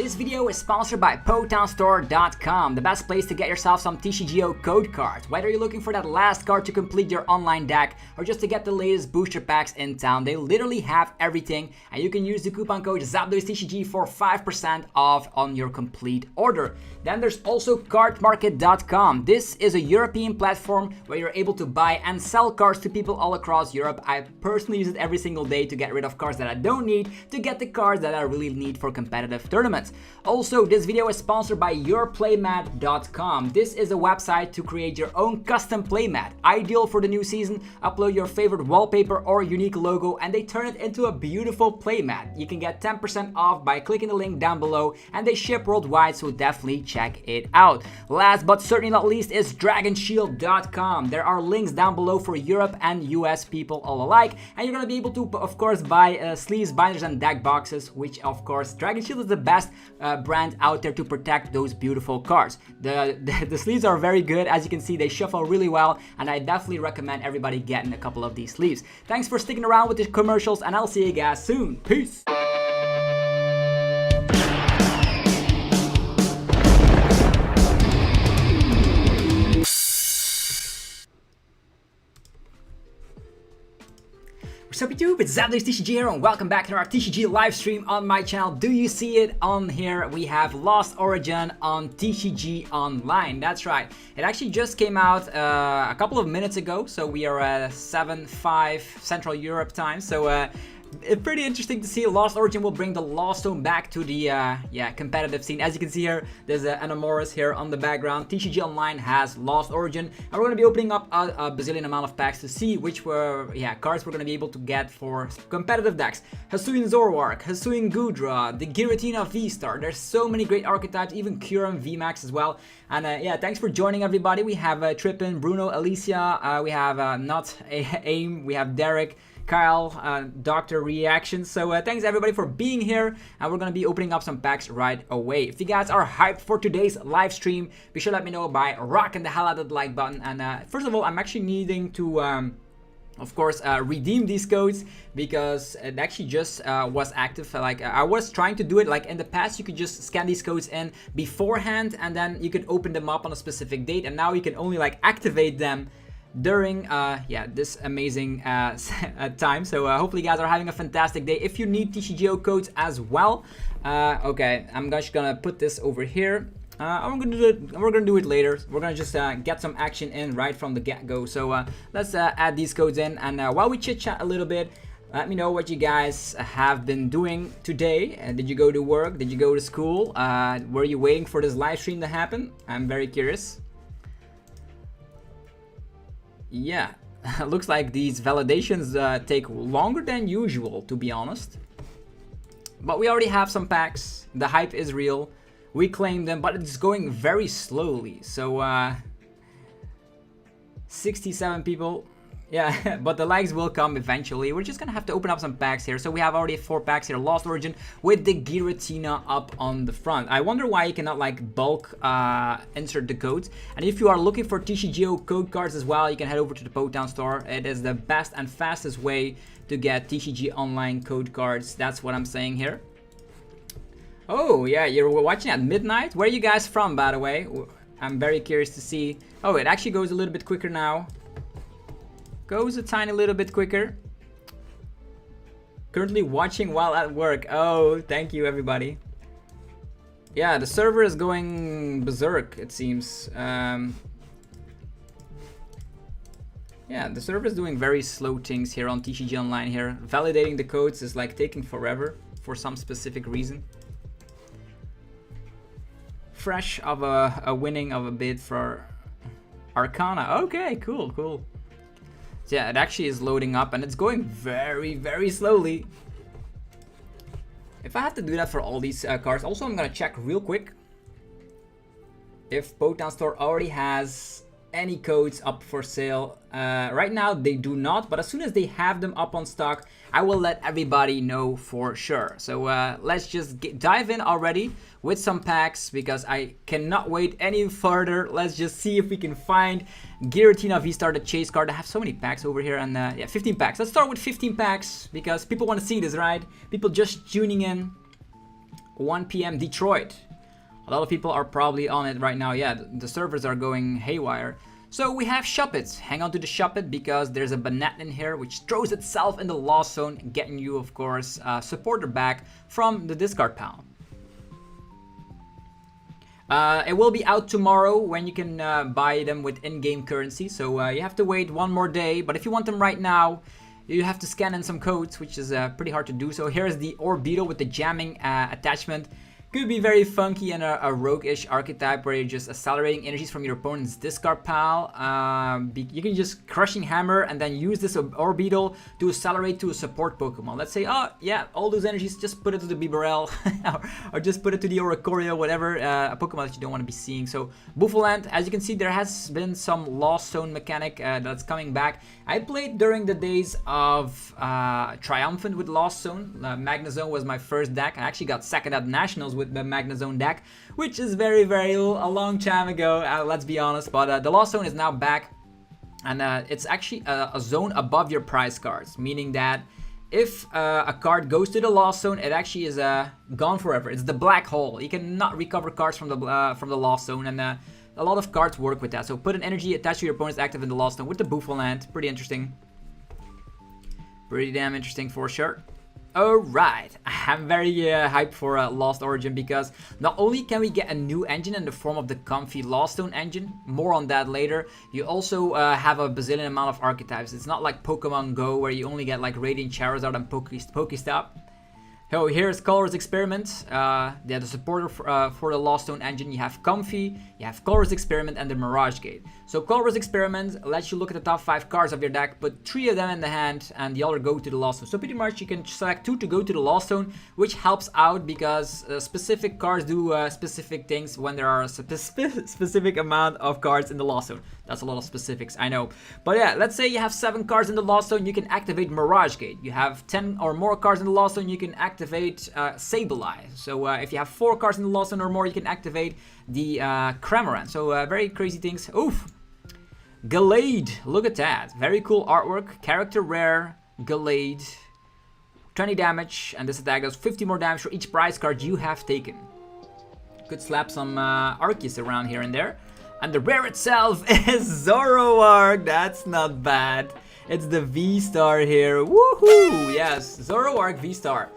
This video is sponsored by Pokemon the best place to get yourself some TCGO code cards. Whether you're looking for that last card to complete your online deck or just to get the latest booster packs in town, they literally have everything, and you can use the coupon code ZapdosTCG for 5% off on your complete order. Then there's also CARDMARKET.com. This is a European platform where you're able to buy and sell cards to people all across Europe. I personally use it every single day to get rid of cards that I don't need, to get the cards that I really need for competitive tournaments. Also, this video is sponsored by PLAYMAT.com. This is a website to create your own custom playmat. Ideal for the new season. Upload your favorite wallpaper or unique logo and they turn it into a beautiful playmat. You can get 10% off by clicking the link down below, and they ship worldwide, so definitely check it out. Last but certainly not least is DragonShield.com. There are links down below for Europe and US people all alike, and you're gonna be able to of course buy sleeves, binders and deck boxes, which of course Dragon Shield is the best brand out there to protect those beautiful cards. The sleeves are very good. As you can see, they shuffle really well, and I definitely recommend everybody getting a couple of these sleeves. Thanks for sticking around with the commercials, and I'll see you guys soon. Peace! Sup YouTube, it's ZapdosTCG here, and welcome back to our TCG live stream on my channel. Do you see it on here? We have Lost Origin on TCG Online. That's right. It actually just came out a couple of minutes ago, so we are at 7:05 Central Europe time. So it's pretty interesting to see. Lost Origin will bring the Lost Zone back to the competitive scene. As you can see here, there's an Amoris here on the background. TCG Online has Lost Origin, and we're going to be opening up a bazillion amount of packs to see which cards we're going to be able to get for competitive decks. Hisuian Zoroark, Hisuian Gudra, the Giratina VSTAR. There's so many great archetypes, even Kyurem VMAX as well. And thanks for joining everybody. We have Trippin, Bruno, Alicia, we have Not Aim, we have Derek, Kyle, Dr. Reaction. So thanks everybody for being here, and we're gonna be opening up some packs right away. If you guys are hyped for today's live stream, be sure to let me know by rocking the hell out of the like button. And first of all, I'm actually needing to of course redeem these codes, because it actually just was active. I was trying to do it like in the past. You could just scan these codes in beforehand, and then you could open them up on a specific date, and now you can only like activate them during this amazing time. So hopefully you guys are having a fantastic day. If you need TCGO codes as well, okay, I'm just gonna put this over here. We're gonna do it later. We're gonna just get some action in right from the get-go. So let's add these codes in, and while we chit chat a little bit, let me know what you guys have been doing today. Did you go to work? Did you go to school? Were you waiting for this live stream to happen? I'm very curious. Yeah, looks like these validations take longer than usual, to be honest. But we already have some packs. The hype is real. We claim them, but it's going very slowly. So 67 people. Yeah, but the likes will come eventually. We're just gonna have to open up some packs here. So we have already 4 packs here. Lost Origin with the Giratina up on the front. I wonder why you cannot like bulk insert the codes. And if you are looking for TCGO code cards as well, you can head over to the Pokemon store. It is the best and fastest way to get TCG Online code cards. That's what I'm saying here. Oh yeah, you're watching at midnight. Where are you guys from, by the way? I'm very curious to see. Oh, it actually goes a little bit quicker now. Goes a tiny little bit quicker. Currently watching while at work. Oh, thank you everybody. Yeah, the server is going berserk, it seems. Yeah, the server is doing very slow things here on TCG Online here. Validating the codes is like taking forever for some specific reason. Fresh of a winning of a bid for Arcana. Okay, cool, cool. So yeah, it actually is loading up, and it's going very, very slowly. If I have to do that for all these cards, also I'm gonna check real quick if Pokemon Store already has any codes up for sale. Right now they do not, but as soon as they have them up on stock, I will let everybody know for sure. So let's just dive in already with some packs, because I cannot wait any further. Let's just see if we can find Giratina VSTAR, the chase card. I have so many packs over here, and yeah, 15 packs. Let's start with 15 packs because people want to see this, right? People just tuning in. 1 p.m. Detroit. A lot of people are probably on it right now. Yeah, the servers are going haywire. So we have Shop It. Hang on to the Shop It because there's a banana in here which throws itself in the lost zone, getting you, of course, supporter back from the discard pile. It will be out tomorrow when you can buy them with in-game currency. So you have to wait one more day. But if you want them right now, you have to scan in some codes, which is pretty hard to do. So here's the Orbeetle with the jamming attachment. Could be very funky and a rogue-ish archetype where you're just accelerating energies from your opponent's discard pile. You can just Crushing Hammer and then use this Orbeetle to accelerate to a support Pokemon. Let's say, oh yeah, all those energies, just put it to the Bibarel or just put it to the Oricorio, whatever, a Pokemon that you don't want to be seeing. So Bouffalant, as you can see, there has been some Lost Zone mechanic that's coming back. I played during the days of Triumphant with Lost Zone. Magnezone was my first deck. I actually got second at Nationals with the Magnezone deck, which is very a long time ago, let's be honest. But the Lost Zone is now back, and it's actually a zone above your prize cards, meaning that if a card goes to the Lost Zone, it actually is gone forever. It's the black hole. You cannot recover cards from the Lost Zone, and a lot of cards work with that. So put an energy attached to your opponent's active in the Lost Zone with the Bouffalant. Pretty interesting. Pretty damn interesting for sure. Alright, I'm very hyped for Lost Origin because not only can we get a new engine in the form of the comfy Lost Zone engine, more on that later, you also have a bazillion amount of archetypes. It's not like Pokemon Go where you only get like Radiant Charizard and Pokestop. So here's Color's Experiment, the supporter for the Lost Zone engine. You have Comfy, you have Color's Experiment and the Mirage Gate. So Color's Experiment lets you look at the top 5 cards of your deck, put 3 of them in the hand and the other go to the Lost Zone. So pretty much you can select 2 to go to the Lost Zone, which helps out because specific cards do specific things when there are a specific amount of cards in the Lost Zone. That's a lot of specifics, I know. But yeah, let's say you have 7 cards in the Lost Zone, you can activate Mirage Gate. You have 10 or more cards in the Lost Zone, you can activate Sableye. So if you have 4 cards in the Lost Zone or more, you can activate the Cramorant. So very crazy things. Oof! Gallade, look at that. Very cool artwork. Character rare, Gallade. 20 damage, and this attack does 50 more damage for each prize card you have taken. Could slap some Arceus around here and there. And the rare itself is Zoroark. That's not bad. It's the V-Star here. Woohoo! Yes, Zoroark V-Star.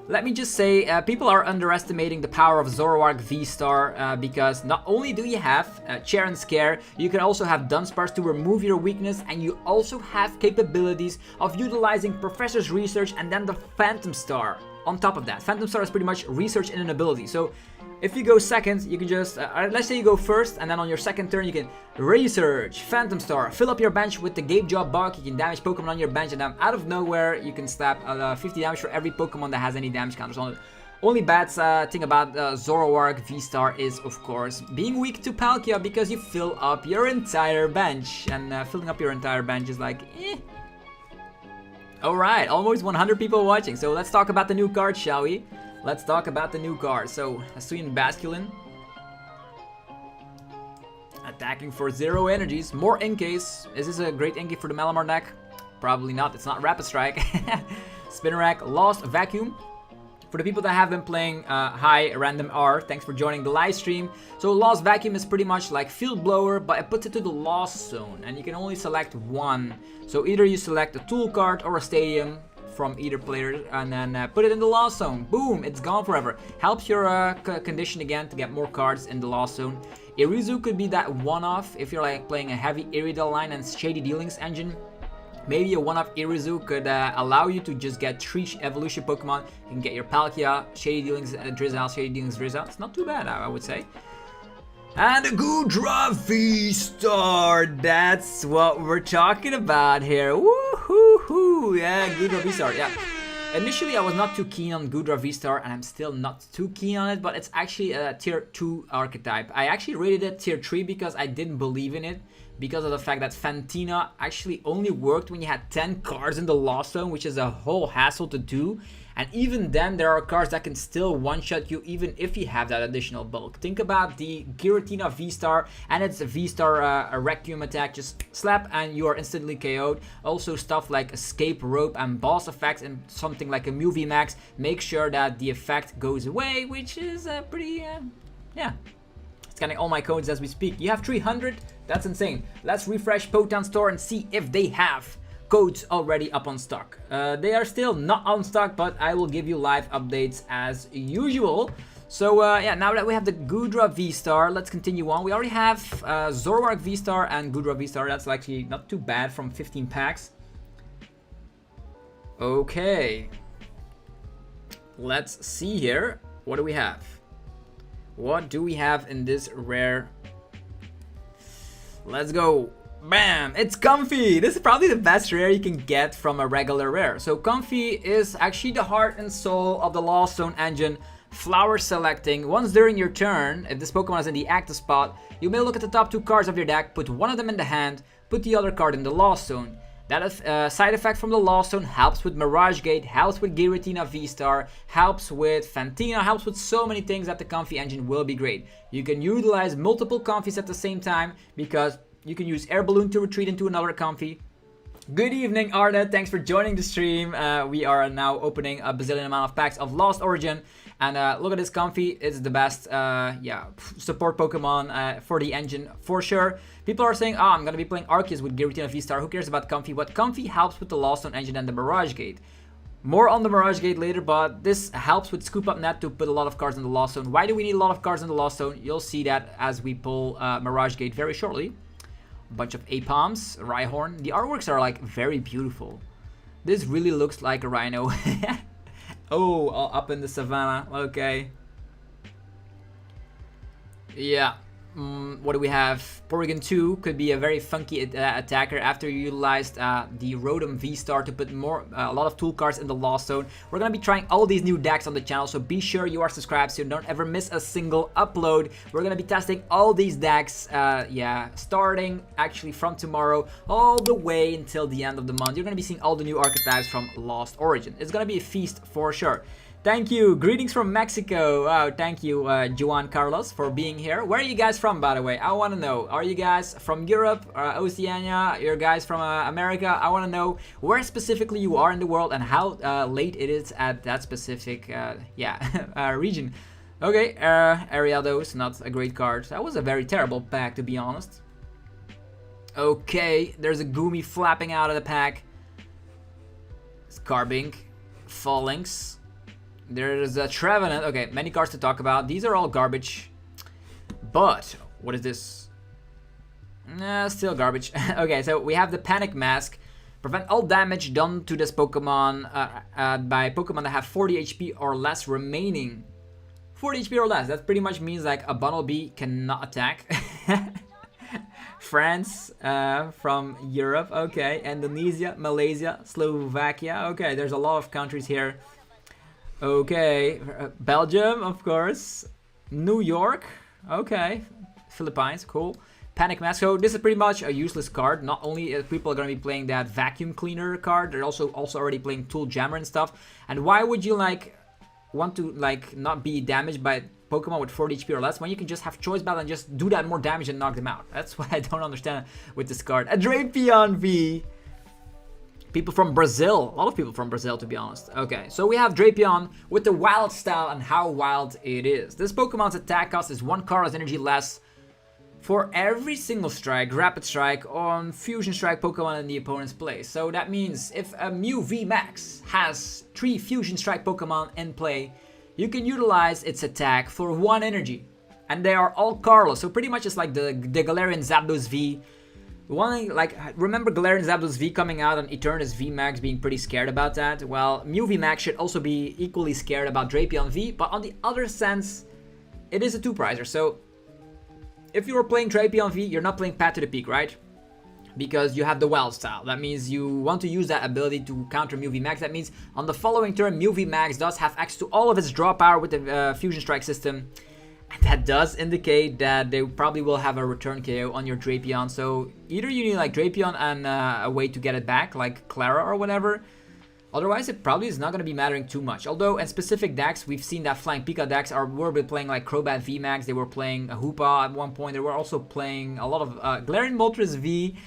Let me just say, people are underestimating the power of Zoroark V-Star because not only do you have Cheer and Scare, you can also have Dunsparce to remove your weakness, and you also have capabilities of utilizing Professor's Research and then the Phantom Star on top of that. Phantom Star is pretty much research in an ability. So if you go second, you can just, let's say you go first, and then on your second turn you can research, Phantom Star, fill up your bench with the Gape Jaw Bug, you can damage Pokemon on your bench, and then out of nowhere you can slap 50 damage for every Pokemon that has any damage counters on it. Only bad thing about Zoroark V-Star is, of course, being weak to Palkia because you fill up your entire bench, and filling up your entire bench is like, eh. Alright, almost 100 people watching, so let's talk about the new card, shall we? Let's talk about the new card. So, Hisuian Basculin. Attacking for 0 energies. More Incase. Is this a great Incase for the Malamar deck? Probably not. It's not Rapid Strike. Spinnerack. Lost Vacuum. For the people that have been playing Hi Random R, thanks for joining the live stream. So Lost Vacuum is pretty much like Field Blower, but it puts it to the Lost Zone. And you can only select one. So either you select a Tool card or a Stadium from either player, and then put it in the Lost Zone. Boom, it's gone forever. Helps your condition again to get more cards in the Lost Zone. Irizu could be that one-off if you're like playing a heavy Iridel line and Shady Dealings engine. Maybe a one-off Irizu could allow you to just get 3 evolution Pokemon. You can get your Palkia, Shady Dealings Drizzle, Shady Dealings Drizzle. It's not too bad, I would say. And a Goodra VSTAR, that's what we're talking about here. Woohoo! Yeah, Goodra VSTAR, yeah. Initially, I was not too keen on Goodra VSTAR, and I'm still not too keen on it, but it's actually a tier 2 archetype. I actually rated it tier 3 because I didn't believe in it. because of the fact that Fantina actually only worked when you had 10 cards in the Lost Zone, which is a whole hassle to do. And even then, there are cards that can still one-shot you even if you have that additional bulk. Think about the Giratina VSTAR and its VSTAR Requiem attack. Just slap and you are instantly KO'd. Also stuff like Escape Rope and Boss effects and something like a Movie Max. Make sure that the effect goes away, which is pretty, yeah. Scanning all my codes as we speak. You have 300? That's insane. Let's refresh Potan Store and see if they have codes already up on stock. They are still not on stock, but I will give you live updates as usual. So yeah, now that we have the Gudra VSTAR, let's continue on. We already have Zoroark VSTAR and Gudra VSTAR. That's actually not too bad from 15 packs. Okay. Let's see here. What do we have? What do we have in this rare? Let's go. Bam! It's Comfy! This is probably the best rare you can get from a regular rare. So Comfy is actually the heart and soul of the Lost Zone engine. Flower selecting. Once during your turn, if this Pokemon is in the active spot, you may look at the top 2 cards of your deck, put one of them in the hand, put the other card in the Lost Zone. That side effect from the Lost Zone helps with Mirage Gate, helps with Giratina VSTAR, helps with Fantina, helps with so many things that the Comfy engine will be great. You can utilize multiple Comfies at the same time because you can use Air Balloon to retreat into another Comfy. Good evening, Arda. Thanks for joining the stream. We are now opening a bazillion amount of packs of Lost Origin. And look at this Comfy. It's the best yeah, support Pokemon for the engine for sure. People are saying, oh, I'm going to be playing Arceus with Giratina VSTAR. Who cares about Comfy? But Comfy helps with the Lost Zone engine and the Mirage Gate. More on the Mirage Gate later, but this helps with Scoop Up Net to put a lot of cards in the Lost Zone. Why do we need a lot of cards in the Lost Zone? You'll see that as we pull Mirage Gate very shortly. A bunch of Apoms, Rhyhorn. The artworks are like very beautiful. This really looks like a Rhino. Oh, all up in the savannah. Okay. Yeah. What do we have? Porygon 2 could be a very funky attacker after you utilized the Rotom VSTAR to put a lot of tool cards in the Lost Zone. We're going to be trying all these new decks on the channel, so be sure you are subscribed so you don't ever miss a single upload. We're going to be testing all these decks, yeah, starting actually from tomorrow all the way until the end of the month. You're going to be seeing all the new archetypes from Lost Origin. It's going to be a feast for sure. Thank you. Greetings from Mexico. Wow, thank you, Juan Carlos, for being here. Where are you guys from, by the way? I want to know. Are you guys from Europe, Oceania? You're guys from America? I want to know where specifically you are in the world and how late it is at that specific yeah, region. Okay, Ariados, not a great card. That was a very terrible pack, to be honest. Okay, there's a Goomy flapping out of the pack. Scarbink, Phalanx. There's a Trevenant. Okay, many cards to talk about. These are all garbage. But, what is this? Still garbage. Okay, so we have the Panic Mask. Prevent all damage done to this Pokemon by Pokemon that have 40 HP or less remaining. 40 HP or less. That pretty much means like a Bunnelby cannot attack. France from Europe. Okay, Indonesia, Malaysia, Slovakia. Okay, there's a lot of countries here. Okay, Belgium, of course. New York. Okay, Philippines, cool. Panic Mask. So this is pretty much a useless card. Not only people are going to be playing that Vacuum Cleaner card, they're also already playing Tool Jammer and stuff. And why would you like want to like not be damaged by Pokemon with 40 HP or less when you can just have Choice Bell and just do that more damage and knock them out? That's what I don't understand with this card. A Drapion V. People from Brazil, a lot of people from Brazil, to be honest. Okay, so we have Drapion with the wild style and how wild it is. This Pokemon's attack cost is 1 Cardless energy less for every single strike, rapid strike, on fusion strike Pokemon in the opponent's play. So that means if a Mew VMAX has 3 fusion strike Pokemon in play, you can utilize its attack for 1 energy. And they are all Cardless, so pretty much it's like the Galarian Zapdos V. One, like, remember Galarian Zapdos V coming out and Eternus VMAX being pretty scared about that? Well, Mew VMAX should also be equally scared about Drapion V, but on the other sense, it is a 2-pricer. So, if you were playing Drapion V, you're not playing Path to the Peak, right? Because you have the Wild Style. That means you want to use that ability to counter Mew VMAX. That means on the following turn, Mew VMAX does have access to all of its draw power with the Fusion Strike system. That does indicate that they probably will have a return KO on your Drapion. So either you need like Drapion and a way to get it back, like Clara or whatever. Otherwise, it probably is not going to be mattering too much. Although in specific decks, we've seen that Flying Pika decks were playing like Crobat VMAX. They were playing a Hoopa at one point. They were also playing a lot of Galarian Moltres V.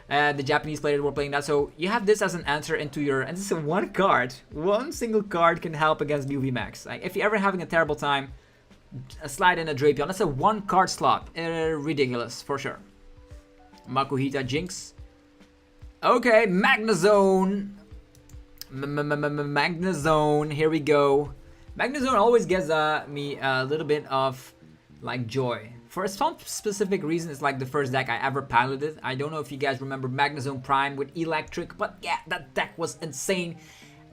The Japanese players were playing that. So you have this as an answer into your... And this is one card. One single card can help against Mew VMAX. Like, if you're ever having a terrible time, slide in a Drapion. That's a one card slot. Ridiculous, for sure. Makuhita Jinx. Okay, Magnezone. Magnezone, here we go. Magnezone always gives me a little bit of like joy. For some specific reason, it's like the first deck I ever piloted. I don't know if you guys remember Magnezone Prime with Electric, but yeah, that deck was insane.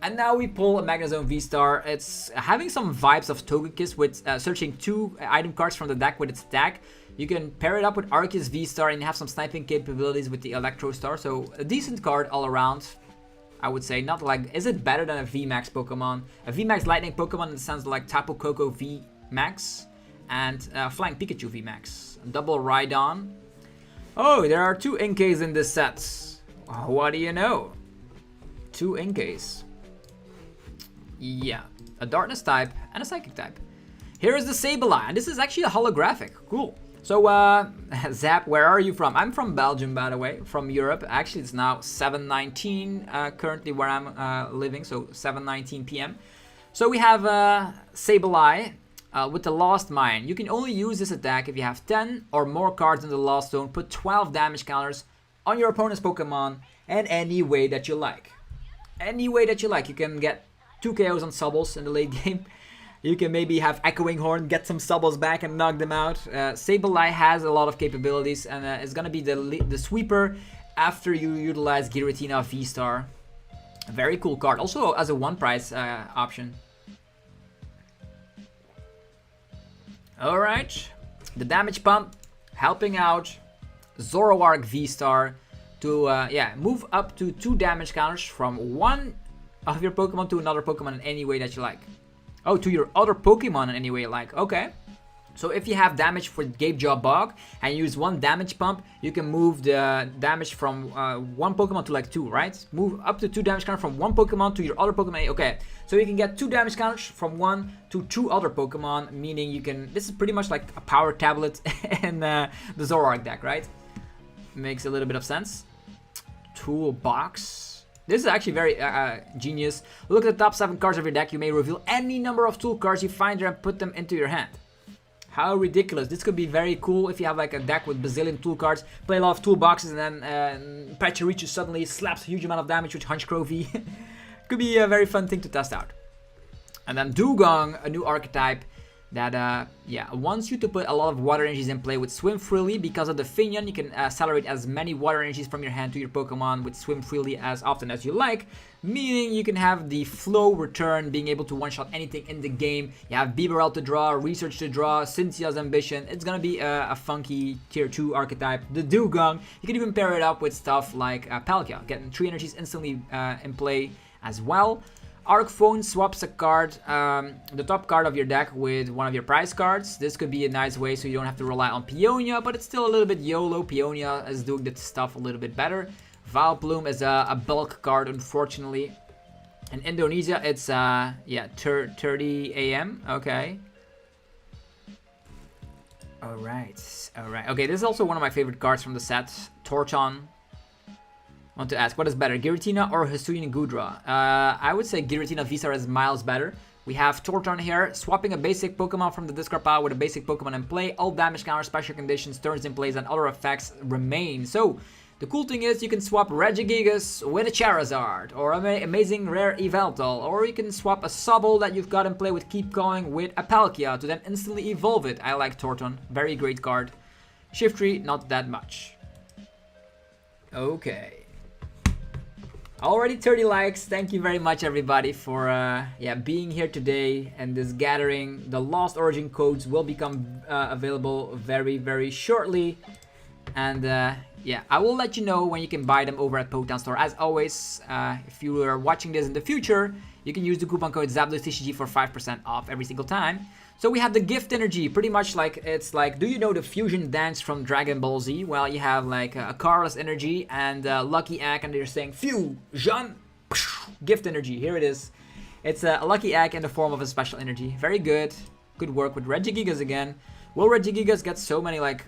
And now we pull a Magnezone VSTAR. It's having some vibes of Togekiss with searching 2 item cards from the deck with its attack. You can pair it up with Arceus VSTAR and have some sniping capabilities with the Electro Star. So a decent card all around. I would say, not like, is it better than a VMAX Pokemon? A VMAX Lightning Pokemon in the sense of like Tapu Koko VMAX and Flying Pikachu VMAX. Double Rhydon. Oh, there are 2 Inkays in this set. What do you know? 2 Inkays. Yeah, a Darkness type and a Psychic type. Here is the Sableye, and this is actually a holographic. Cool. So, Zap, where are you from? I'm from Belgium, by the way, from Europe. Actually, it's now 7:19 currently where I'm living, so 7:19 p.m. So we have Sableye with the Lost Mine. You can only use this attack if you have 10 or more cards in the Lost Zone. Put 12 damage counters on your opponent's Pokemon in any way that you like. Any way that you like. You can get 2 KOs on Sobbles in the late game. You can maybe have Echoing Horn, get some Sobbles back and knock them out. Sableye has a lot of capabilities and it's going to be the sweeper after you utilize Giratina VSTAR. A very cool card. Also as a 1 price option. Alright. The damage pump helping out Zoroark VSTAR to move up to 2 damage counters from one of your Pokemon to another Pokemon in any way that you like. Oh, to your other Pokemon in any way you like. Okay. So if you have damage for Gabejaw Bog and use 1 damage pump, you can move the damage from 1 Pokemon to like 2, right? Move up to 2 damage counters from 1 Pokemon to your other Pokemon. Okay. So you can get 2 damage counters from 1 to 2 other Pokemon, meaning you can... This is pretty much like a power tablet in the Zoroark deck, right? Makes a little bit of sense. Toolbox. This is actually very genius. Look at the top 7 cards of your deck. You may reveal any number of tool cards you find there and put them into your hand. How ridiculous. This could be very cool if you have like a deck with bazillion tool cards, play a lot of toolboxes, and then Pachirisu suddenly slaps a huge amount of damage with Honchkrow V. Could be a very fun thing to test out. And then Dugong, a new archetype that wants you to put a lot of water energies in play with Swim Freely. Because of the Finion, you can accelerate as many water energies from your hand to your Pokemon with Swim Freely as often as you like, meaning you can have the flow return, being able to one-shot anything in the game. You have Bibarel to draw, Research to draw, Cynthia's Ambition. It's gonna be a funky tier 2 archetype. The Dugong, you can even pair it up with stuff like Palkia, getting 3 energies instantly in play as well. Arcphone swaps a card, the top card of your deck with one of your prize cards. This could be a nice way so you don't have to rely on Peonia, but it's still a little bit YOLO. Peonia is doing that stuff a little bit better. Vileplume is a bulk card, unfortunately. In Indonesia, it's 30 AM. Okay. Alright. Okay, this is also one of my favorite cards from the set. Torchon. Want to ask, what is better, Giratina or Hisuian Goodra? I would say Giratina VSTAR is miles better. We have Torchon here, swapping a basic Pokemon from the discard pile with a basic Pokemon in play. All damage counters, special conditions, turns in place, and other effects remain. So, the cool thing is you can swap Regigigas with a Charizard, or an amazing rare Yveltal, or you can swap a Sobble that you've got in play with Keep Going with a Palkia to then instantly evolve it. I like Torchon, very great card. Shiftry, not that much. Okay. Already 30 likes. Thank you very much, everybody, for being here today and this gathering. The Lost Origin codes will become available very, very shortly. And yeah, I will let you know when you can buy them over at Pokemon Store. As always, if you are watching this in the future, you can use the coupon code ZapdosTCG for 5% off every single time. So we have the gift energy, pretty much like, it's like, do you know the fusion dance from Dragon Ball Z? Well, you have like a Carlos energy and a Lucky Egg, and they're saying fusion, gift energy. Here it is. It's a Lucky Egg in the form of a special energy. Very good. Good work with Regigigas again. Will Regigigas get so many like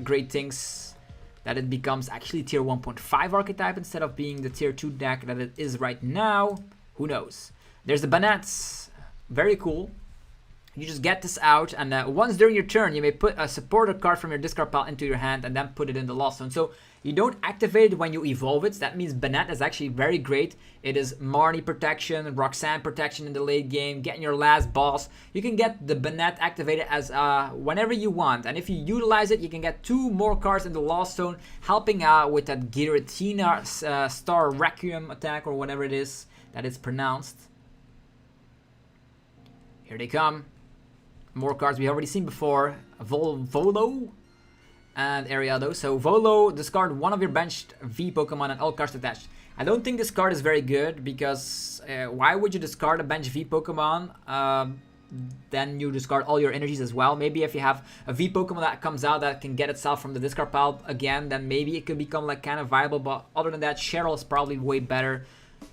great things that it becomes actually tier 1.5 archetype instead of being the tier 2 deck that it is right now? Who knows? There's the Banats. Very cool. You just get this out, and once during your turn, you may put a supporter card from your discard pile into your hand and then put it in the Lost Zone. So you don't activate it when you evolve it. So that means Banat is actually very great. It is Marnie protection, Roxanne protection in the late game, getting your last boss. You can get the Banat activated as whenever you want. And if you utilize it, you can get 2 more cards in the Lost Zone, helping out with that Giratina VSTAR Requiem attack, or whatever it is that it's pronounced. Here they come. More cards we already seen before. Volo and Ariado. So Volo, discard one of your benched V Pokemon and all cards attached. I don't think this card is very good because why would you discard a bench V Pokemon? Then you discard all your energies as well. Maybe if you have a V Pokemon that comes out that can get itself from the discard pile again, then maybe it could become like kind of viable. But other than that, Cheryl is probably way better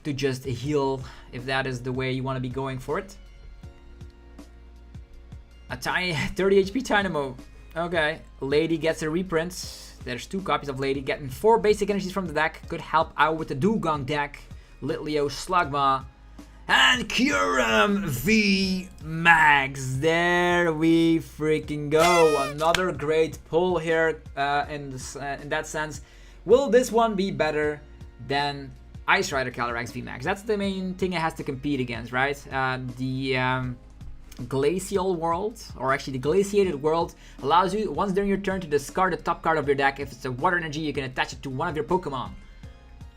to just heal if that is the way you want to be going for it. A tiny 30 HP Dynamo. Okay. Lady gets a reprint. There's 2 copies of Lady. Getting 4 basic energies from the deck. Could help out with the Dugong deck. Litleo, Slugma, and Kyurem V Max. There we freaking go. Another great pull here in that sense. Will this one be better than Ice Rider Calyrex V Max? That's the main thing it has to compete against, right? Glacial world, or actually the glaciated world, allows you once during your turn to discard the top card of your deck. If it's a water energy, you can attach it to one of your Pokemon.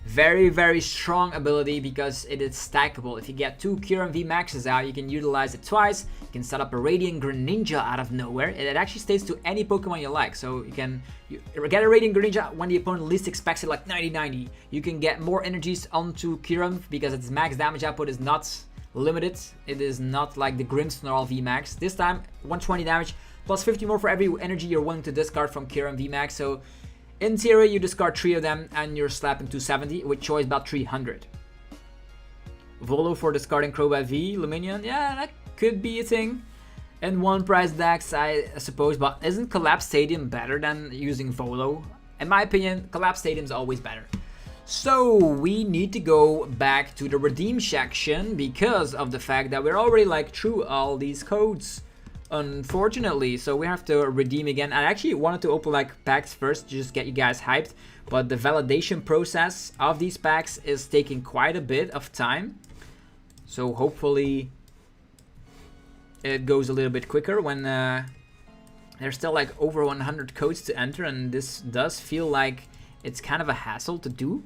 Very, very strong ability because it is stackable. If you get 2 Kyurem V Maxes out, you can utilize it twice. You can set up a Radiant Greninja out of nowhere. It actually stays to any Pokemon you like. So you can get a Radiant Greninja when the opponent least expects it, like 90-90. You can get more energies onto Kyurem because its max damage output is not limited. It is not like the Grimmsnarl VMAX. This time 120 damage plus 50 more for every energy you're willing to discard from Kyurem VMAX. So in theory you discard 3 of them and you're slapping 270 with choice about 300. Volo for discarding Crobat V, Luminion, yeah, that could be a thing. In one price decks I suppose, but isn't Collapse Stadium better than using Volo? In my opinion, Collapse Stadium is always better. So we need to go back to the redeem section because of the fact that we're already like through all these codes, unfortunately. So we have to redeem again. I actually wanted to open like packs first to just get you guys hyped, but the validation process of these packs is taking quite a bit of time. So hopefully it goes a little bit quicker when there's still like over 100 codes to enter, and this does feel like it's kind of a hassle to do.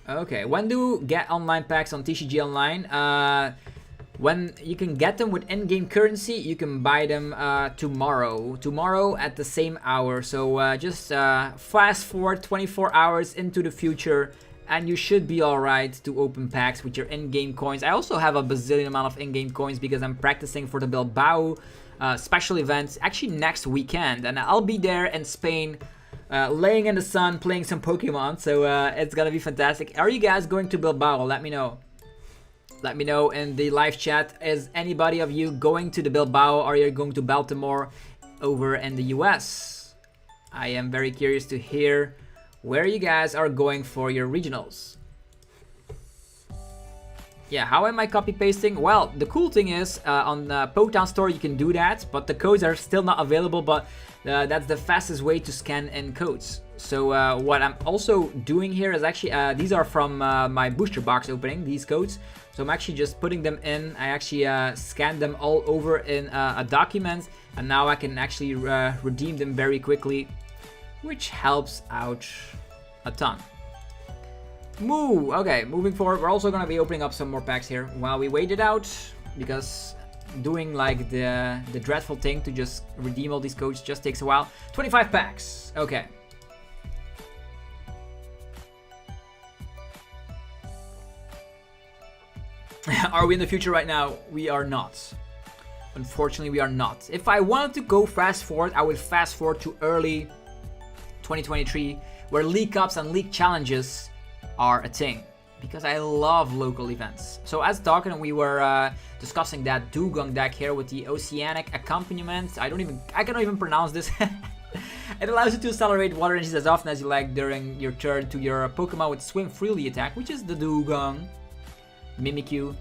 Okay, when do you get online packs on TCG Online? When you can get them with in-game currency, you can buy them tomorrow at the same hour. So just fast forward 24 hours into the future and you should be alright to open packs with your in-game coins. I also have a bazillion amount of in-game coins because I'm practicing for the Bilbao special events actually next weekend, and I'll be there in Spain laying in the sun playing some Pokemon, so it's gonna be fantastic. Are you guys going to Bilbao? Let me know. Let me know in the live chat. Is anybody of you going to the Bilbao? Are you going to Baltimore over in the US? I am very curious to hear where you guys are going for your regionals. Yeah, how am I copy pasting? Well, the cool thing is on Pokemon Store you can do that, but the codes are still not available, but that's the fastest way to scan in codes. So what I'm also doing here is actually, these are from my booster box opening, these codes. So I'm actually just putting them in. I actually scanned them all over in a document, and now I can actually redeem them very quickly, which helps out a ton. Okay, moving forward, we're also going to be opening up some more packs here while we wait it out, because doing like the dreadful thing to just redeem all these codes just takes a while. 25 packs. Okay. Are we in the future right now? We are not. Unfortunately, we are not. If I wanted to go fast forward, I would fast forward to early 2023, where League Cups and League Challenges are a thing. Because I love local events. So as talking, we were discussing that Dugong deck here with the Oceanic accompaniment. I cannot even pronounce this. It allows you to accelerate water energies as often as you like during your turn to your Pokemon with Swim Freely attack, which is the Dugong. Mimikyu.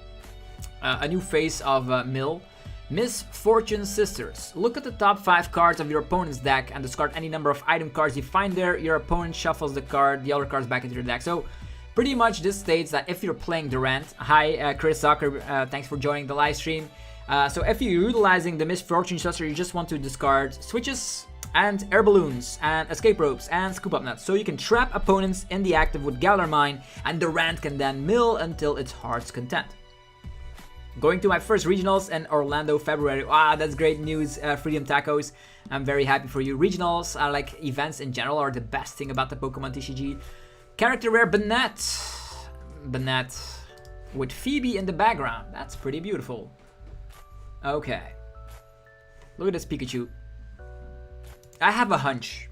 A new face of Mill. Misfortune Sisters. Look at the top 5 cards of your opponent's deck and discard any number of item cards you find there. Your opponent shuffles the other cards back into your deck. So pretty much this states that if you're playing Durant, hi Chris Zucker, thanks for joining the live stream. So if you're utilizing the Misfortune Sister, you just want to discard switches and air balloons and escape ropes and scoop up nuts. So you can trap opponents in the active with Galar Mine, and Durant can then mill until its heart's content. Going to my first regionals in Orlando, February. Ah, that's great news, Freedom Tacos. I'm very happy for you. Regionals, like events in general, are the best thing about the Pokemon TCG. Character rare Banette. Banette with Phoebe in the background. That's pretty beautiful. Okay. Look at this Pikachu. I have a hunch.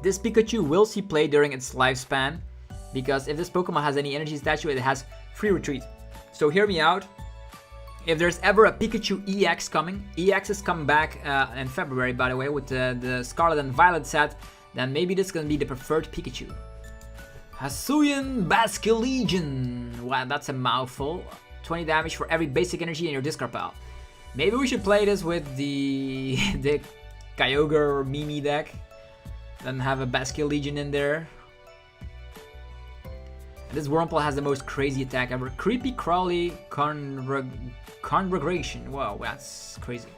This Pikachu will see play during its lifespan, because if this Pokemon has any energy statue, it has free retreat. So hear me out. If there's ever a Pikachu EX coming, EX is coming back in February, by the way, with the Scarlet and Violet set, then maybe this is going to be the preferred Pikachu. Hisuian Basculegion. Wow, that's a mouthful. 20 damage for every basic energy in your discard pile. Maybe we should play this with the Kyogre or Mimi deck. Then have a Basculegion in there. This Wurmple has the most crazy attack ever. Creepy Crawly Congregation. Wow, that's crazy.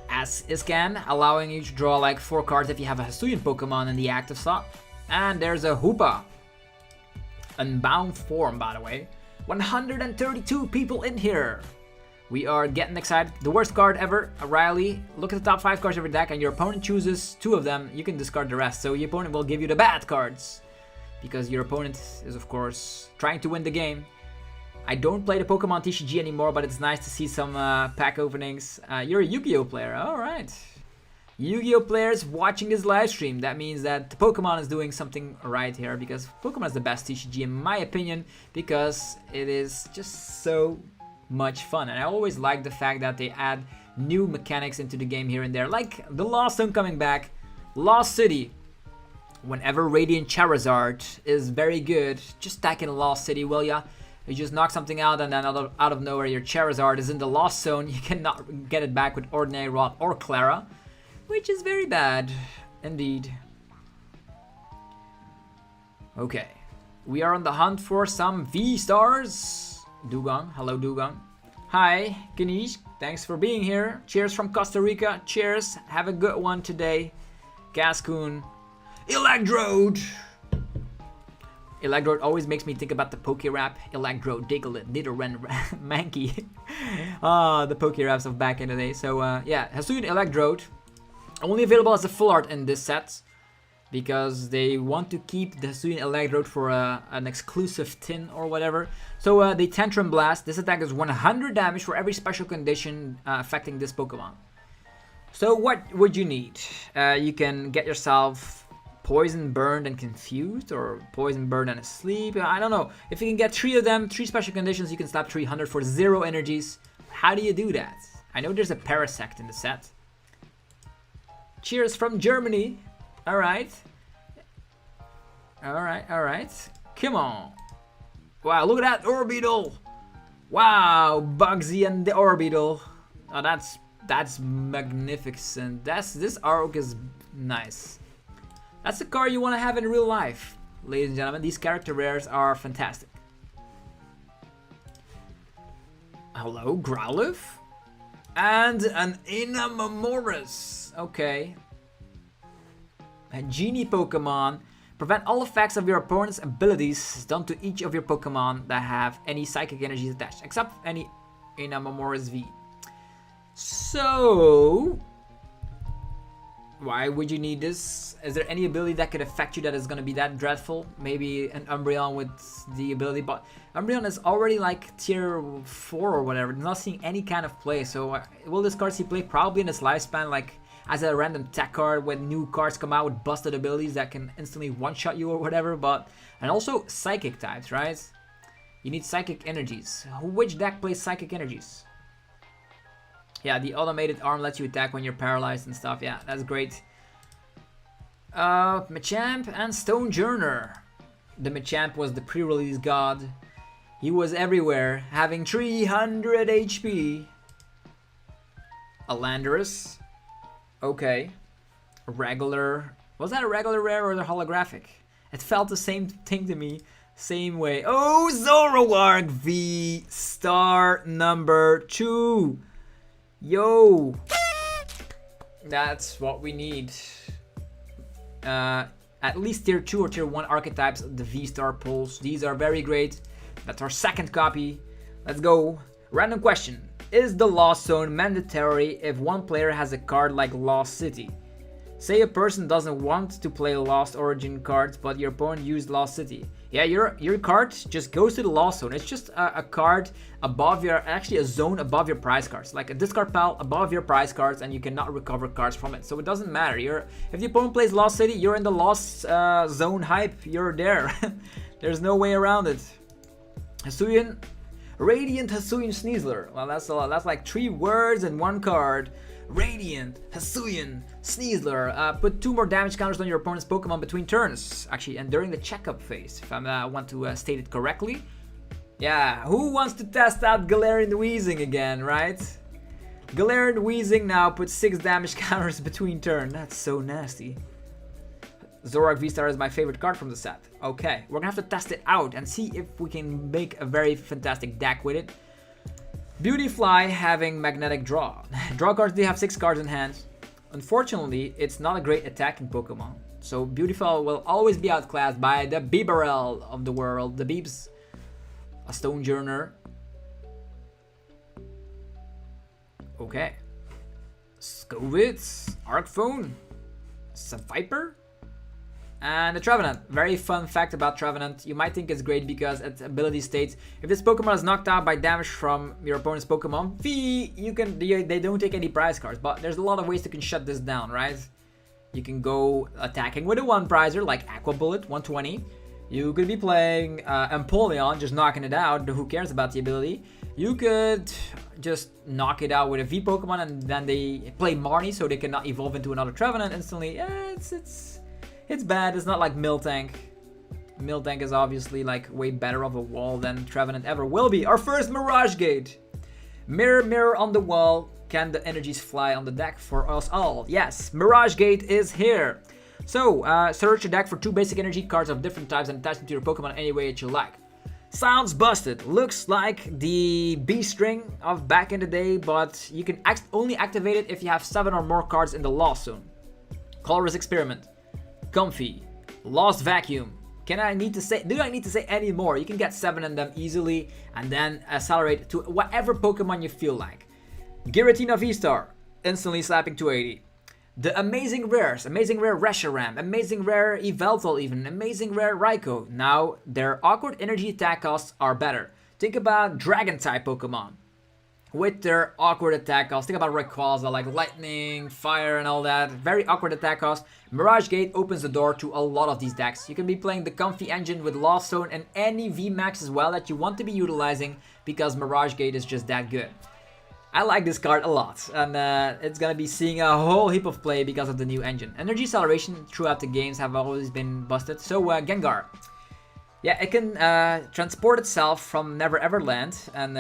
As Iscan, allowing you to draw like 4 cards if you have a Hisuian Pokemon in the active slot. And there's a Hoopa. Unbound form, by the way. 132 people in here. We are getting excited. The worst card ever, Riley. Look at the top 5 cards of your deck, and your opponent chooses 2 of them. You can discard the rest. So your opponent will give you the bad cards, because your opponent is, of course, trying to win the game. I don't play the Pokemon TCG anymore, but it's nice to see some pack openings. You're a Yu-Gi-Oh player. All right. Yu-Gi-Oh players watching this live stream. That means that the Pokemon is doing something right here, because Pokemon is the best TCG in my opinion, because it is just so much fun. And I always like the fact that they add new mechanics into the game here and there, like the Lost Zone coming back, Lost City. Whenever Radiant Charizard is very good, just stack in Lost City, will ya? You just knock something out, and then out of nowhere your Charizard is in the Lost Zone. You cannot get it back with Ordinary Rod or Clara, which is very bad indeed. Okay, we are on the hunt for some V-Stars. Dugong, hello Dugong. Hi, Ganesh, thanks for being here. Cheers from Costa Rica, cheers. Have a good one today. Cascoon. Electrode! Electrode always makes me think about the Pokerap. Electrode, Diglett, Nidoran, Mankey. Ah, the Pokeraps of back in the day. So yeah, Hisuian Electrode. Only available as a full art in this set, because they want to keep the Hisuian Electrode for an exclusive tin or whatever. So they Tantrum Blast. This attack is 100 damage for every special condition affecting this Pokemon. So what would you need? You can get yourself Poison, Burned, and Confused, or Poison, Burned, and Asleep. I don't know. If you can get 3 of them, 3 special conditions, you can slap 300 for 0 energies. How do you do that? I know there's a Parasect in the set. Cheers from Germany. Alright. Alright. Come on. Wow, look at that Orbital. Wow, Bugsy and the Orbital. Oh, that's magnificent. This arc is nice. That's the card you want to have in real life. Ladies and gentlemen, these character rares are fantastic. Hello, Growlithe? And an Inamomoris. Okay. A Genie Pokemon. Prevent all effects of your opponent's abilities done to each of your Pokemon that have any psychic energies attached, except any in a Mamora's V. So, why would you need this? Is there any ability that could affect you that is going to be that dreadful? Maybe an Umbreon with the ability, but Umbreon is already like tier 4 or whatever, not seeing any kind of play. So will this card see play? Probably in its lifespan, like as a random tech card when new cards come out with busted abilities that can instantly one-shot you or whatever. But and also psychic types, right? You need psychic energies. Which deck plays psychic energies? Yeah, the automated arm lets you attack when you're paralyzed and stuff. Yeah, that's great. Machamp and Stonejourner. The Machamp was the pre-release god. He was everywhere, having 300 HP. A Landorus. Okay. A regular. Was that a regular rare or the holographic? It felt the same thing to me. Same way. Oh, Zoroark VSTAR number 2. Yo. That's what we need. At least tier 2 or tier 1 archetypes of the VSTAR pulls. These are very great. That's our second copy. Let's go. Random question. Is the Lost Zone mandatory if one player has a card like Lost City? Say a person doesn't want to play Lost Origin cards, but your opponent used Lost City. Yeah, your card just goes to the Lost Zone. It's just a card above your, actually a zone above your prize cards. Like a discard pile above your prize cards, and you cannot recover cards from it. So it doesn't matter. If the opponent plays Lost City, you're in the Lost Zone hype. You're there. There's no way around it. Hisuian, Radiant Hisuian Sneasler. Well, that's a lot. That's like 3 words in 1 card. Radiant Hisuian Sneasler. Put 2 more damage counters on your opponent's Pokemon between turns. Actually, and during the checkup phase, if I want to state it correctly. Yeah, who wants to test out Galarian Weezing again, right? Galarian Weezing now puts 6 damage counters between turns. That's so nasty. Zoroark VSTAR is my favorite card from the set. Okay, we're gonna have to test it out and see if we can make a very fantastic deck with it. Beautyfly having Magnetic Draw. Draw cards, they have 6 cards in hand. Unfortunately, it's not a great attacking Pokemon. So Beautyfly will always be outclassed by the Bibarel of the world, the Beebs. A Stonejourner. Okay. Scovitz, Arcphone, Viper, and the Trevenant. Very fun fact about Trevenant. You might think it's great because its ability states if this Pokemon is knocked out by damage from your opponent's Pokemon, they don't take any prize cards. But there's a lot of ways you can shut this down, right? You can go attacking with a 1-prizer like Aqua Bullet, 120. You could be playing Empoleon, just knocking it out. Who cares about the ability? You could just knock it out with a V Pokemon, and then they play Marnie, so they cannot evolve into another Trevenant instantly. Yeah, it's bad. It's not like Miltank. Miltank is obviously like way better of a wall than Trevenant ever will be. Our first Mirage Gate. Mirror, mirror on the wall. Can the energies fly on the deck for us all? Yes, Mirage Gate is here. So, search your deck for 2 basic energy cards of different types and attach them to your Pokemon any way that you like. Sounds busted. Looks like the B-string of back in the day, but you can only activate it if you have 7 or more cards in the Lost Zone. Colorless Experiment. Comfy. Lost Vacuum. Do I need to say any more? You can get 7 in them easily and then accelerate to whatever Pokemon you feel like. Giratina VSTAR. Instantly slapping 280. The Amazing Rares, Amazing Rare Reshiram, Amazing Rare Yveltal even, Amazing Rare Raikou. Now, their awkward energy attack costs are better. Think about Dragon-type Pokemon with their awkward attack costs. Think about Rayquaza, like Lightning, Fire and all that. Very awkward attack costs. Mirage Gate opens the door to a lot of these decks. You can be playing the Comfy engine with Lost Zone and any VMAX as well that you want to be utilizing because Mirage Gate is just that good. I like this card a lot, and it's gonna be seeing a whole heap of play because of the new engine. Energy acceleration throughout the games have always been busted. So Gengar, yeah, it can transport itself from Never Ever Land, and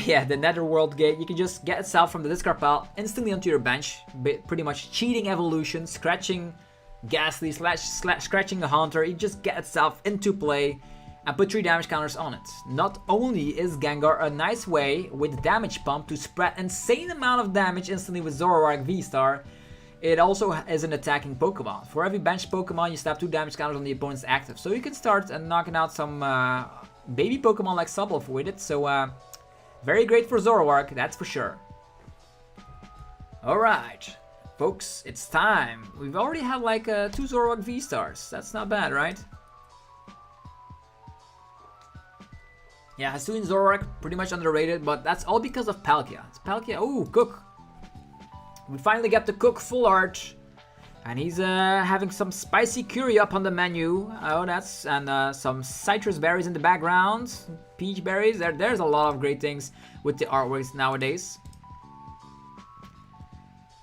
yeah, the Netherworld Gate. You can just get itself from the discard pile instantly onto your bench, pretty much cheating evolution, scratching Ghastly, scratching the Haunter. You just get itself into play and put 3 damage counters on it. Not only is Gengar a nice way with damage pump to spread insane amount of damage instantly with Zoroark VSTAR, it also is an attacking Pokemon. For every bench Pokemon, you slap 2 damage counters on the opponent's active. So you can start knocking out some baby Pokemon like Subwolf with it. So Very great for Zoroark, that's for sure. Alright, folks, it's time. We've already had like 2 Zoroark VSTARs. That's not bad, right? Yeah, Hisuian Zoroark, pretty much underrated, but that's all because of Palkia. It's Palkia. Oh, Cook. We finally get the Cook full art. And he's having some spicy curry up on the menu. Oh, that's... And some citrus berries in the background. Peach berries. There's a lot of great things with the artworks nowadays.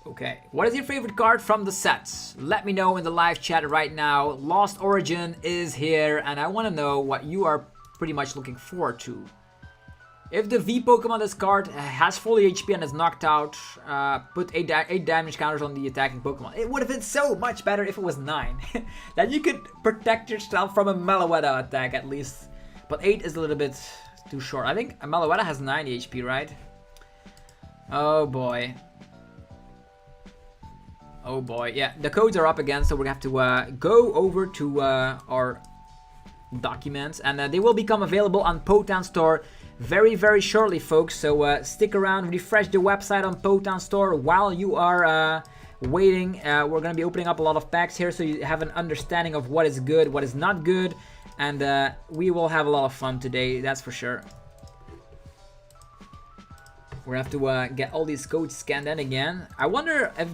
Okay, what is your favorite card from the set? Let me know in the live chat right now. Lost Origin is here, and I want to know what you are pretty much looking forward to. If the V Pokemon this card has full HP and is knocked out, put 8 damage counters on the attacking Pokemon. It would have been so much better if it was 9. Then you could protect yourself from a Meloetta attack at least. But 8 is a little bit too short. I think a Meloetta has 9 HP, right? Oh boy. Oh boy. Yeah, the codes are up again, so we have to go over to our documents, and they will become available on Potown Store very shortly, folks. So stick around, refresh the website on Potown Store while you are waiting. We're gonna be opening up a lot of packs here, so you have an understanding of what is good, what is not good, and we will have a lot of fun today, that's for sure. We're gonna have to get all these codes scanned in again. I wonder if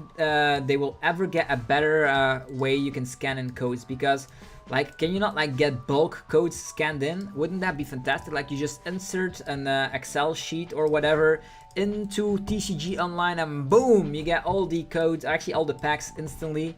they will ever get a better way you can scan in codes, because like, can you not like get bulk codes scanned in? Wouldn't that be fantastic? Like, you just insert an Excel sheet or whatever into TCG Online and boom, you get all the codes, actually all the packs instantly.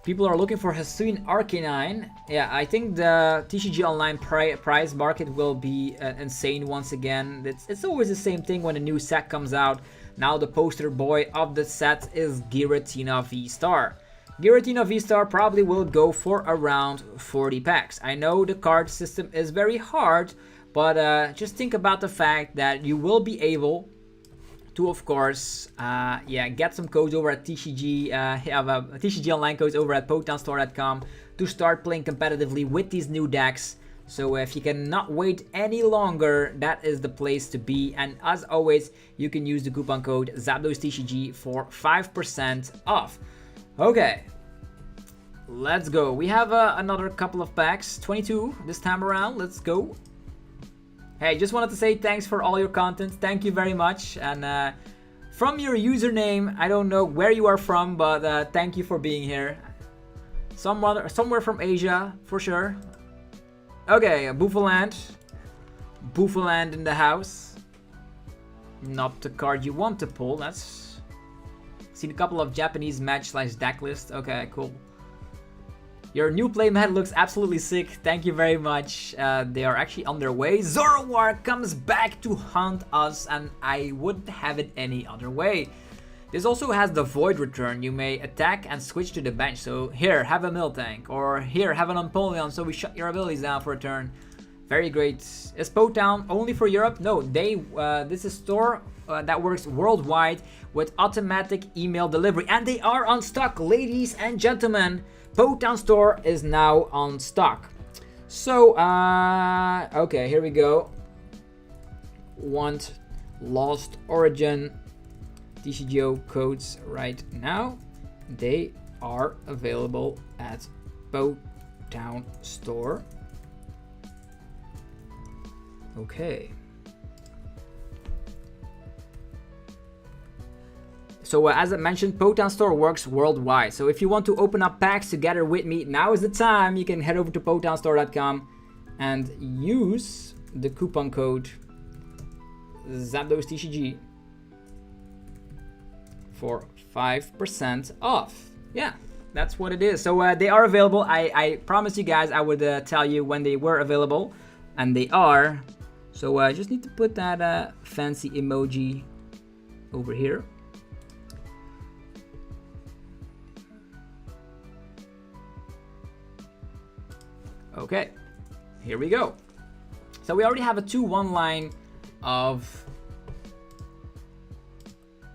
People are looking for Hisuian Arcanine. Yeah, I think the TCG Online prize market will be insane once again. It's always the same thing when a new set comes out. Now the poster boy of the set is Giratina VSTAR. Giratina VSTAR probably will go for around 40 packs. I know the card system is very hard, but just think about the fact that you will be able to, of course, get some codes over at TCG, have TCG Online codes over at PotownStore.com to start playing competitively with these new decks. So if you cannot wait any longer, that is the place to be. And as always, you can use the coupon code ZapdosTCG for 5% off. Okay, let's go. We have another couple of packs, 22 this time around. Let's go. Hey, just wanted to say thanks for all your content. Thank you very much. And from your username, I don't know where you are from, but thank you for being here. Somewhere from Asia, for sure. Okay, Buffaland. Buffaland in the house. Not the card you want to pull. That's... Seen a couple of Japanese match/deck list. Okay, cool. Your new playmat looks absolutely sick. Thank you very much. They are actually on their way. Zoroark comes back to haunt us, and I wouldn't have it any other way. This also has the Void return. You may attack and switch to the bench. So here, have a Miltank, or here, have an Empoleon, so we shut your abilities down for a turn. Very great. Is Potown only for Europe? No, this is store that works worldwide with automatic email delivery, and they are on stock, ladies and gentlemen. Potown Store is now on stock. So okay, here we go. Want Lost Origin TCGO codes right now. They are available at Potown Store. Okay. So as I mentioned, Potown Store works worldwide. So if you want to open up packs together with me, now is the time. You can head over to PotownStore.com and use the coupon code ZapdosTCG for 5% off. Yeah, that's what it is. So they are available. I promised you guys I would tell you when they were available, and they are. So I just need to put that fancy emoji over here. Okay, here we go. So we already have a 2-1 line of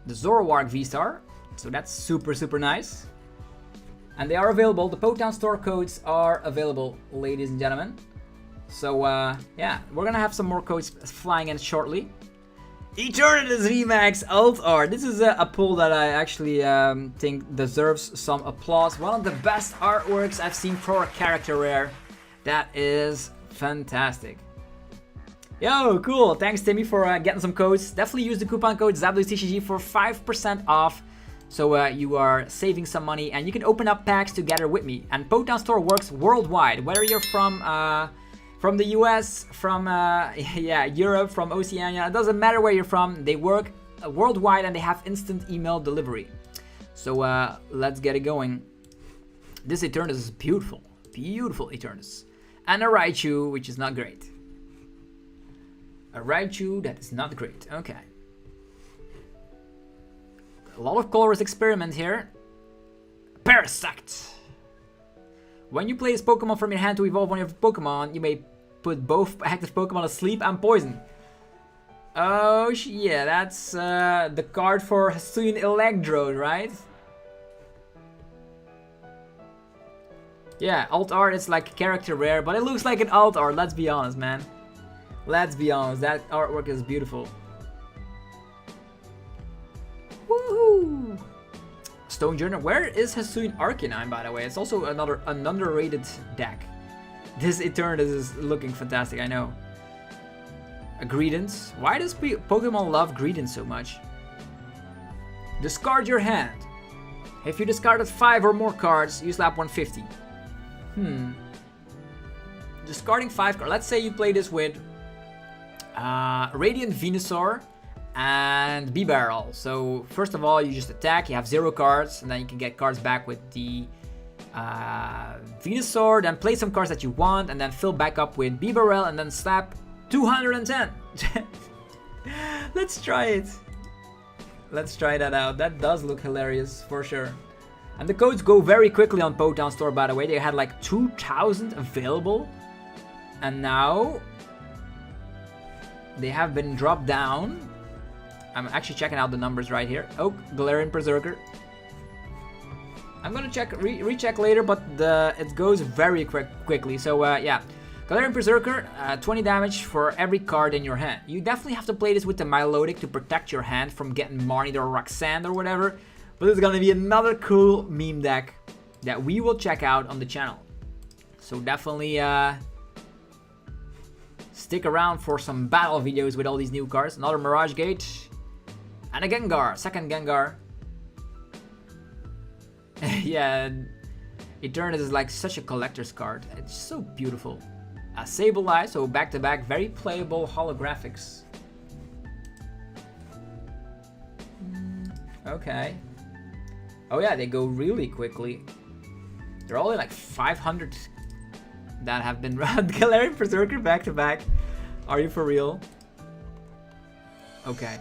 the Zoroark VSTAR. So that's super nice. And they are available. The Potown Store codes are available, ladies and gentlemen. So yeah, we're gonna have some more codes flying in shortly. Eternatus VMAX Alt Art. This is a pull that I actually think deserves some applause. One of the best artworks I've seen for a character rare. That is fantastic. Yo, cool. Thanks, Timmy, for getting some codes. Definitely use the coupon code ZapdosTCG for 5% off. So you are saving some money, and you can open up packs together with me. And Pokemon Store works worldwide, whether you're from the US, from yeah, Europe, from Oceania. It doesn't matter where you're from. They work worldwide, and they have instant email delivery. So let's get it going. This Eternus is beautiful, beautiful Eternus, and a Raichu, which is not great. A Raichu that is not great. Okay. A lot of colorless experiment here. Parasect. When you play this Pokemon from your hand to evolve one of your Pokemon, you may put both active Pokemon asleep and poison. Oh yeah, that's the card for Hisuian Electrode, right? Yeah, alt art is like character rare, but it looks like an alt art, let's be honest, man. Let's be honest, that artwork is beautiful. Woohoo! Stone Journal. Where is Hisuian Arcanine, by the way? It's also an underrated deck. This Eternatus is looking fantastic, I know. A Greedence. Why does Pokemon love Greedence so much? Discard your hand. If you discarded 5 or more cards, you slap 150. Discarding 5 cards. Let's say you play this with Radiant Venusaur and B-Barrel. So first of all, you just attack, you have 0 cards, and then you can get cards back with the Venusaur, then play some cards that you want, and then fill back up with B-Barrel, and then slap 210. Let's try it. Let's try that out. That does look hilarious for sure. And the codes go very quickly on Pokemon Store, by the way. They had like 2,000 available, and now they have been dropped down. I'm actually checking out the numbers right here. Oh, Galarian Berserker. I'm gonna recheck later, but it goes very quickly. So yeah, Galarian Berserker, 20 damage for every card in your hand. You definitely have to play this with the Milotic to protect your hand from getting Marnied or Roxanne or whatever. But it's gonna be another cool meme deck that we will check out on the channel. So definitely stick around for some battle videos with all these new cards. Another Mirage Gate. And a Gengar, second Gengar. Yeah, Eternus is like such a collector's card. It's so beautiful. A Sableye, so back to back, very playable holographics. Okay. Oh yeah, they go really quickly. There are only like 500 that have been run. Galarian Berserker back to back. Are you for real? Okay.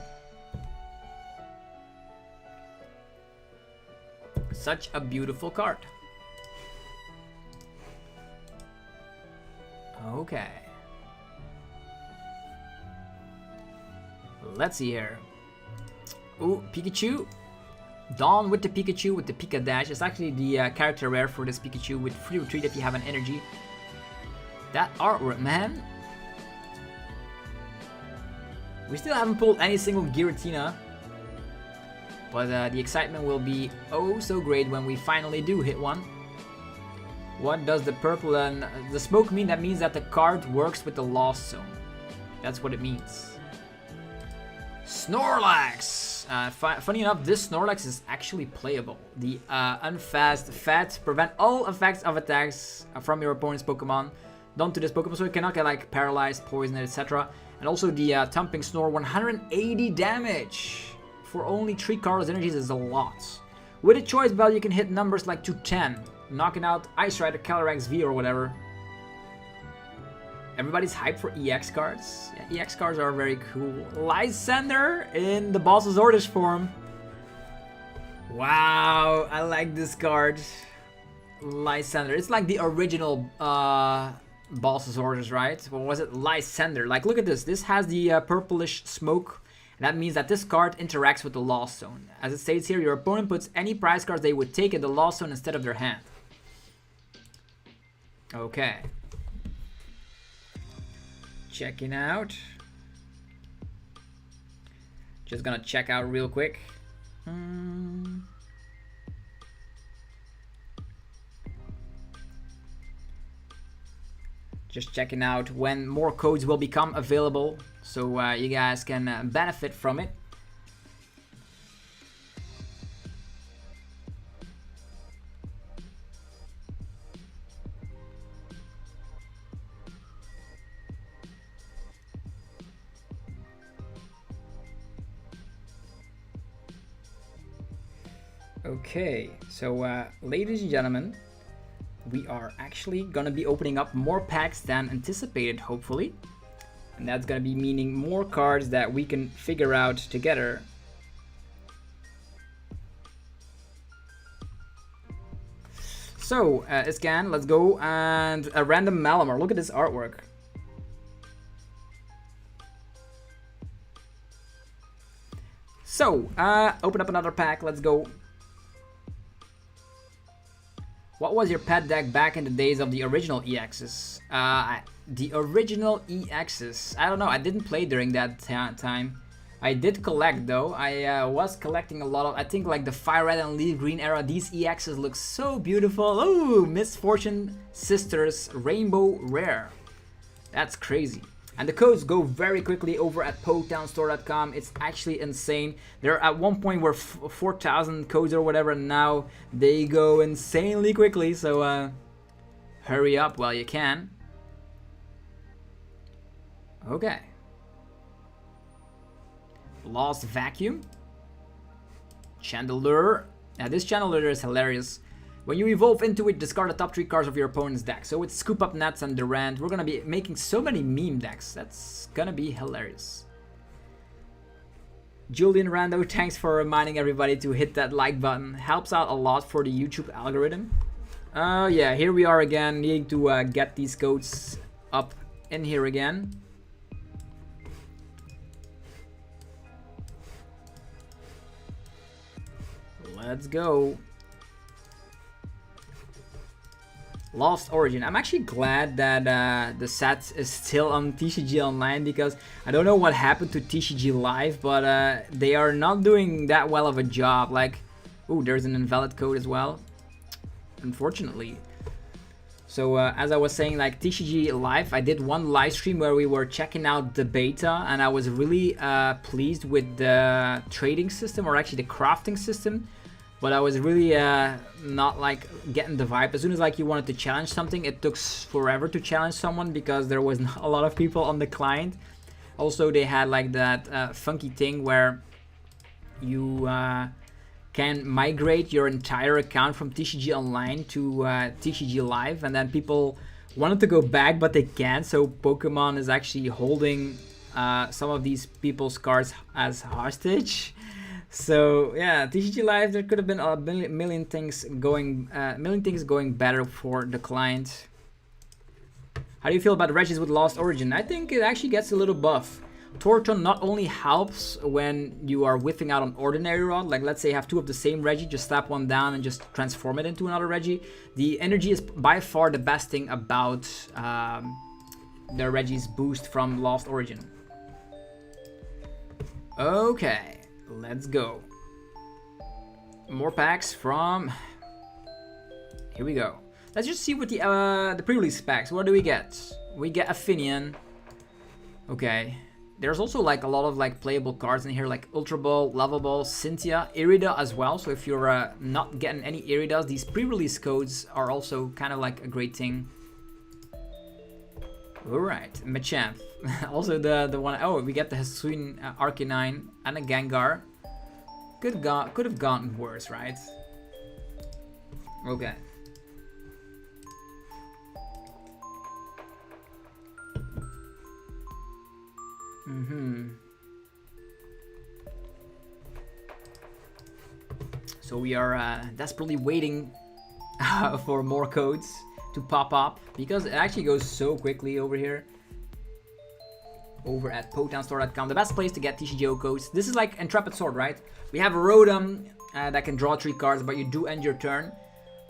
Such a beautiful card. Okay. Let's see here. Ooh, Pikachu. Dawn with the Pikachu with the Pika Dash. It's actually the character rare for this Pikachu with free retreat if you have an energy. That artwork, man. We still haven't pulled any single Giratina. But the excitement will be oh so great when we finally do hit one. What does the purple and the smoke mean? That means that the card works with the Lost Zone. That's what it means. Snorlax! Funny enough, this Snorlax is actually playable. The unfast Fat prevent all effects of attacks from your opponent's Pokemon done to this Pokemon, so it cannot get like paralyzed, poisoned, etc. And also the Thumping Snore, 180 damage. For only 3 colorless energies is a lot. With a choice bell, you can hit numbers like 210, knocking out Ice Rider, Calyrex V or whatever. Everybody's hyped for EX cards. Yeah, EX cards are very cool. Lysander in the Boss's Orders form. Wow, I like this card. Lysander. It's like the original Boss's Orders, right? What was it? Lysander. Like, look at this. This has the purplish smoke. That means that this card interacts with the Lost Zone. As it states here, your opponent puts any prize cards they would take in the Lost Zone instead of their hand. Okay. Checking out. Just gonna check out real quick. Just checking out when more codes will become available, so you guys can benefit from it. Okay, so ladies and gentlemen, we are actually gonna be opening up more packs than anticipated, hopefully. And that's gonna be meaning more cards that we can figure out together. So, scan, let's go, and a random Malamar. Look at this artwork. So, open up another pack, let's go. What was your pet deck back in the days of the original EXs? The original EXs, I don't know, I didn't play during that time. I did collect though, I was collecting a lot of, I think like the Fire Red and Leaf Green era. These EXs look so beautiful. Oh, Misfortune Sisters Rainbow Rare. That's crazy. And the codes go very quickly over at PoketownStore.com. It's actually insane. There at one point were 4,000 codes or whatever, and now they go insanely quickly. So hurry up while you can. Okay. Lost Vacuum. Chandelier. Now this Chandelier is hilarious. When you evolve into it, discard the top 3 cards of your opponent's deck. So with Scoop Up Nets and Durant, we're gonna be making so many meme decks. That's gonna be hilarious. Julian Rando, thanks for reminding everybody to hit that like button. Helps out a lot for the YouTube algorithm. Yeah, here we are again, needing to get these codes up in here again. Let's go. Lost Origin. I'm actually glad that the set is still on TCG Online, because I don't know what happened to TCG Live, but they are not doing that well of a job. Like, ooh, there's an invalid code as well, unfortunately. So as I was saying, like TCG Live, I did one live stream where we were checking out the beta, and I was really pleased with the trading system, or actually the crafting system. But I was really not like getting the vibe. As soon as like you wanted to challenge something, it took forever to challenge someone because there was not a lot of people on the client. Also, they had like that funky thing where you can migrate your entire account from TCG Online to TCG Live, and then people wanted to go back but they can't. So Pokemon is actually holding some of these people's cards as hostage. So yeah, TCG Live, there could have been a million things going better for the client. How do you feel about Regis with Lost Origin? I think it actually gets a little buff. Torton not only helps when you are whiffing out an ordinary rod, like let's say you have 2 of the same Regi, just slap one down and just transform it into another Regi. The energy is by far the best thing about the Regi's boost from Lost Origin. Okay. Let's go. More packs from... Here we go. Let's just see what the pre-release packs. What do we get? We get Aphinion. Okay. There's also like a lot of like playable cards in here, like Ultra Ball, Lava Ball, Cynthia, Irida as well. So if you're not getting any Iridas, these pre-release codes are also kind of like a great thing. Alright, Machamp. Also the one, oh, we get the Hisuian Arcanine and a Gengar. Could have gone worse, right? Okay. So we are desperately waiting for more codes to pop up, because it actually goes so quickly over here. Over at PoketownStore.com, the best place to get TCGO codes. This is like Intrepid Sword, right? We have a Rotom that can draw 3 cards, but you do end your turn.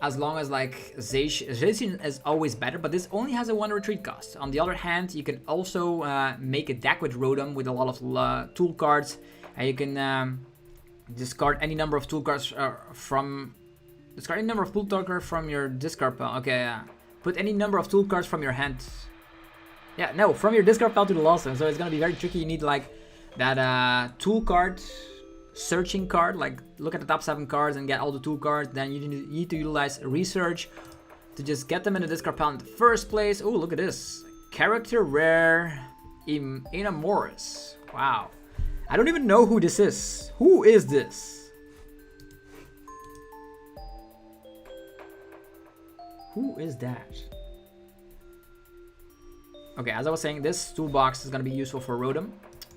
As long as like Zacian is always better, but this only has a 1 retreat cost. On the other hand, you can also make a deck with Rotom with a lot of tool cards, And you can discard any number of tool cards from your discard pile. Okay, put any number of tool cards from your hand. Yeah, no, from your discard pile to the lost one. So it's gonna be very tricky. You need like that tool card, searching card. Like look at the top 7 cards and get all the tool cards. Then you need to utilize research to just get them in the discard pile in the first place. Oh, look at this. Character rare Inamoris. Wow. I don't even know who this is. Who is this? Who is that? Okay, as I was saying, this toolbox is gonna be useful for Rotom.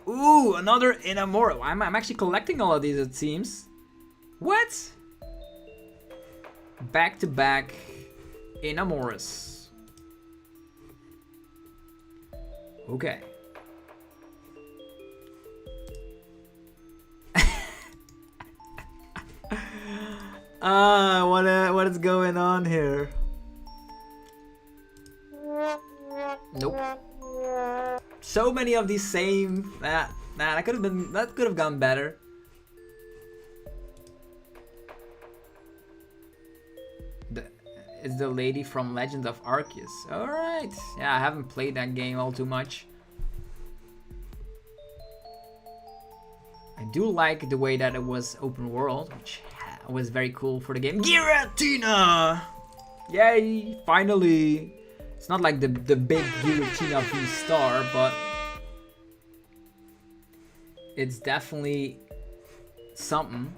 Ooh, another Inamoris. I'm actually collecting all of these, it seems. What? Back to back Inamoris. Okay. What is going on here? Nope. So many of these same. That could have gone better. It's the lady from Legend of Arceus. All right. Yeah, I haven't played that game all too much. I do like the way that it was open world, which was very cool for the game. Giratina! Yay! Finally! It's not like the big Giratina VSTAR, but it's definitely something.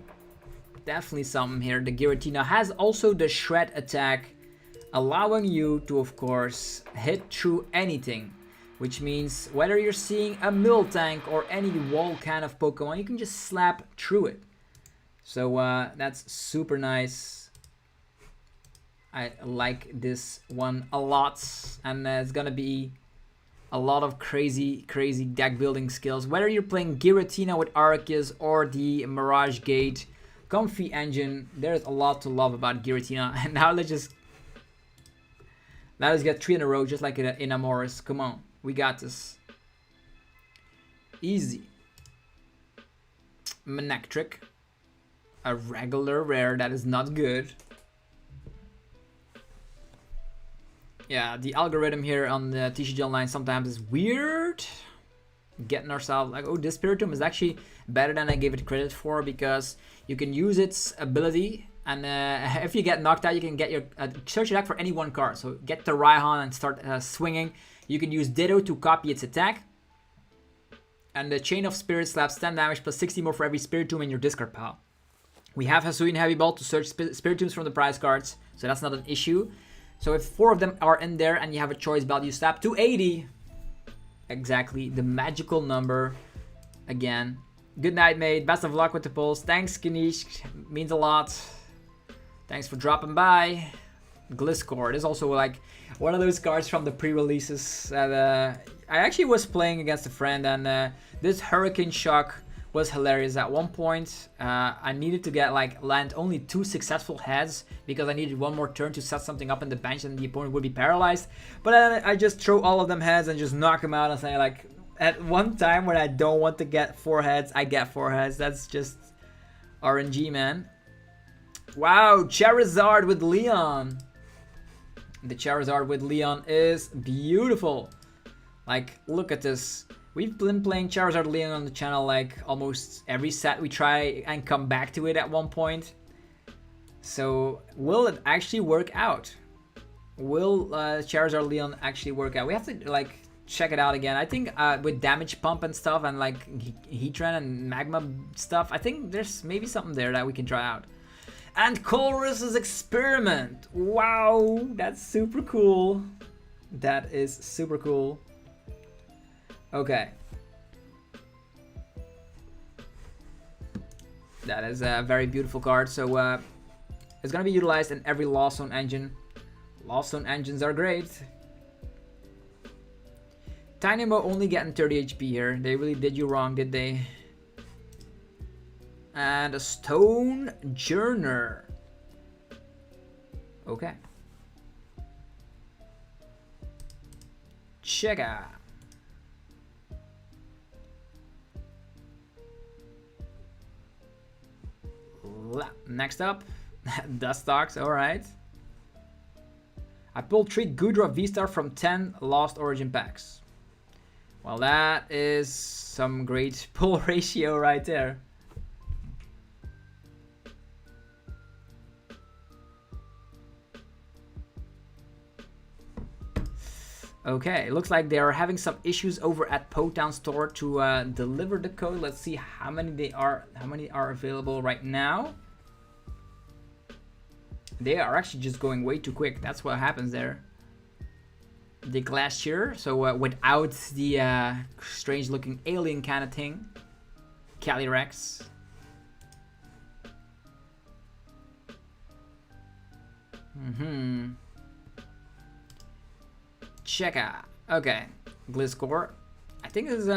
Definitely something here. The Giratina has also the shred attack, allowing you to, of course, hit through anything. Which means whether you're seeing a Miltank or any wall kind of Pokemon, you can just slap through it. So that's super nice. I like this one a lot, and it's gonna be a lot of crazy deck building skills. Whether you're playing Giratina with Arceus or the Mirage Gate, Comfy Engine, there's a lot to love about Giratina. And now let's get 3 in a row, just like in Inamoris. Come on, we got this. Easy. Manectric. A regular rare, that is not good. Yeah, the algorithm here on the TCG Online sometimes is weird. Getting ourselves like, oh, this Spiritomb is actually better than I gave it credit for, because you can use its ability, and if you get knocked out, you can get your search your deck for any one card. So get the Raihan and start swinging. You can use Ditto to copy its attack. And the Chain of Spirits slaps 10 damage plus 60 more for every Spiritomb in your discard pile. We have Hisuian Heavy Ball to search Spiritombs from the prize cards, so that's not an issue. So if 4 of them are in there and you have a choice belt, you slap 280. Exactly, the magical number. Again. Good night, mate. Best of luck with the pulls. Thanks, Kanish. Means a lot. Thanks for dropping by. Gliscor is also like one of those cards from the pre-releases that I actually was playing against a friend, and this Hurricane Shock was hilarious. At one point, I needed to get land only 2 successful heads because I needed 1 more turn to set something up in the bench and the opponent would be paralyzed. But then I just throw all of them heads and just knock them out and say like, at one time when I don't want to get 4 heads, I get 4 heads. That's just RNG, man. Wow, Charizard with Leon. The Charizard with Leon is beautiful. Like, look at this. We've been playing Charizard Leon on the channel like almost every set. We try and come back to it at one point. So will it actually work out? Will Charizard Leon actually work out? We have to like check it out again. I think with damage pump and stuff and like Heatran and Magma stuff, I think there's maybe something there that we can try out. And Colress's Experiment. Wow, that's super cool. That is super cool. Okay. That is a very beautiful card. So it's gonna be utilized in every Lost Zone engine. Lost Zone engines are great. Tynamo only getting 30 HP here. They really did you wrong, did they? And a Stone Journer. Okay. Check out. Next up, Dustox, alright. I pulled 3 Giratina VSTAR from 10 Lost Origin packs. Well, that is some great pull ratio right there. Okay, looks like they are having some issues over at Potown Store to deliver the code. Let's see how many are available right now. They are actually just going way too quick. That's what happens there. The Glacier, so without the strange looking alien kind of thing. Calyrex. Checka. Okay. Gliscor. I think there's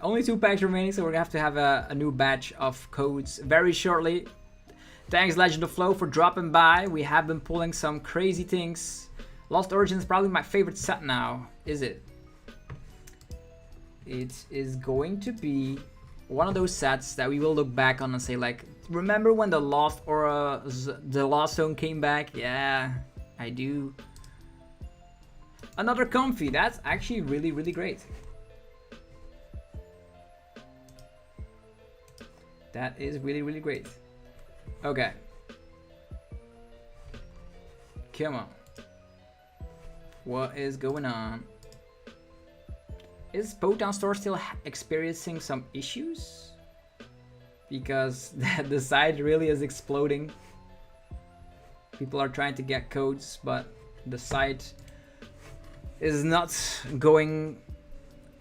only 2 packs remaining, so we're gonna have to have a new batch of codes very shortly. Thanks, Legend of Flow, for dropping by. We have been pulling some crazy things. Lost Origin is probably my favorite set now. Is it? It is going to be one of those sets that we will look back on and say, like, remember when the Lost Zone came back? Yeah, I do. Another Comfy. That's actually really, really great. That is really, really great. Okay. Come on. What is going on? Is Potown Store still experiencing some issues? Because the site really is exploding. People are trying to get codes, but the site is not going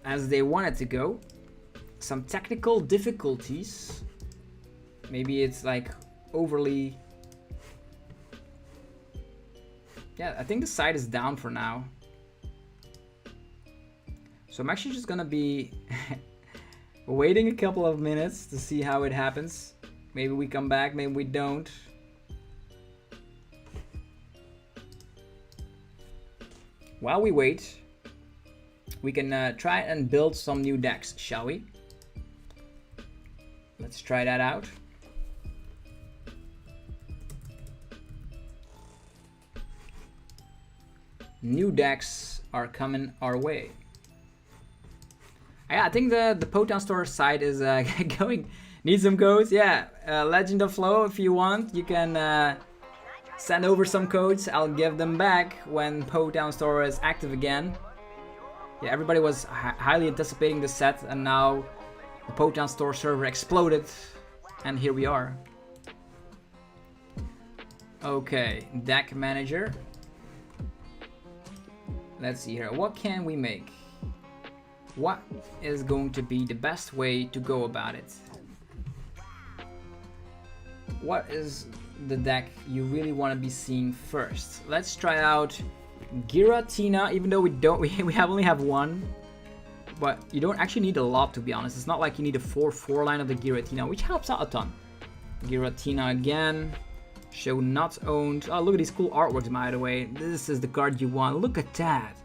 as they want it to go. Some technical difficulties. Maybe it's like overly... Yeah, I think the site is down for now. So I'm actually just gonna be waiting a couple of minutes to see how it happens. Maybe we come back, maybe we don't. While we wait, we can try and build some new decks, shall we? Let's try that out. New decks are coming our way. Yeah, I think the Potown Store site is going. Need some codes? Yeah, Legend of Flow, if you want, you can send over some codes. I'll give them back when Potown Store is active again. Yeah, everybody was highly anticipating this set, and now the Potown Store server exploded, and here we are. Okay, deck manager. Let's see here. What can we make? What is going to be the best way to go about it? What is the deck you really want to be seeing first? Let's try out Giratina, even though we only have one. But you don't actually need a lot, to be honest. It's not like you need a 4/4 line of the Giratina, which helps out a ton. Giratina again. Show not owned. Oh, look at these cool artworks, by the way. This is the card you want. Look at that.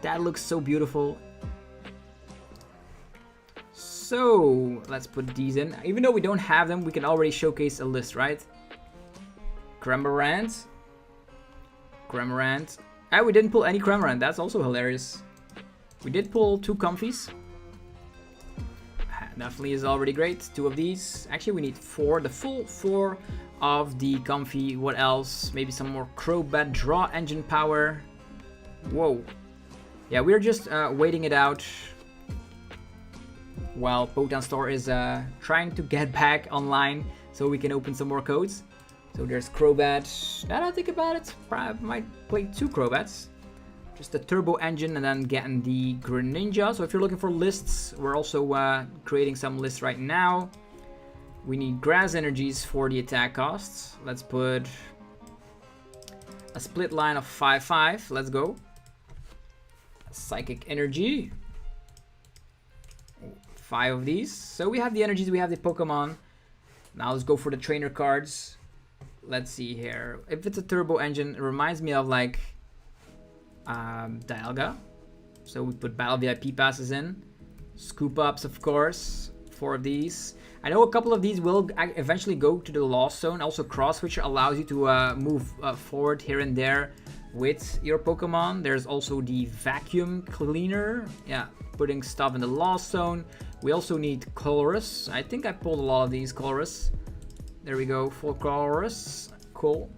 That looks so beautiful. So let's put these in. Even though we don't have them, we can already showcase a list, right? Cramorant. Cramorant. Ah, we didn't pull any Cramorant. That's also hilarious. We did pull 2 Comfies. Definitely is already great. 2 of these. Actually, we need 4. The full 4 of the Comfy. What else? Maybe some more Crobat draw engine power. Whoa. Yeah, we're just waiting it out while Potown Store is trying to get back online so we can open some more codes. So there's Crobat. Now that I think about it, probably might play 2 Crobats. Just the turbo engine and then getting the Greninja. So if you're looking for lists, we're also creating some lists right now. We need grass energies for the attack costs. Let's put a split line of 5/5. Let's go. Psychic energy. 5 of these. So we have the energies, we have the Pokemon. Now let's go for the trainer cards. Let's see here. If it's a turbo engine, it reminds me of like Dialga. So we put battle VIP passes in. Scoop ups, of course. 4 of these. I know a couple of these will eventually go to the Lost Zone. Also, Cross Switcher allows you to move forward here and there with your Pokemon. There's also the Vacuum Cleaner. Yeah, putting stuff in the Lost Zone. We also need Colress. I think I pulled a lot of these Colress. There we go, full Colress. Cool.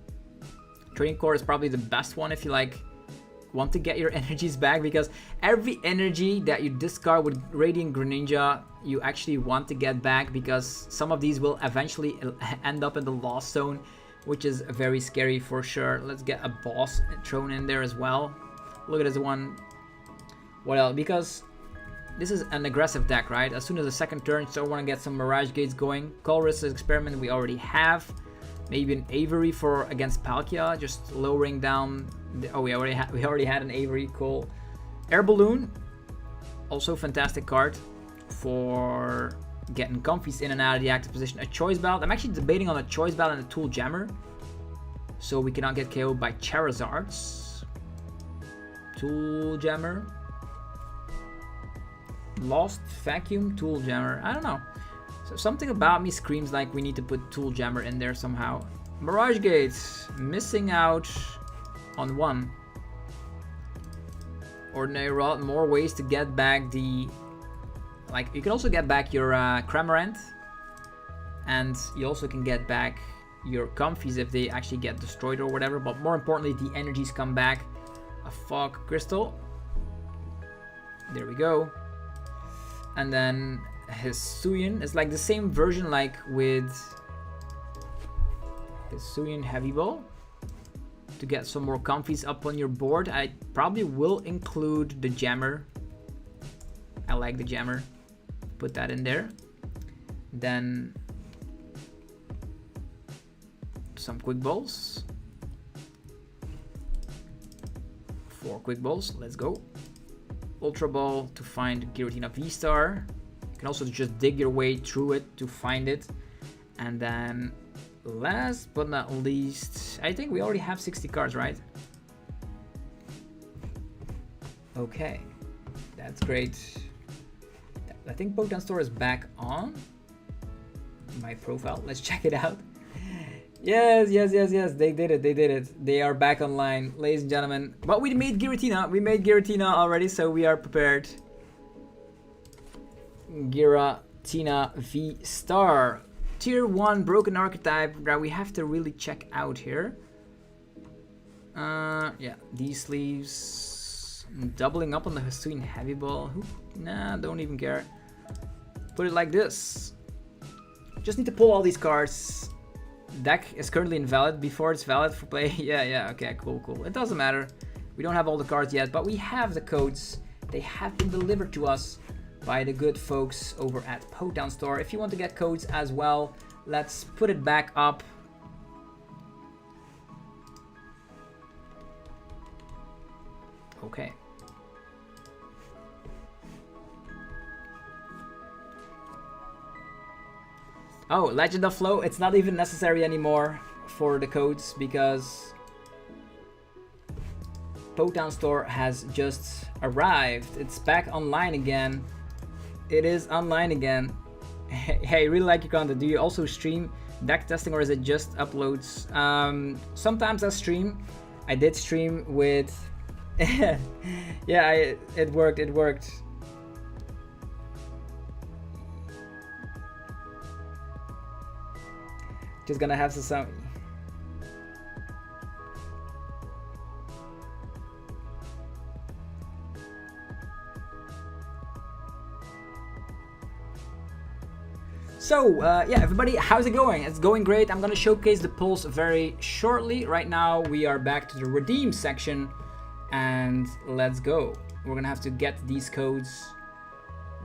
Training Core is probably the best one if you like want to get your energies back, because every energy that you discard with Radiant Greninja you actually want to get back, because some of these will eventually end up in the Lost Zone, which is very scary for sure. Let's get a boss thrown in there as well. Look at this one. What else? Because this is an aggressive deck, right? As soon as the second turn, so I want to get some Mirage Gates going. Colress Experiment we already have. Maybe an Avery for against Palkia, just lowering down. Oh, we already had an Avery. Cool. Air Balloon, also fantastic card for getting Comfies in and out of the active position. A Choice Belt. I'm actually debating on a Choice Belt and a Tool Jammer, so we cannot get KO'd by Charizards. Tool Jammer. Lost Vacuum, Tool Jammer. I don't know. So something about me screams like we need to put Tool Jammer in there somehow. Mirage Gates, missing out on one. Ordinary Rod, more ways to get back the... Like, you can also get back your Cramorant. And you also can get back your Comfies if they actually get destroyed or whatever. But more importantly, the energies come back. A Fog Crystal. There we go. And then Hisuian. It's like the same version like with Hisuian Heavy Ball. To get some more Comfies up on your board, I probably will include the Jammer. I like the Jammer. Put that in there. Then some Quick Balls. 4 Quick Balls. Let's go. Ultra Ball to find Giratina VSTAR. You can also just dig your way through it to find it. And then last but not least, I think we already have 60 cards, right? Okay, that's great. I think Pokemon Store is back on my profile. Let's check it out. Yes, they did it. They are back online, ladies and gentlemen. But we made Giratina. We made Giratina already, so we are prepared. Giratina VSTAR. Tier 1 broken archetype that we have to really check out here. Yeah, these sleeves. Doubling up on the Hisuian Heavy Ball. Nah, don't even care. Put it like this. Just need to pull all these cards. Deck is currently invalid. Before it's valid for play. Yeah, okay, cool. It doesn't matter. We don't have all the cards yet, but we have the codes. They have been delivered to us by the good folks over at Pokemon Store. If you want to get codes as well, let's put it back up. Okay. Oh, Legend of Flow, it's not even necessary anymore for the codes because Pokemon Store has just arrived. It's back online again. It is online again. Hey, really like your content. Do you also stream deck testing or is it just uploads? Sometimes I stream. I did stream with... yeah, it worked. Just gonna have some... So, yeah, everybody, how's it going? It's going great. I'm gonna showcase the pulls very shortly. Right now, we are back to the redeem section, and let's go. We're gonna have to get these codes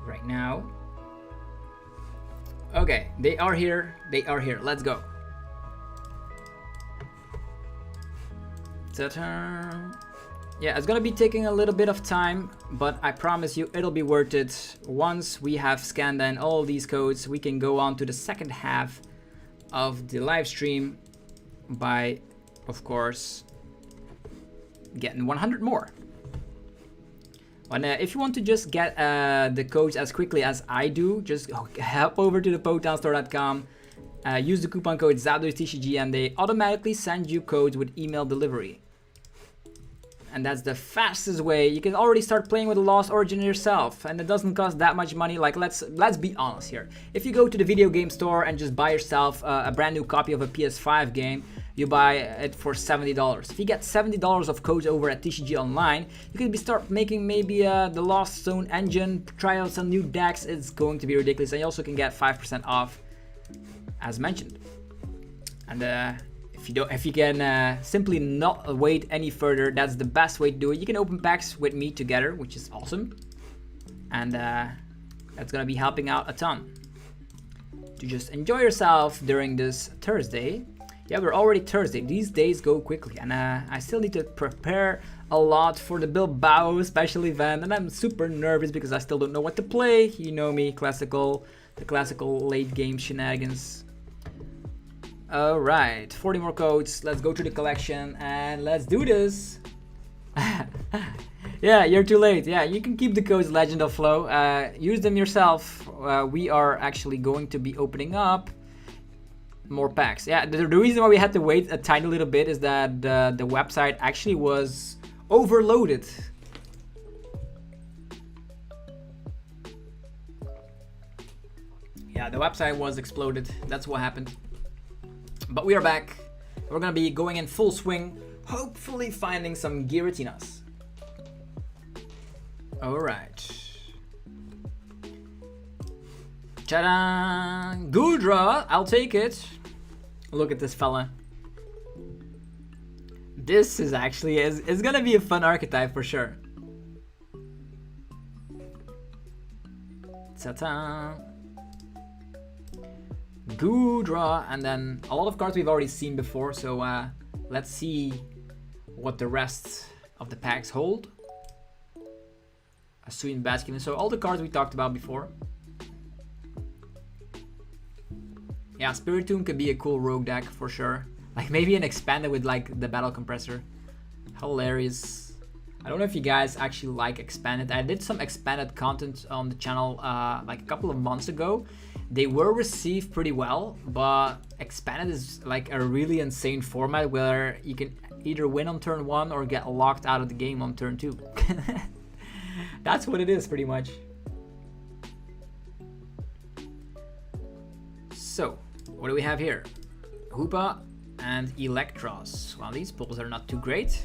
right now. Okay, they are here. Let's go. Ta-ta. Yeah, it's gonna be taking a little bit of time, but I promise you it'll be worth it. Once we have scanned in all these codes, we can go on to the second half of the live stream by, of course, getting 100 more. And if you want to just get the codes as quickly as I do, just hop over to the PoketownStore.com, use the coupon code ZapdosTCG, and they automatically send you codes with email delivery. And that's the fastest way. You can already start playing with the Lost Origin yourself, and it doesn't cost that much money. Like, let's be honest here. If you go to the video game store and just buy yourself a brand new copy of a PS5 game, you buy it for $70. If you get $70 of codes over at TCG Online, you can start making maybe the Lost Zone engine, try out some new decks. It's going to be ridiculous, and you also can get 5% off, as mentioned. And if you can simply not wait any further, that's the best way to do it. You can open packs with me together, which is awesome, and that's gonna be helping out a ton to just enjoy yourself during this Thursday. Yeah, we're already Thursday. These days go quickly, and I still need to prepare a lot for the Bilbao special event, and I'm super nervous because I still don't know what to play. You know me, the classical late game shenanigans. Alright, 40 more codes. Let's go to the collection and let's do this. Yeah, you're too late. Yeah, you can keep the codes Legend of Flow. Use them yourself. We are actually going to be opening up more packs. Yeah, the reason why we had to wait a tiny little bit is that the website actually was overloaded. Yeah, the website was exploded. That's what happened. But we are back. We're gonna be going in full swing, hopefully finding some Giratinas. Alright. Ta-da! Gudra! I'll take it. Look at this fella. This is actually, it's gonna be a fun archetype for sure. Ta-ta! Gudra, and then a lot of cards we've already seen before, so let's see what the rest of the packs hold. Hisuian Zoroark, so all the cards we talked about before. Yeah, Spiritomb could be a cool rogue deck for sure. Like maybe an expanded with like the battle compressor. Hilarious. I don't know if you guys actually like expanded. I did some expanded content on the channel like a couple of months ago. They were received pretty well, but expanded is like a really insane format where you can either win on turn 1 or get locked out of the game on turn 2. That's what it is pretty much. So, what do we have here? Hoopa and Electros. Well, these pulls are not too great.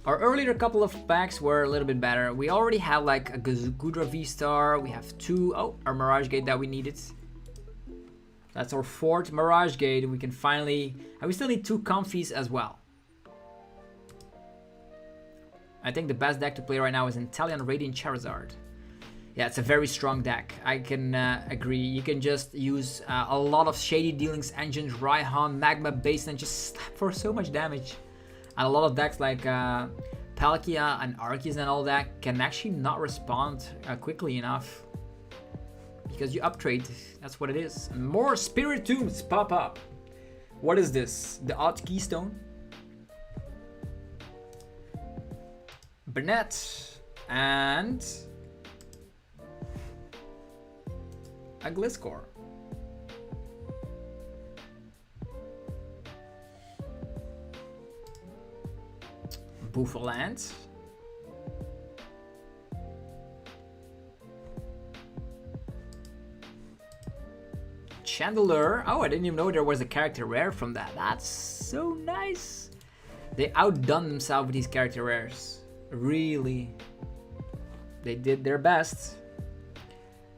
Our earlier couple of packs were a little bit better. We already have like a Giratina VSTAR. We have 2, our Mirage Gate that we needed. That's our 4th Mirage Gate. We can finally, and we still need 2 Comfies as well. I think the best deck to play right now is Inteleon Radiant Charizard. Yeah, it's a very strong deck. I can agree. You can just use a lot of Shady Dealings, Engines, Raihan, Magma Base, and just slap for so much damage. And a lot of decks like Palkia and Arceus and all that can actually not respond quickly enough. Because you uptrade, that's what it is. And more Spiritombs pop up. What is this? The Odd Keystone? Burnett and a Gliscor. Bouffalant. Chandelure. Oh, I didn't even know there was a character rare from that. That's so nice. They outdone themselves with these character rares. Really. They did their best.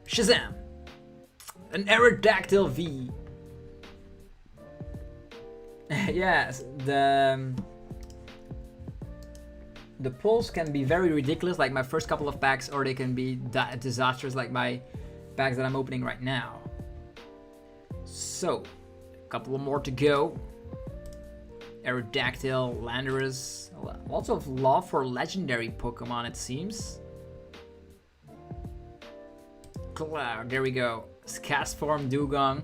Shazam! An Aerodactyl V. Yes, the pulls can be very ridiculous like my first couple of packs, or they can be disastrous like my packs that I'm opening right now. So, a couple more to go. Aerodactyl, Landorus, lots of love for legendary Pokemon it seems. Cloud, there we go. Castform Dugong.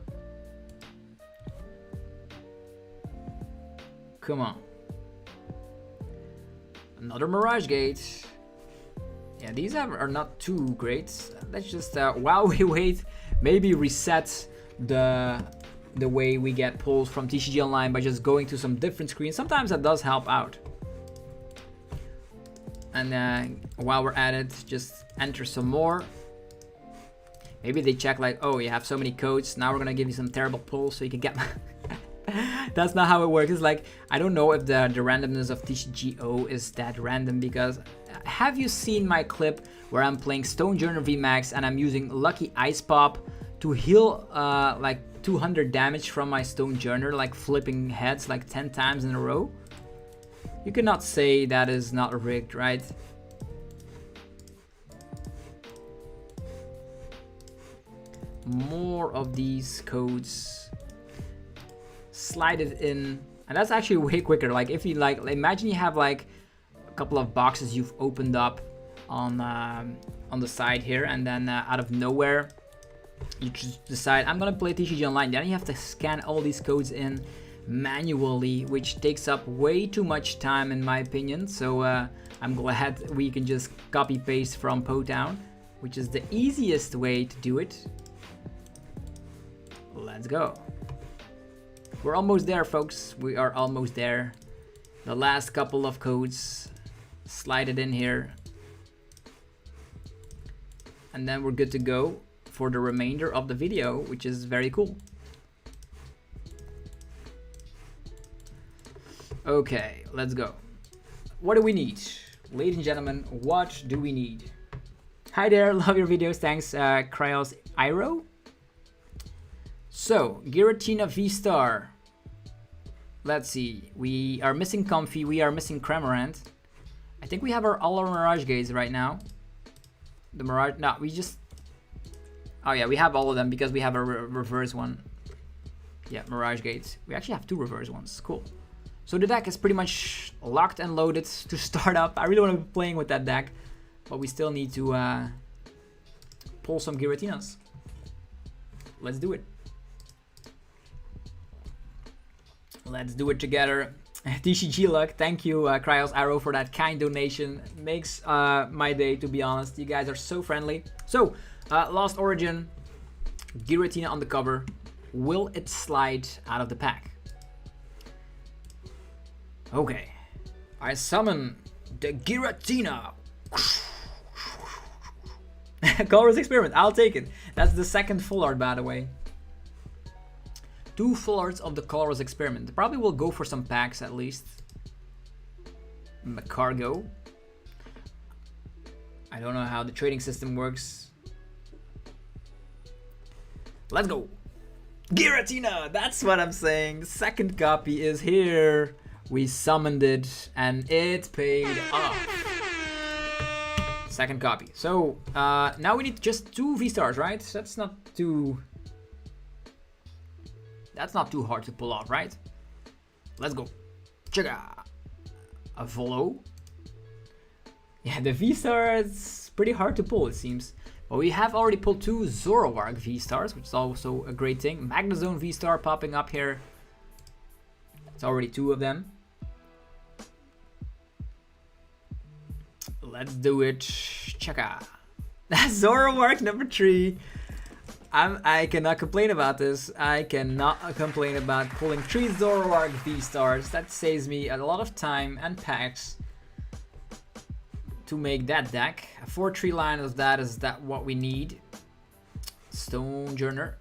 Come on. Another Mirage Gate. Yeah, Yeah, these are not too great. Let's just while we wait, maybe reset the way we get pulls from TCG Online by just going to some different screens. Sometimes that does help out. And while we're at it, just enter some more. Maybe they check like, oh, you have so many codes. Now we're gonna give you some terrible pulls so you can get. That's not how it works. It's like, I don't know if the randomness of TCGO is that random, because have you seen my clip where I'm playing Stonejourner VMAX and I'm using Lucky Ice Pop to heal like 200 damage from my Stonejourner, like flipping heads like 10 times in a row? You cannot say that is not rigged, right? More of these codes. Slide it in, and that's actually way quicker. Like if you like, imagine you have like a couple of boxes you've opened up on the side here, and then out of nowhere you just decide I'm gonna play TCG Online. Then you have to scan all these codes in manually, which takes up way too much time in my opinion. So I'm glad we can just copy paste from Potown, which is the easiest way to do it. Let's go. We're almost there, folks. We are almost there. The last couple of codes. Slide it in here. And then we're good to go for the remainder of the video, which is very cool. Okay, let's go. What do we need? Ladies and gentlemen, what do we need? Hi there, love your videos. Thanks, Cryos Iro. So, Giratina VSTAR. Let's see. We are missing Comfy. We are missing Cramorant. I think we have all our Mirage Gates right now. The Mirage... No, we just... Oh yeah, we have all of them because we have a reverse one. Yeah, Mirage Gates. We actually have 2 reverse ones. Cool. So the deck is pretty much locked and loaded to start up. I really want to be playing with that deck. But we still need to pull some Giratinas. Let's do it. Let's do it together. TCG luck. Thank you, Cryos Arrow, for that kind donation. Makes my day, to be honest. You guys are so friendly. So, Lost Origin, Giratina on the cover. Will it slide out of the pack? Okay. I summon the Giratina. Colorless Experiment. I'll take it. That's the second full art, by the way. 2 full arts of the Colorless Experiment. Probably will go for some packs at least. Cargo. I don't know how the trading system works. Let's go. Giratina, that's what I'm saying. The second copy is here. We summoned it and it paid off. Second copy. So now we need just 2 V-Stars, right? That's not too hard to pull off, right? Let's go. Chugga. A Volo. Yeah, the V-Star is pretty hard to pull, it seems. But we have already pulled 2 Zoroark V-Stars, which is also a great thing. Magnezone V-Star popping up here. It's already 2 of them. Let's do it. Chugga. Zoroark number 3. I cannot complain about this. I cannot complain about pulling 3 Zoroark V-Stars. That saves me a lot of time and packs to make that deck. A 4-3 line of that is that what we need. Stonejourner.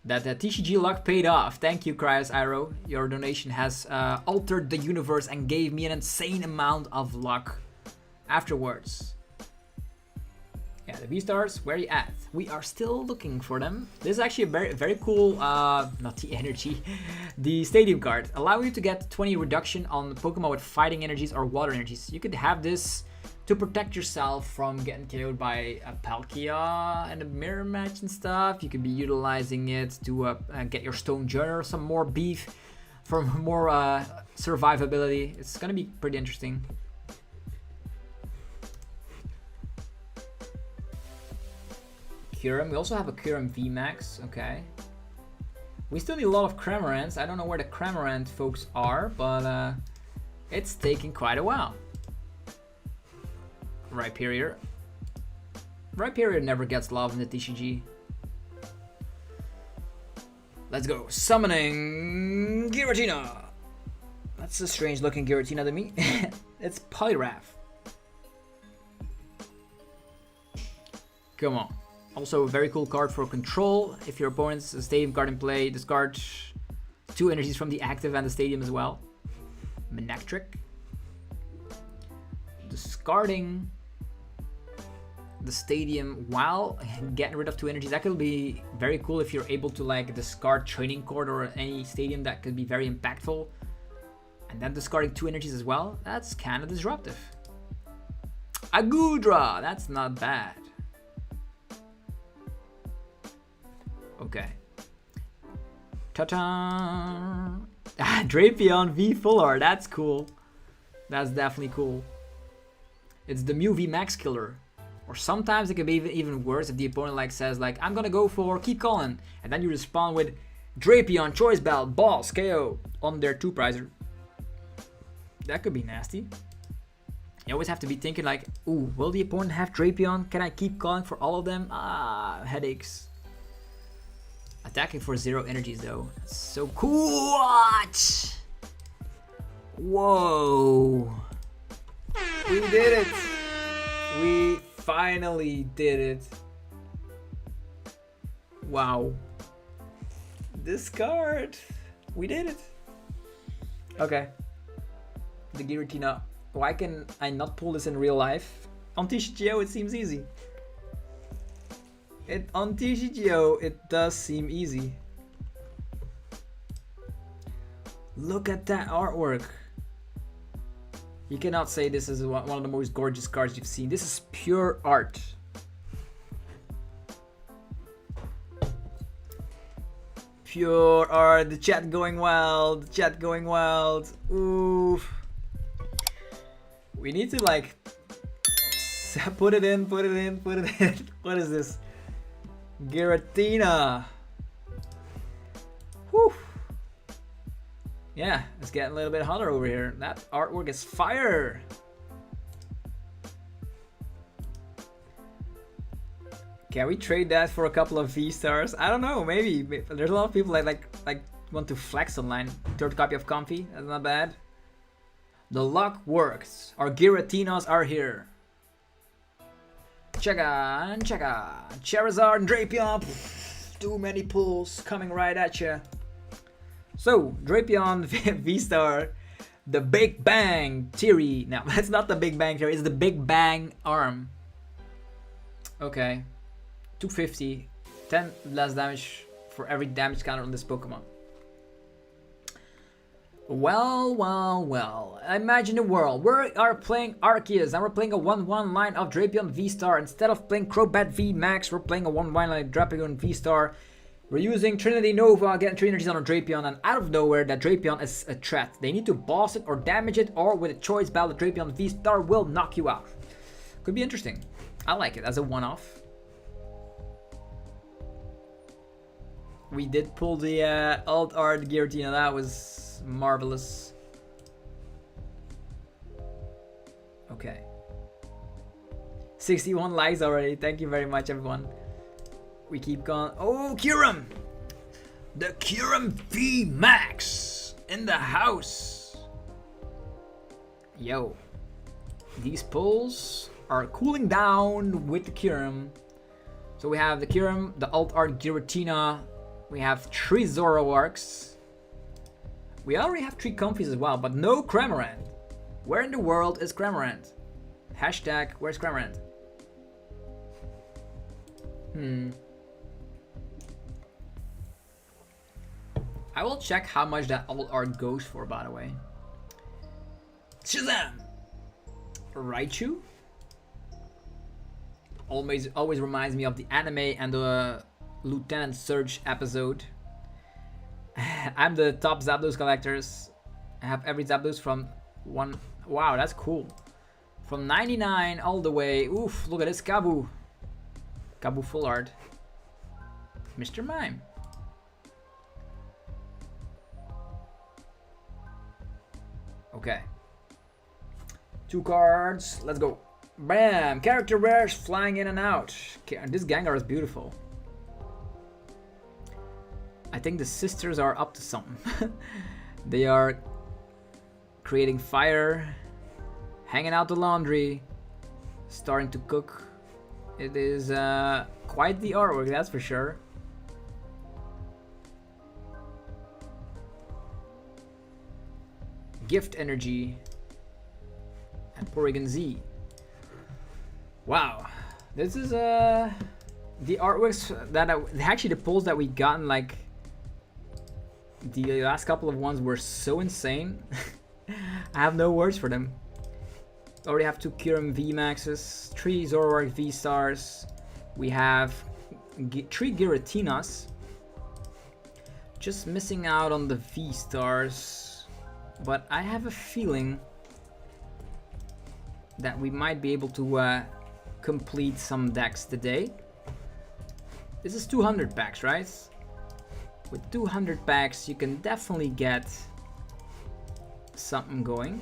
That TCG luck paid off. Thank you, Cryos Iro. Your donation has altered the universe and gave me an insane amount of luck afterwards. Yeah, the V-Stars, where are you at? We are still looking for them. This is actually a very cool, not the energy, the Stadium card. Allow you to get 20 reduction on Pokemon with fighting energies or water energies. You could have this to protect yourself from getting KO'd by a Palkia and a mirror match and stuff. You could be utilizing it to get your Stonejourner some more beef for more survivability. It's gonna be pretty interesting. We also have a Kyurem VMAX, okay. We still need a lot of Cramorants. I don't know where the Cramorant folks are, but it's taking quite a while. Rhyperior. Rhyperior never gets love in the TCG. Let's go. Summoning Giratina. That's a strange looking Giratina to me. It's Poliwrath. Come on. Also a very cool card for control. If your opponent's a stadium card in play, discard 2 energies from the active and the stadium as well. Manectric. Discarding the stadium while getting rid of 2 energies. That could be very cool if you're able to like discard Training Court or any stadium. That could be very impactful. And then discarding 2 energies as well. That's kind of disruptive. Agudra. That's not bad. Okay. Ta-ta! Drapion V Full Art. That's cool. That's definitely cool. It's the Mew V Max Killer. Or sometimes it can be even worse if the opponent like says like, I'm gonna go for Keep Calling. And then you respond with Drapion, Choice Belt, Boss, KO on their 2-prizer. That could be nasty. You always have to be thinking like, ooh, will the opponent have Drapion? Can I keep calling for all of them? Ah, headaches. Attacking for 0 energies though. That's so cool. What? Whoa. We did it. We finally did it. Wow. This card. We did it. Okay. The Giratina. Why can I not pull this in real life? On TCGO it seems easy. On TCGO it does seem easy. Look at that artwork. You cannot say this is one of the most gorgeous cards you've seen. This is pure art. Pure art. The chat going wild. The chat going wild. Oof. We need to like put it in. What is this? Giratina. Whew. Yeah, it's getting a little bit hotter over here. That artwork is fire. Can we trade that for a couple of V-stars? I don't know, maybe. There's a lot of people like want to flex online. Third copy of Comfy, that's not bad. The luck works. Our Giratinas are here. Checka. Charizard and Drapion. Too many pulls coming right at you. So, Drapion VSTAR, the Big Bang Theory. Now, that's not the Big Bang Theory, it's the Big Bang Arm. Okay. 250. 10 less damage for every damage counter on this Pokemon. Well. Imagine a world. We are playing Arceus and we're playing a 1-1 line of Drapion VSTAR. Instead of playing Crobat V Max, we're playing a 1-1 line of Drapion VSTAR. We're using Trinity Nova, getting 3 energies on a Drapion, and out of nowhere, that Drapion is a threat. They need to boss it or damage it, or with a choice battle, the Drapion VSTAR will knock you out. Could be interesting. I like it as a one-off. We did pull the alt art Giratina. That was marvelous. Okay. 61 likes already. Thank you very much, everyone. We keep going. Oh, Kyurem! The Kyurem V Max in the house. Yo. These pulls are cooling down with the Kyurem. So we have the Kyurem, the alt art Giratina. We have 3 Zoroarks. We already have 3 Comfies as well, but no Cramorant. Where in the world is Cramorant? Hashtag, where's Cramorant? I will check how much that alt art goes for, by the way. Shazam! Raichu? Always reminds me of the anime and the Lieutenant Surge episode. I'm the top Zapdos collectors. I have every Zapdos from 1. Wow, that's cool. From 99 all the way. Oof, look at this Kabu. Kabu full art. Mr. Mime. Okay. 2 cards. Let's go. Bam! Character rares flying in and out. This Gengar is beautiful. I think the sisters are up to something. They are creating fire, hanging out the laundry, starting to cook. It is quite the artwork, that's for sure. Gift Energy and Porygon Z. Wow, this is the artworks that actually the pulls that we gotten, like the last couple of ones were so insane. I have no words for them. Already have 2 Kyurem V Maxes, 3 Zoroark VSTARs. We have 3 Giratinas. Just missing out on the VSTARs, but I have a feeling that we might be able to complete some decks today. This is 200 packs, right? With 200 packs, you can definitely get something going.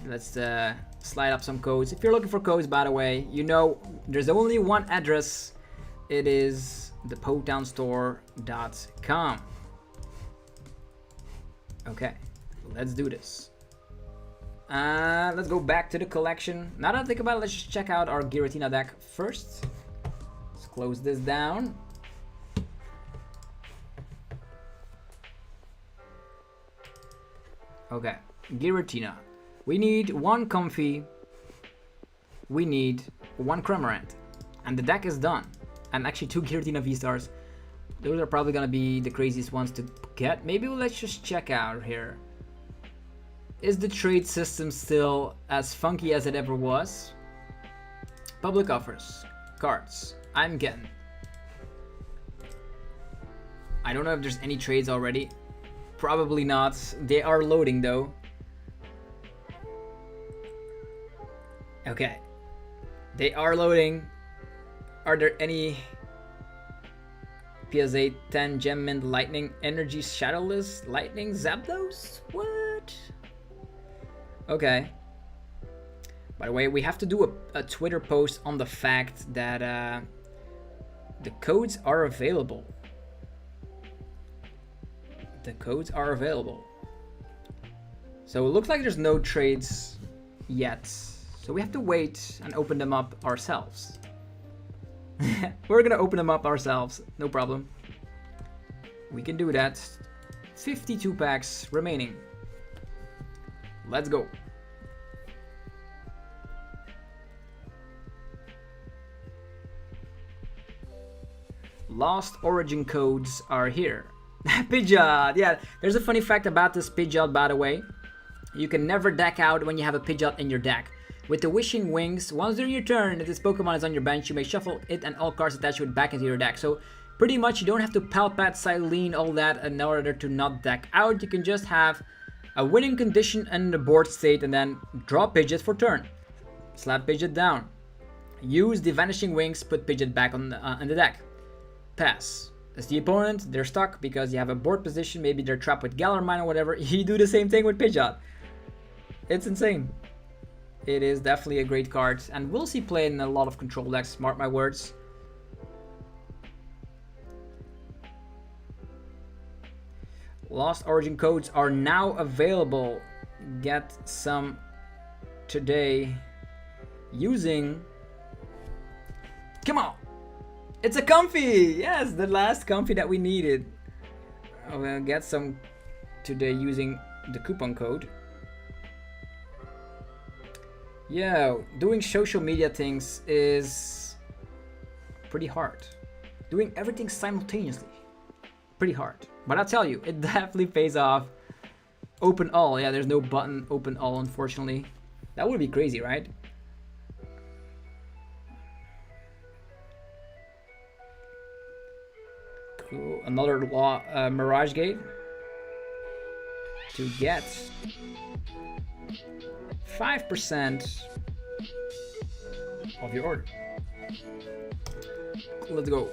Let's slide up some codes. If you're looking for codes, by the way, you know there's only one address. It is the PokemonStore.com. Okay, let's do this. Let's go back to the collection. Now that I think about it, let's just check out our Giratina deck first. Let's close this down. Okay, Giratina. We need 1 Comfy. We need 1 Cramorant. And the deck is done. And actually 2 Giratina VSTARs. Those are probably gonna be the craziest ones to get. Maybe let's just check out here. Is the trade system still as funky as it ever was? Public offers. Cards. I'm getting. I don't know if there's any trades already. Probably not. They are loading though. Okay. They are loading. Are there any PSA 10 Gem Mint Lightning Energy Shadowless Lightning Zapdos? What? Okay. By the way, we have to do a Twitter post on the fact that the codes are available. The codes are available. So it looks like there's no trades yet. So we have to wait and open them up ourselves. We're gonna open them up ourselves, no problem. We can do that. 52 packs remaining. Let's go. Lost Origin codes are here. Pidgeot! Yeah, there's a funny fact about this Pidgeot, by the way. You can never deck out when you have a Pidgeot in your deck. With the Wishing Wings, once during your turn, if this Pokemon is on your bench, you may shuffle it and all cards attached to it back into your deck. So pretty much you don't have to Palpat, Silene, all that in order to not deck out. You can just have a winning condition and the board state and then draw Pidgeot for turn. Slap Pidgeot down. Use the Vanishing Wings, put Pidgeot back on the deck. Pass. As the opponent, they're stuck because you have a board position, maybe they're trapped with Galar Mine or whatever. You do the same thing with Pidgeot. It's insane. It is definitely a great card, and we'll see play in a lot of control decks, mark my words. Lost Origin codes are now available. Get some today using... Come on! It's a Comfy! Yes, the last Comfy that we needed. We'll get some today using the coupon code. Yeah, doing social media things is pretty hard. Doing everything simultaneously, pretty hard. But I'll tell you, it definitely pays off. Open all, yeah, there's no button open all, unfortunately. That would be crazy, right? Cool, another Mirage Gate to get 5% of your order. Let's go.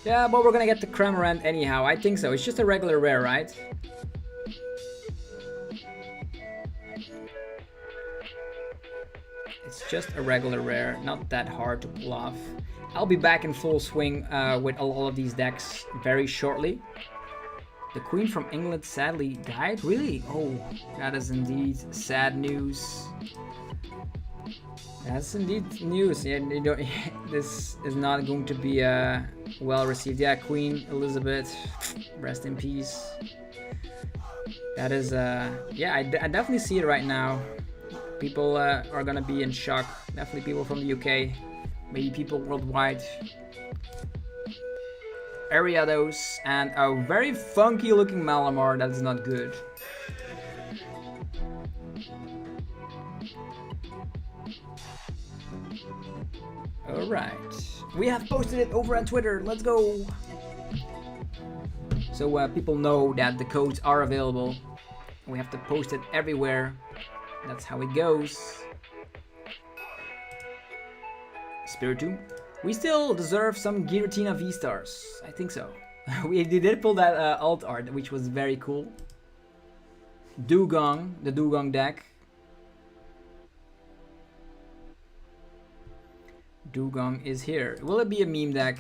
Yeah, but we're gonna get the Cramorant anyhow. I think so. It's just a regular rare, right? It's just a regular rare, not that hard to pull off. I'll be back in full swing with all of these decks very shortly. The Queen from England sadly died? Really? Oh, that is indeed sad news. That's indeed news. Yeah, you know, this is not going to be well received. Yeah, Queen Elizabeth, rest in peace. That is, yeah, I definitely see it right now. People are gonna be in shock. Definitely people from the UK, maybe people worldwide. Ariados and a very funky looking Malamar. That is not good. Alright, we have posted it over on Twitter. Let's go. So people know that the codes are available. We have to post it everywhere. That's how it goes. Spiritomb. We still deserve some Giratina VSTARs. I think so. We did pull that alt art, which was very cool. Dugong, the Dugong deck. Dugong is here. Will it be a meme deck?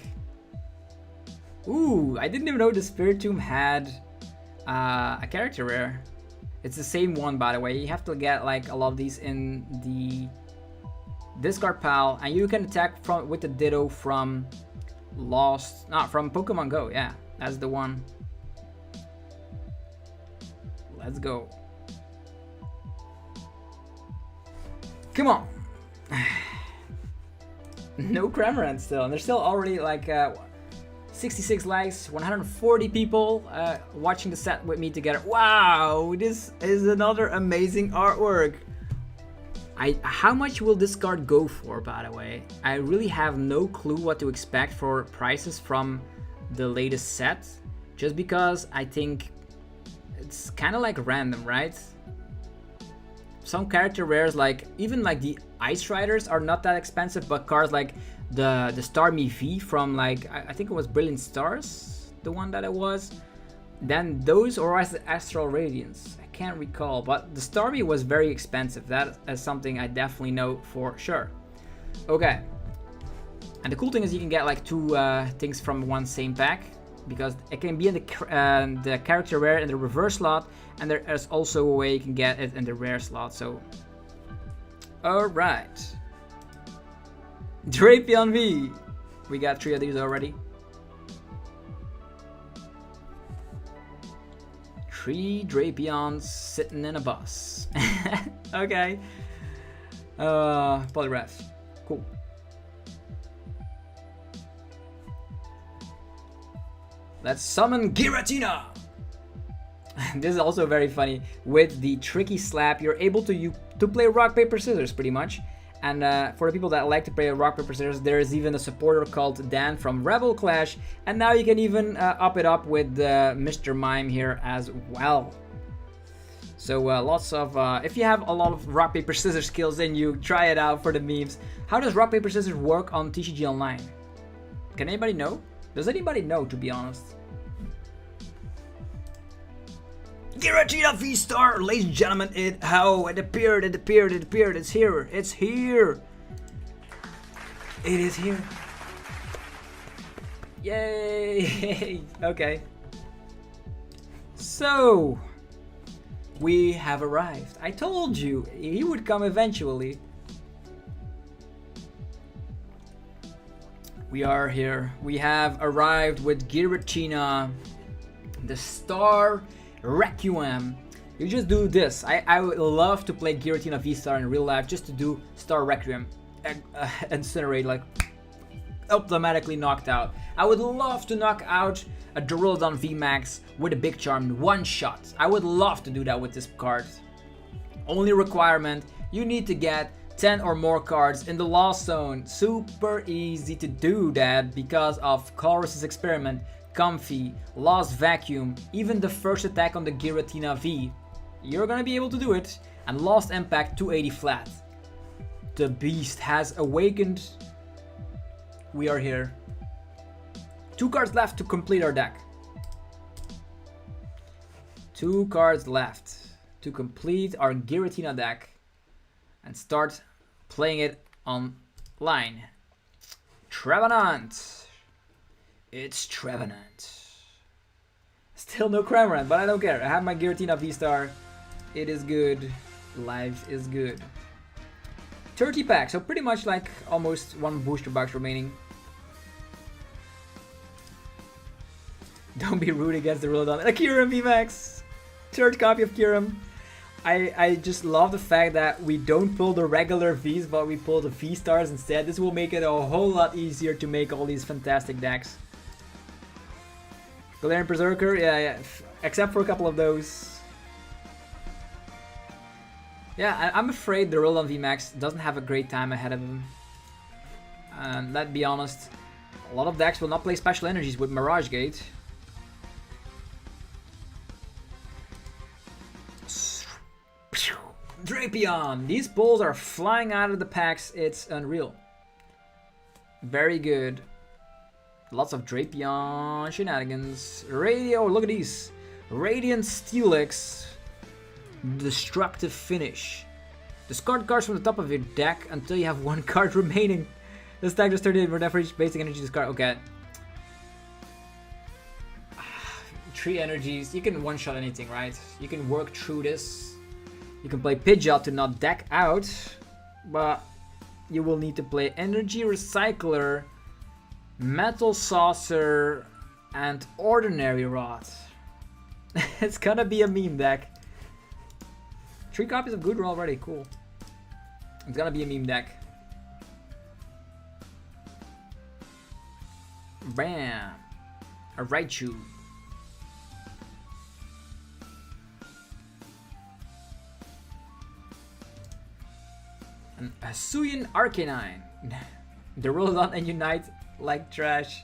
Ooh, I didn't even know the Spiritomb had a character rare. It's the same one, by the way. You have to get like a lot of these in the discard pile, and you can attack from with the Ditto from from Pokemon Go. Yeah, that's the one. Let's go. Come on. No Cramorant still, and there's still already like 66 likes, 140 people watching the set with me together. Wow, this is another amazing artwork. How much will this card go for, by the way? I really have no clue what to expect for prices from the latest set, just because I think it's kind of like random, right? Some character rares, like even like the Ice Riders, are not that expensive, but cards like the Starmie V from like I think it was Brilliant Stars, the one that it was. Then those, or as the Astral Radiance, I can't recall, but the Starmie was very expensive. That is something I definitely know for sure. Okay, and the cool thing is you can get like two things from one same pack, because it can be in the character rare in the reverse slot, and there is also a way you can get it in the rare slot. So, all right, Drapion V. We got 3 of these already. 3 Drapions sitting in a bus. Okay. Polygraph. Cool. Let's summon Giratina! This is also very funny. With the tricky slap, you're able to play rock, paper, scissors pretty much. And for the people that like to play rock, paper, scissors, there is even a supporter called Dan from Rebel Clash. And now you can even up it up with Mr. Mime here as well. So lots of, if you have a lot of rock, paper, scissors skills in you, try it out for the memes. How does rock, paper, scissors work on TCG Online? Can anybody know? Does anybody know, to be honest? Giratina VSTAR, ladies and gentlemen, it appeared, it's here, it's here. It is here. Yay! Okay. So, we have arrived. I told you, he would come eventually. We are here. We have arrived with Giratina, the Star Requiem. You just do this. I would love to play Giratina VSTAR in real life, just to do Star Requiem. Incinerate, like automatically knocked out. I would love to knock out a Duraludon VMAX with a Big Charm in one shot. I would love to do that with this card. Only requirement, you need to get 10 or more cards in the Lost Zone. Super easy to do that because of Colress's Experiment, Comfy, Lost Vacuum, even the first attack on the Giratina V. You're gonna be able to do it. And Lost Impact 280 flat. The beast has awakened. We are here. 2 cards left to complete our deck. 2 cards left to complete our Giratina deck and start playing it online. Trevenant. It's Trevenant. Still no Cramorant, but I don't care. I have my Giratina VSTAR. It is good. Life is good. 30 packs, so pretty much like almost 1 booster box remaining. Don't be rude against the Rollodon. A Kyurem VMAX! 3rd copy of Kyurem. I just love the fact that we don't pull the regular Vs, but we pull the V-Stars instead. This will make it a whole lot easier to make all these fantastic decks. Galarian Berserker, yeah, except for a couple of those. Yeah, I'm afraid the Rollodon VMAX doesn't have a great time ahead of him. And let's be honest, a lot of decks will not play special energies with Mirage Gate. Drapion! These pulls are flying out of the packs, it's unreal. Very good. Lots of Drapion shenanigans. Radio, look at these. Radiant Steelix. Destructive Finish. Discard cards from the top of your deck until you have 1 card remaining. This deck just 38 for each basic energy discard. Okay. 3 energies. You can one-shot anything, right? You can work through this. You can play Pidgeot to not deck out, but you will need to play Energy Recycler, Metal Saucer, and Ordinary Rod. It's gonna be a meme deck. 3 copies of Goodra already, cool. It's gonna be a meme deck. Bam! A Raichu. Hisuian Arcanine. The Rollodon and Unite like trash.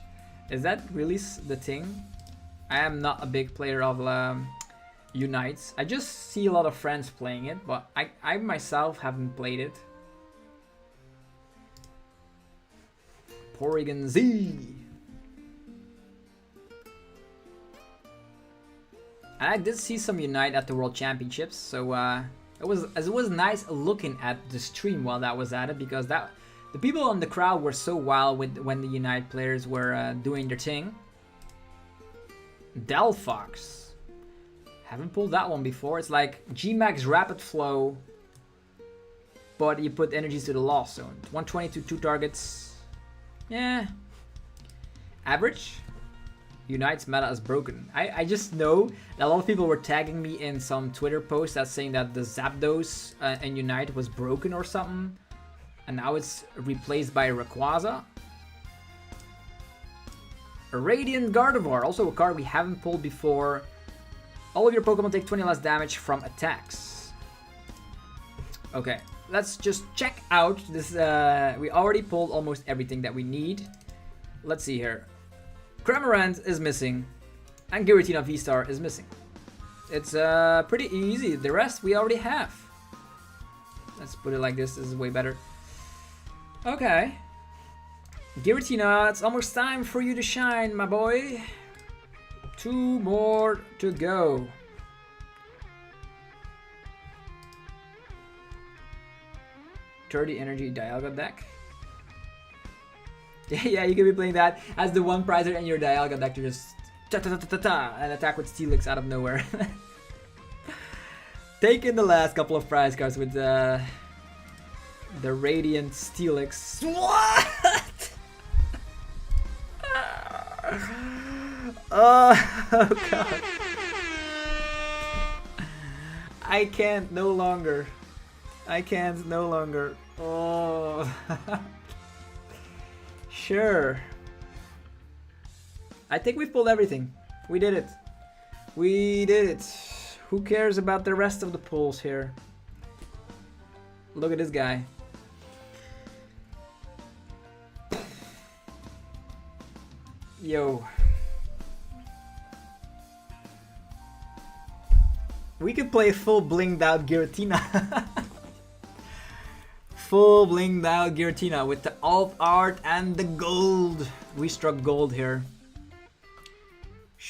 Is that really the thing? I am not a big player of Unites. I just see a lot of friends playing it, but I myself haven't played it. Porygon Z. And I did see some Unite at the World Championships, so it was nice looking at the stream while that was at it, because the people in the crowd were so wild when the Unite players were doing their thing. Delphox. Haven't pulled that one before. It's like G-Max Rapid Flow, but you put energies to the Lost Zone. 120 to 2 targets. Yeah. Average. Unite's meta is broken. I just know that a lot of people were tagging me in some Twitter posts that's saying that the Zapdos and Unite was broken or something. And now it's replaced by Rayquaza. A Radiant Gardevoir, also a card we haven't pulled before. All of your Pokemon take 20 less damage from attacks. Okay, let's just check out this. We already pulled almost everything that we need. Let's see here. Cramorant is missing, and Giratina VSTAR is missing. It's pretty easy. The rest we already have. Let's put it like this. This is way better. Okay. Giratina, it's almost time for you to shine, my boy. 2 more to go. $30 energy Dialga deck. Yeah, you can be playing that as the one prizer in your Dialga deck to just ta-ta-ta-ta-ta and attack with Steelix out of nowhere. Taking the last couple of prize cards with the Radiant Steelix. What? Oh god. I can't no longer. I can't no longer. Oh. Sure. I think we've pulled everything. We did it. We did it. Who cares about the rest of the pulls here? Look at this guy. Yo. We could play full blinged out Giratina. Full blinged out Giratina with the alt art and the gold. We struck gold here.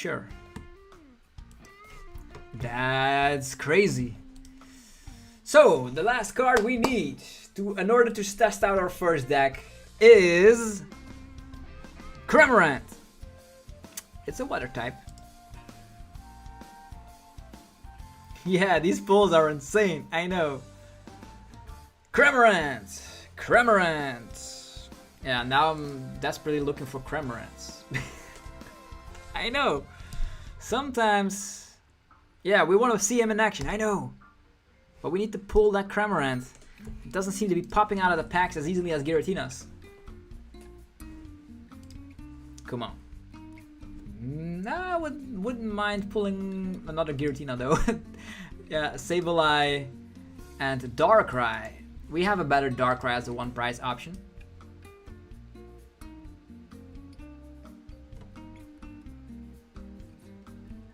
Sure. That's crazy. So the last card we need in order to test out our first deck is Cramorant. It's a water type. Yeah, these pulls are insane. I know. Cramorant. Cramorant. Yeah, now I'm desperately looking for Cramorants. I know. Sometimes, yeah, we want to see him in action. I know. But we need to pull that Cramorant. It doesn't seem to be popping out of the packs as easily as Giratinas. Come on. Nah, I wouldn't mind pulling another Giratina though. Yeah, Sableye and Darkrai. We have a better Darkrai as a one price option.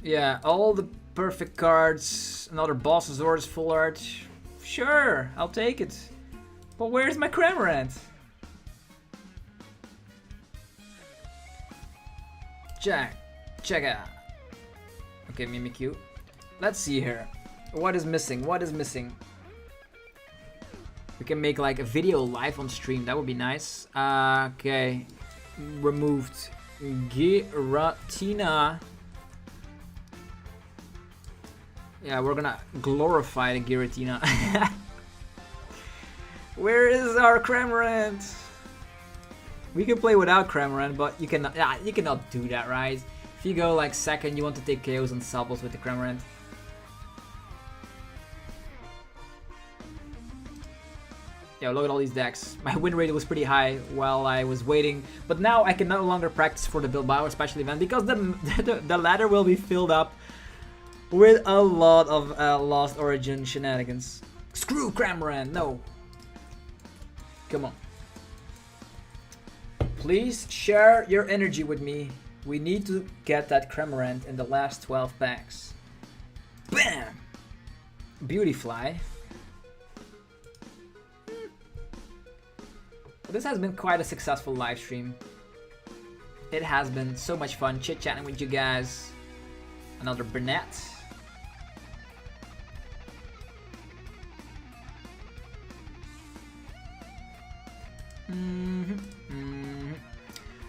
Yeah, all the perfect cards. Another Bossasaurus full art. Sure, I'll take it. But where's my Cramorant? Check out. Okay, Mimikyu. Let's see here. What is missing? What is missing? We can make like a video live on stream. That would be nice. Okay. Removed. Giratina. Yeah, we're gonna glorify the Giratina. Where is our Cramorant? We can play without Cramorant, but you cannot do that, right? If you go like second, you want to take KOs and Sobbles with the Cramorant. Yeah, look at all these decks. My win rate was pretty high while I was waiting, but now I can no longer practice for the Bilbao special event because the ladder will be filled up with a lot of Lost Origin shenanigans. Screw Cramorant, no. Come on. Please share your energy with me. We need to get that Cramorant in the last 12 packs. Bam! Beautifly. This has been quite a successful live stream. It has been so much fun chit-chatting with you guys. Another Burnett.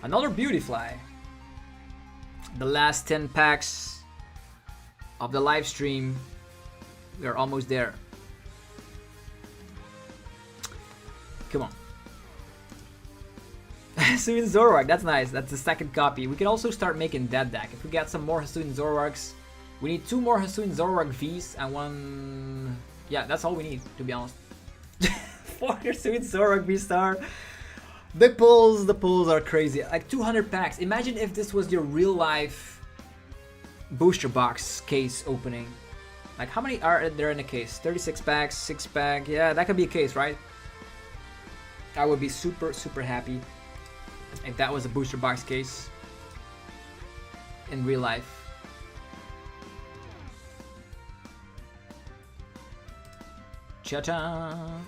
Another Beautifly. The last 10 packs of the live stream. We are almost there. Come on. Hisuian Zoroark, that's nice. That's the second copy. We can also start making that deck. If we get some more Hisuian Zoroarks, we need 2 more Hisuian Zoroark Vs and 1... Yeah, that's all we need, to be honest. 4 Hisuian Zoroark VSTAR. The pulls are crazy. Like 200 packs. Imagine if this was your real life booster box case opening. Like how many are there in a case? 36 packs, 6 pack. Yeah, that could be a case, right? I would be super happy if that was a booster box case in real life. Cha-cha!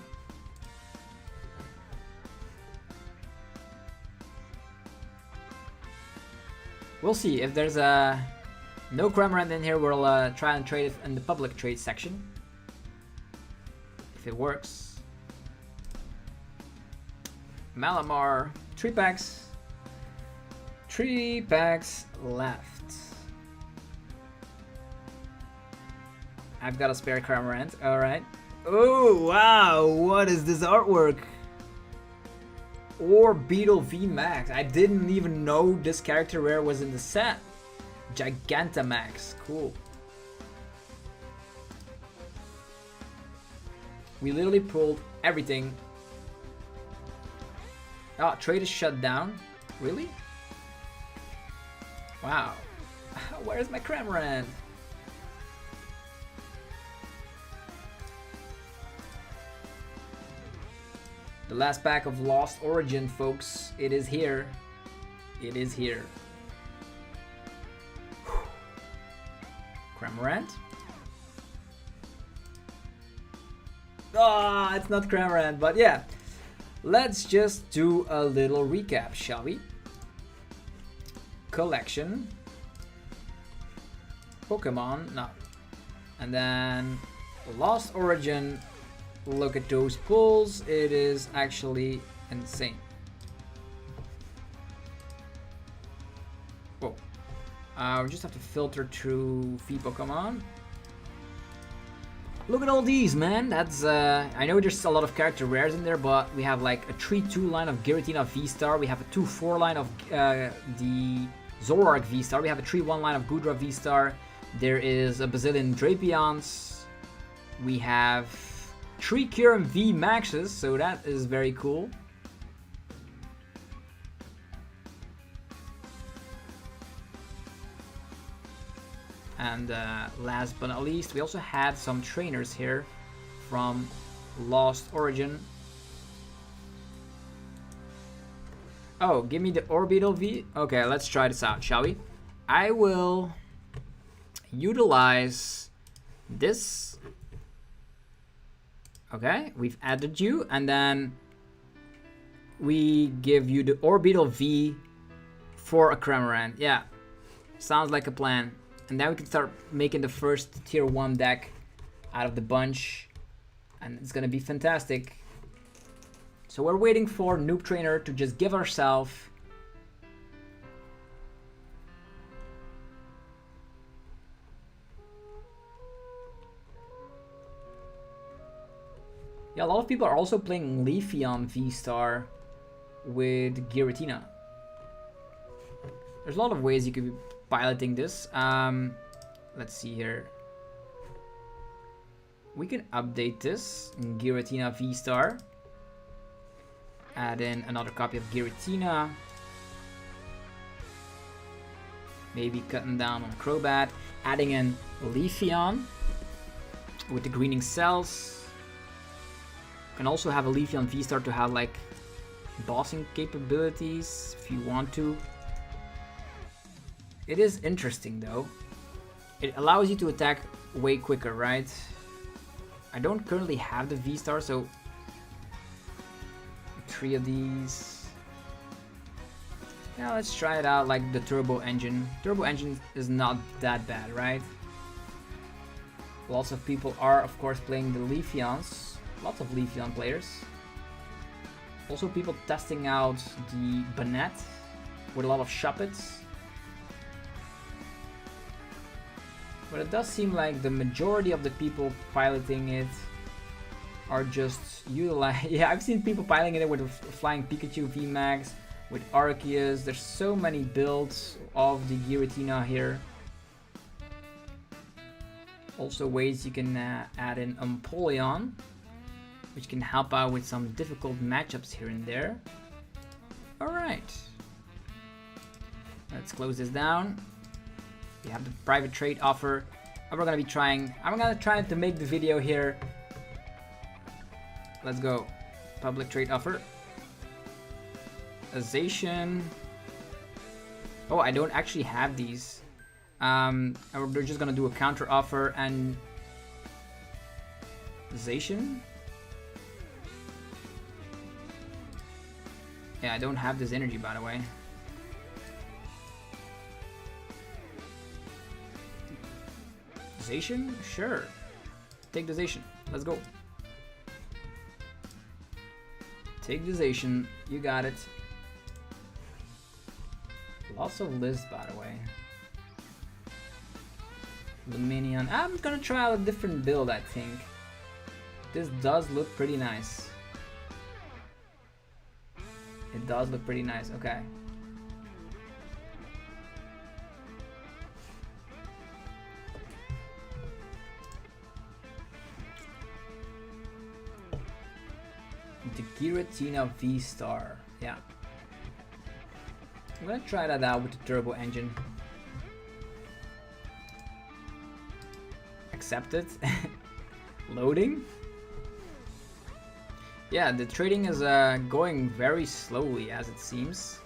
We'll see if there's no Cramorant in here. We'll try and trade it in the public trade section. If it works. Malamar, 3 packs. 3 packs left. I've got a spare Cramorant. All right. Oh wow! What is this artwork? Or Beetle V Max. I didn't even know this character rare was in the set. Gigantamax. Cool. We literally pulled everything. Oh, trade is shut down. Really? Wow. Where's my Cramorant? The last pack of Lost Origin, folks. It is here. It is here. Cramorant. Ah, it's not Cramorant, but yeah. Let's just do a little recap, shall we? Collection. Pokemon, no. And then Lost Origin, look at those pulls, it is actually insane. Whoa. We just have to filter through V Pokemon. Look at all these, man. That's I know there's a lot of character rares in there, but we have like a 3-2 line of Giratina VSTAR. We have a 2-4 line of the Zoroark VSTAR. We have a 3-1 line of Gudra VSTAR. There is a bazillion Drapions. We have 3 Kyurem V Maxes, so that is very cool. And last but not least, we also had some trainers here from Lost Origin. Oh, give me the Orbital V. Okay, let's try this out, shall we? I will utilize this. Okay, we've added you, and then we give you the Orbital V for a Cramorant. Yeah, sounds like a plan. And then we can start making the first tier 1 deck out of the bunch. And it's gonna be fantastic. So we're waiting for Noob Trainer to just give ourselves yeah, a lot of people are also playing Leafeon VSTAR with Giratina. There's a lot of ways you could be piloting this. Let's see here. We can update this in Giratina VSTAR. Add in another copy of Giratina. Maybe cutting down on Crobat. Adding in Leafeon with the greening cells. You can also have a Leafeon VSTAR to have like bossing capabilities if you want to. It is interesting though. It allows you to attack way quicker, right? I don't currently have the VSTAR, so 3 of these. Yeah, let's try it out like the Turbo Engine. Turbo Engine is not that bad, right? Lots of people are, of course, playing the Leafeons. Lots of Leafeon players. Also people testing out the Banette with a lot of Shuppets. But it does seem like the majority of the people piloting it are just utilizing. Yeah, I've seen people piloting it with a Flying Pikachu VMAX, with Arceus. There's so many builds of the Giratina here. Also ways you can add in Empoleon, which can help out with some difficult matchups here and there. Alright. Let's close this down. We have the private trade offer. And we're gonna be trying. I'm gonna try to make the video here. Let's go. Public trade offer. Azation. Oh, I don't actually have these. We're just gonna do a counter offer and Azation. Yeah, I don't have this energy, by the way. Zation? Sure. Take the Zation. Let's go. Take the Zation. You got it. Lots of lists, by the way. Luminion. I'm gonna try out a different build, I think. This does look pretty nice. It does look pretty nice. Okay. The Giratina VSTAR. Yeah. I'm gonna try that out with the turbo engine. Accepted. Loading. Yeah, the trading is going very slowly as it seems.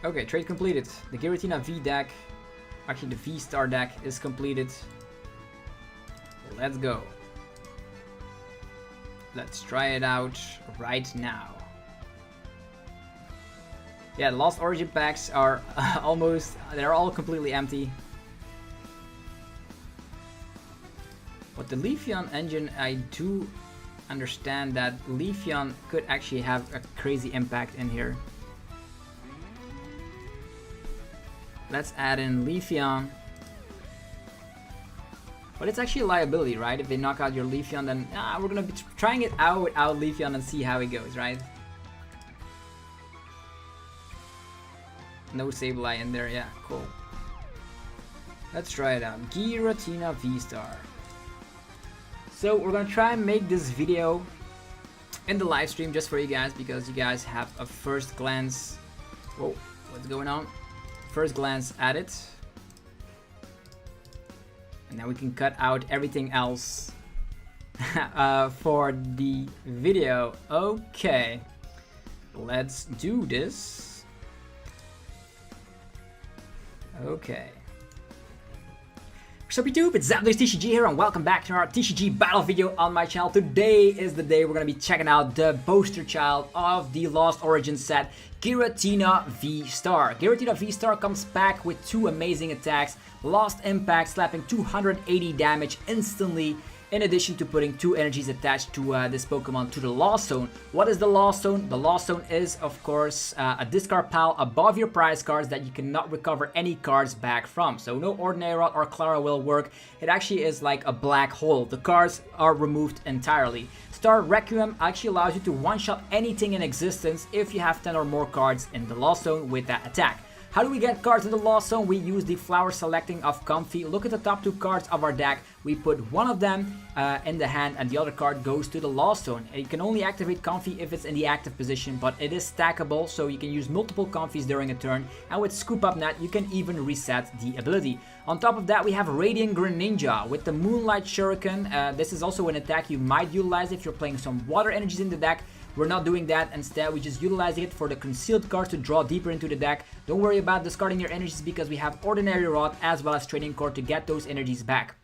Okay, trade completed. The Giratina V deck, actually the VSTAR deck is completed. Let's go. Let's try it out right now. Yeah, the Lost Origin packs are almost, they're all completely empty. But the Leafeon engine, I do understand that Leafeon could actually have a crazy impact in here. Let's add in Leafeon. But it's actually a liability, right? If they knock out your Leafeon, then we're gonna be trying it out without Leafeon and see how it goes, right? No Sableye in there, yeah, cool. Let's try it out. Giratina VSTAR. So we're gonna try and make this video in the live stream just for you guys, because you guys have a first glance. Whoa, what's going on? First glance at it. And now we can cut out everything else for the video. Okay, let's do this. Okay. Sup YouTube, it's ZapdosTCG here and welcome back to our TCG battle video on my channel. Today is the day we're going to be checking out the poster child of the Lost Origin set, Giratina VSTAR. Giratina VSTAR comes back with two amazing attacks, Lost Impact slapping 280 damage instantly, in addition to putting two energies attached to this Pokemon to the Lost Zone. What is the Lost Zone? The Lost Zone is, of course, a discard pile above your prize cards that you cannot recover any cards back from. So no Ordinary Rod or Clara will work. It actually is like a black hole. The cards are removed entirely. Star Requiem actually allows you to one-shot anything in existence if you have 10 or more cards in the Lost Zone with that attack. How do we get cards in the Lost Zone? We use the flower selecting of Comfy. Look at the top two cards of our deck. We put one of them in the hand and the other card goes to the Lost Zone. You can only activate Comfy if it's in the active position, but it is stackable, so you can use multiple Comfies during a turn. And with Scoop Up Net, you can even reset the ability. On top of that, we have Radiant Greninja with the Moonlight Shuriken. This is also an attack you might utilize if you're playing some water energies in the deck. We're not doing that. Instead, we just utilize it for the concealed cards to draw deeper into the deck. Don't worry about discarding your energies because we have Ordinary Rod as well as Training Card to get those energies back.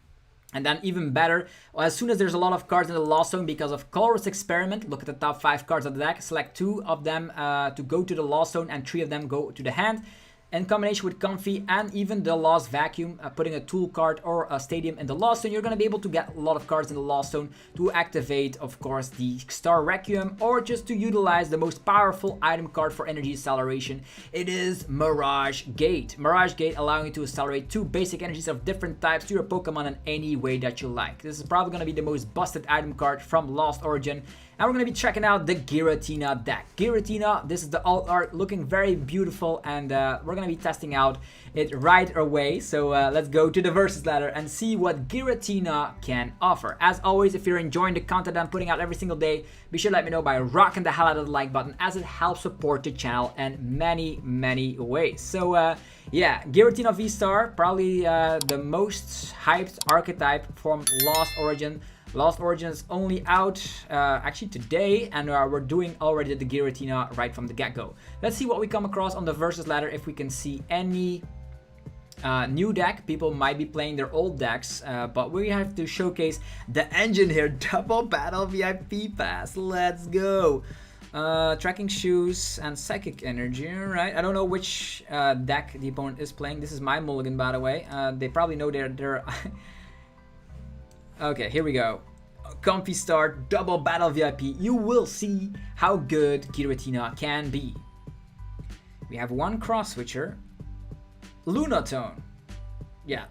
And then even better, as soon as there's a lot of cards in the Lost Zone because of Colorless Experiment, look at the top 5 cards of the deck, select 2 of them to go to the Lost Zone and 3 of them go to the hand. In combination with Comfy and even the Lost Vacuum, putting a tool card or a stadium in the Lost Zone, you're going to be able to get a lot of cards in the Lost Zone to activate, of course, the Star Requiem, or just to utilize the most powerful item card for energy acceleration. It is Mirage Gate. Mirage Gate allowing you to accelerate 2 basic energies of different types to your Pokemon in any way that you like. This is probably going to be the most busted item card from Lost Origin. And we're going to be checking out the Giratina deck. Giratina, this is the alt art looking very beautiful, and we're going to be testing out it right away. So let's go to the versus ladder and see what Giratina can offer. As always, if you're enjoying the content I'm putting out every single day, be sure to let me know by rocking the hell out of the like button, as it helps support the channel in many ways. So yeah, Giratina VSTAR, probably the most hyped archetype from Lost Origin. Lost Origin is only out actually today, and we're doing already the Giratina right from the get-go. Let's see what we come across on the versus ladder, if we can see any new deck. People might be playing their old decks, but we have to showcase the engine here. Double Battle VIP Pass, let's go. Tracking Shoes and Psychic Energy, right? I don't know which deck the opponent is playing. This is my mulligan, by the way. They probably know they're okay, here we go. Comfy start, Double Battle VIP. You will see how good Giratina can be. We have one cross switcher, Lunatone. Yeah.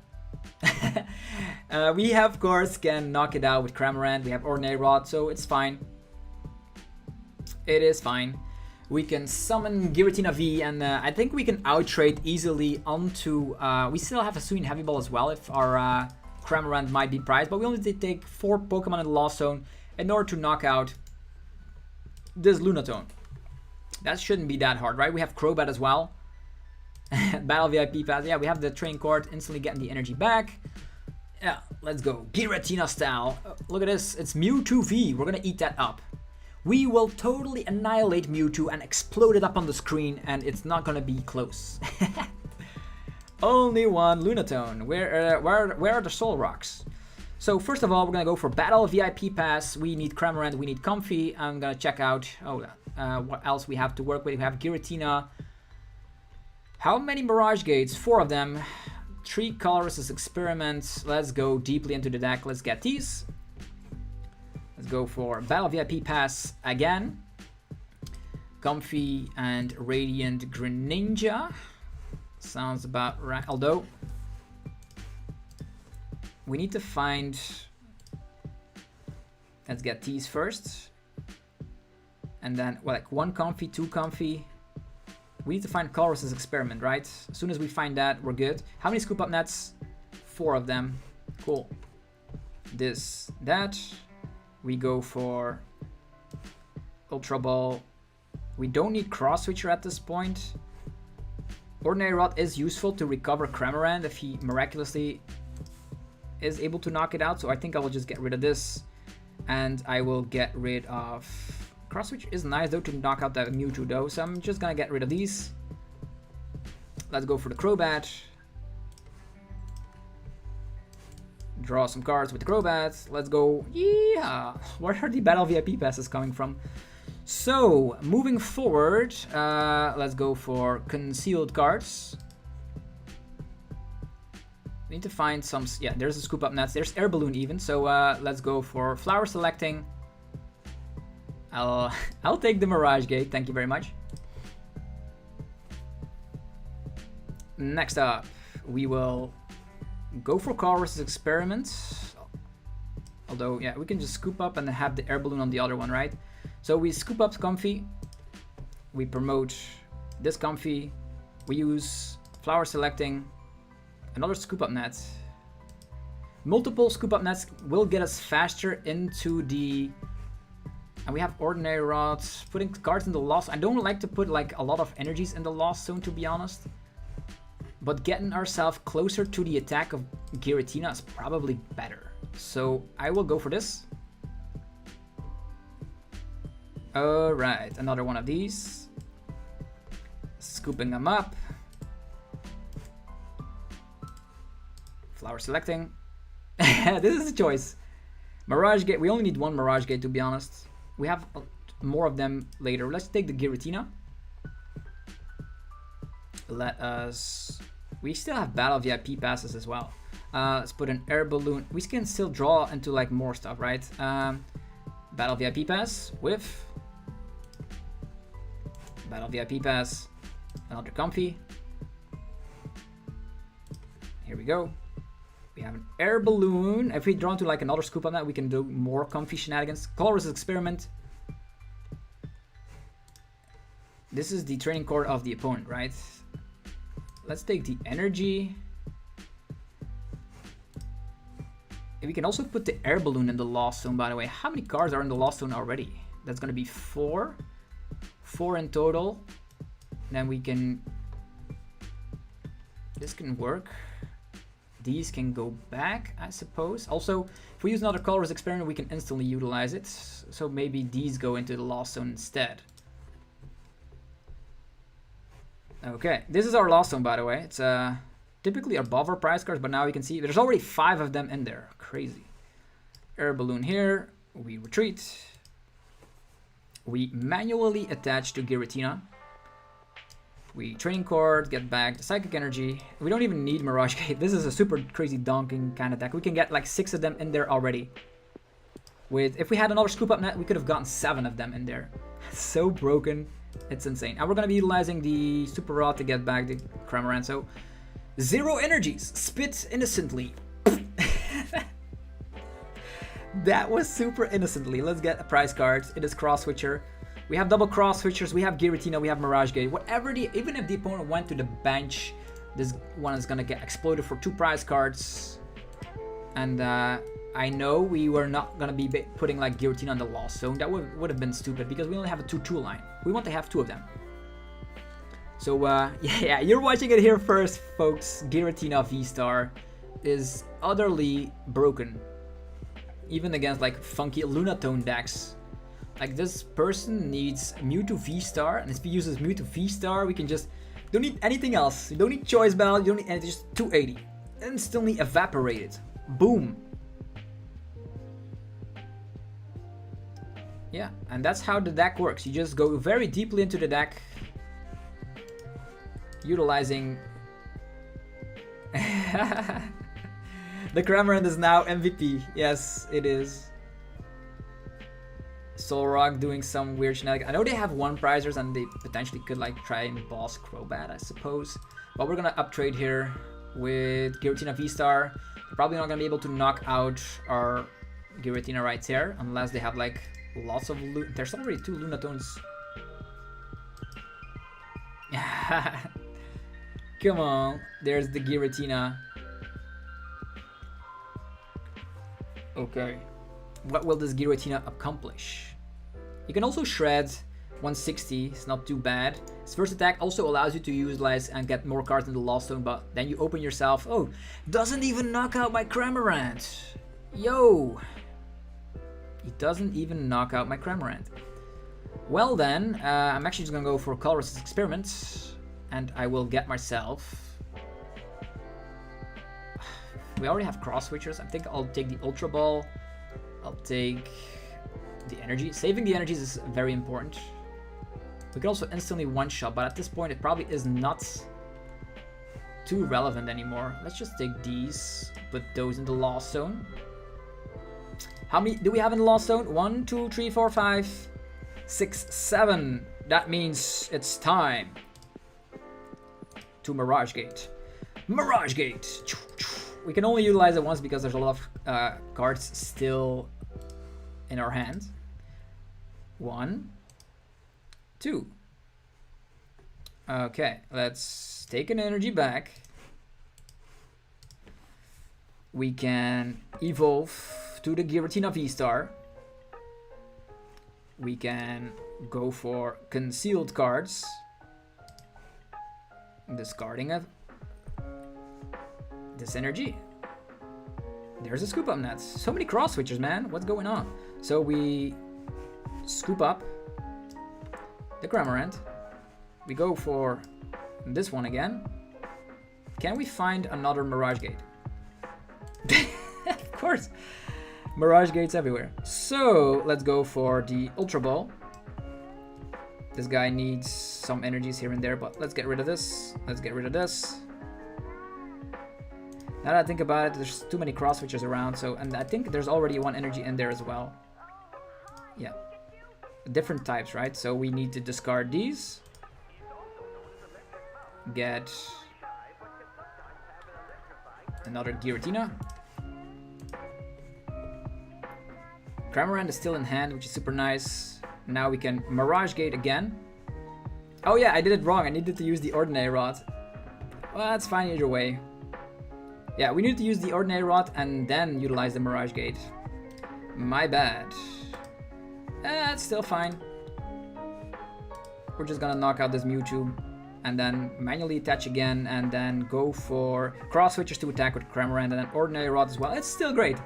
We have, of course, can knock it out with Cramorant. We have Ordinary Rod, so it's fine. It is fine. We can summon Giratina V, and I think we can out-trade easily onto... we still have a Hisuian Heavy Ball as well if our... Cramorant might be prized, but we only did take 4 Pokemon in the Lost Zone in order to knock out this Lunatone. That shouldn't be that hard, right? We have Crobat as well. Battle VIP Pass. Yeah, we have the Training Card, instantly getting the energy back. Yeah, let's go. Giratina style. Look at this. It's Mewtwo V. We're going to eat that up. We will totally annihilate Mewtwo and explode it up on the screen, and it's not going to be close. Only one Lunatone. Where are the Soul Rocks? So first of all, we're gonna go for Battle VIP Pass. We need Cramorant, we need Comfy. I'm gonna check out what else we have to work with. We have Giratina. How many Mirage Gates? 4 of them. 3 colors experiments. Let's go deeply into the deck. Let's get these. Let's go for Battle VIP Pass again. Comfy and Radiant Greninja. Sounds about right. Although, we need to find... Let's get these first. And then, well, like 1 Comfy, 2 Comfy. We need to find Colress's Experiment, right? As soon as we find that, we're good. How many Scoop Up Nets? 4 of them. Cool. This, that. We go for Ultra Ball. We don't need Cross Switcher at this point. Ordinary Rod is useful to recover Cramorant if he miraculously is able to knock it out. So I think I will just get rid of this. And I will get rid of... Cross Switch is nice though to knock out that Mewtwo though. So I'm just gonna get rid of these. Let's go for the Crobat. Draw some cards with the Crobat. Let's go. Yeah. Where are the Battle VIP passes coming from? So, moving forward, let's go for concealed cards. We need to find some... Yeah, there's a Scoop Up Nets. There's Air Balloon even. So, let's go for Flower Selecting. I'll take the Mirage Gate. Thank you very much. Next up, we will go for Colress's Experiment. Although, yeah, we can just scoop up and have the Air Balloon on the other one, right? So we scoop up Comfy. We promote this Comfy. We use Flower Selecting. Another Scoop Up Net. Multiple Scoop Up Nets will get us faster into the... And we have Ordinary Rods. Putting cards in the Lost... I don't like to put like a lot of energies in the Lost Zone, to be honest. But getting ourselves closer to the attack of Giratina is probably better. So I will go for this. Alright, another one of these. Scooping them up. Flower Selecting. This is a choice. Mirage Gate. We only need 1 Mirage Gate, to be honest. We have more of them later. Let's take the Giratina. Let us... We still have Battle VIP passes as well. Let's put an Air Balloon. We can still draw into like more stuff, right? Battle VIP pass with... Battle VIP pass. Another Comfy. Here we go. We have an Air Balloon. If we draw into like another Scoop on that, we can do more Comfy shenanigans. Colress's Experiment. This is the training card of the opponent, right? Let's take the Energy. And we can also put the Air Balloon in the Lost Zone, by the way. How many cards are in the Lost Zone already? That's going to be 4. 4 in total. Then we can... This can work. These can go back, I suppose. Also, if we use another Colress's Experiment, we can instantly utilize it. So maybe these go into the Lost Zone instead. Okay, this is our Lost Zone, by the way. It's typically above our prize cards, but now you can see there's already 5 of them in there. Crazy. Air Balloon here. We retreat. We manually attach to Giratina. We training card, get back the Psychic Energy. We don't even need Mirage Gate. This is a super crazy donking kind of deck. We can get like 6 of them in there already. If we had another Scoop Up Net, we could have gotten 7 of them in there. So broken. It's insane. And we're going to be utilizing the Super Rod to get back the Cramorant. So, 0 energies. Spit innocently. That was super innocently. Let's get a prize card. It is Cross Switcher. We have double Cross Switchers. We have Giratina. We have Mirage Gate. Whatever even if the opponent went to the bench, this one is going to get exploded for 2 prize cards. And I know we were not going to be putting like Giratina on the Lost Zone. That would have been stupid because we only have a 2-2 line. We want to have 2 of them. So yeah, you're watching it here first, folks. Giratina VSTAR is utterly broken. Even against like funky Lunatone decks. Like this person needs Mewtwo VSTAR, and if he uses Mewtwo VSTAR, we can just... Don't need anything else. You don't need Choice Bell, you don't need anything, just 280. Instantly evaporated. Boom. Yeah, and that's how the deck works. You just go very deeply into the deck. utilizing... The Cramorant is now MVP. Yes, it is. Zoroark doing some weird shenanigans. I know they have one prizers and they potentially could like try and boss Crobat, I suppose. But we're gonna uptrade here with Giratina VSTAR. They're probably not gonna be able to knock out our Giratina right here unless they have like lots of loot. There's already 2 Lunatones. Come on, there's the Giratina. Okay, what will this Giratina accomplish? You can also shred 160, it's not too bad. Its first attack also allows you to utilize and get more cards in the Lost Zone, but then you open yourself. Oh, doesn't even knock out my Cramorant. Yo, it doesn't even knock out my Cramorant. Well then, I'm actually just gonna go for Colorless Experiment, and I will get myself... We already have cross switchers. I think I'll take the Ultra Ball. I'll take the energy. Saving the energies is very important. We can also instantly one-shot, but at this point it probably is not too relevant anymore. Let's just take these, put those in the Lost Zone. How many do we have in the Lost Zone? 1, 2, 3, 4, 5, 6, 7. That means it's time to Mirage Gate. Mirage Gate! We can only utilize it once because there's a lot of cards still in our hand. 1, 2. Okay, let's take an energy back. We can evolve to the Giratina VSTAR. We can go for concealed cards. Discarding of this energy. There's a scoop up net. So many cross switches, man. What's going on? So we scoop up the Cramorant. We go for this one again. Can we find another Mirage Gate? Of course. Mirage Gates everywhere. So let's go for the Ultra Ball. This guy needs some energies here and there, but let's get rid of this. Let's get rid of this. Now that I think about it, there's too many cross switches around, so, and I think there's already one energy in there as well. Yeah. Different types, right? So we need to discard these. Get another Giratina. Cramorant is still in hand, which is super nice. Now we can Mirage Gate again. Oh yeah, I did it wrong. I needed to use the Ordinary Rod. Well, that's fine either way. Yeah, we need to use the Ordinary Rod and then utilize the Mirage Gate. My bad. It's still fine. We're just gonna knock out this Mewtwo and then manually attach again and then go for cross switches to attack with Cramorant and then Ordinary Rod as well. It's still great.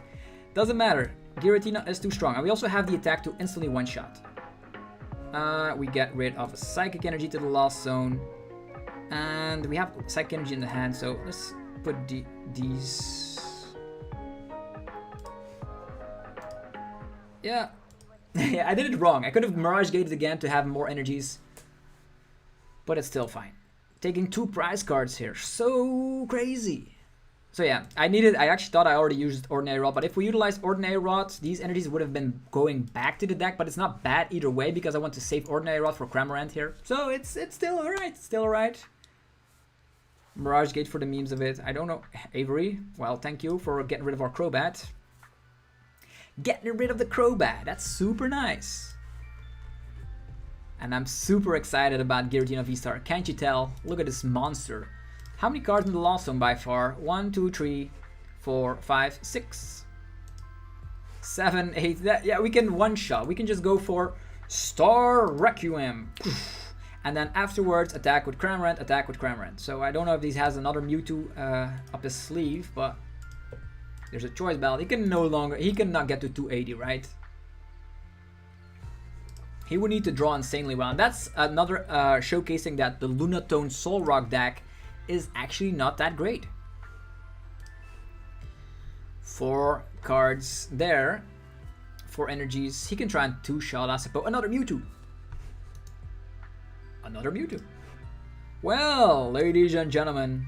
Doesn't matter. Giratina is too strong. And we also have the attack to instantly one-shot. We get rid of Psychic Energy to the Lost Zone. And we have Psychic Energy in the hand, so let's put these... Yeah. Yeah, I did it wrong. I could have Mirage Gated again to have more energies. But it's still fine. Taking 2 prize cards here. So crazy. So yeah, I actually thought I already used Ordinary Rod, but if we utilize Ordinary Rod, these energies would have been going back to the deck, but it's not bad either way because I want to save Ordinary Rod for Cramorant here. So it's still alright, still alright. Mirage Gate for the memes of it. I don't know. Avery, well, thank you for getting rid of our Crobat. Getting rid of the Crobat, that's super nice. And I'm super excited about Giratina VSTAR. Can't you tell? Look at this monster. How many cards in the Lost Zone by far? 1, 2, 3, 4, 5, 6, 7, 8. Yeah, we can one-shot. We can just go for Star Requiem. And then afterwards, attack with Cramorant, attack with Cramorant. So I don't know if he has another Mewtwo up his sleeve, but there's a choice belt. He cannot get to 280, right? He would need to draw insanely well. And that's another showcasing that the Lunatone Zoroark deck is actually not that great. 4 cards there. 4 energies. He can try and 2-shot, I suppose. Another Mewtwo. Another Mewtwo. Well, ladies and gentlemen,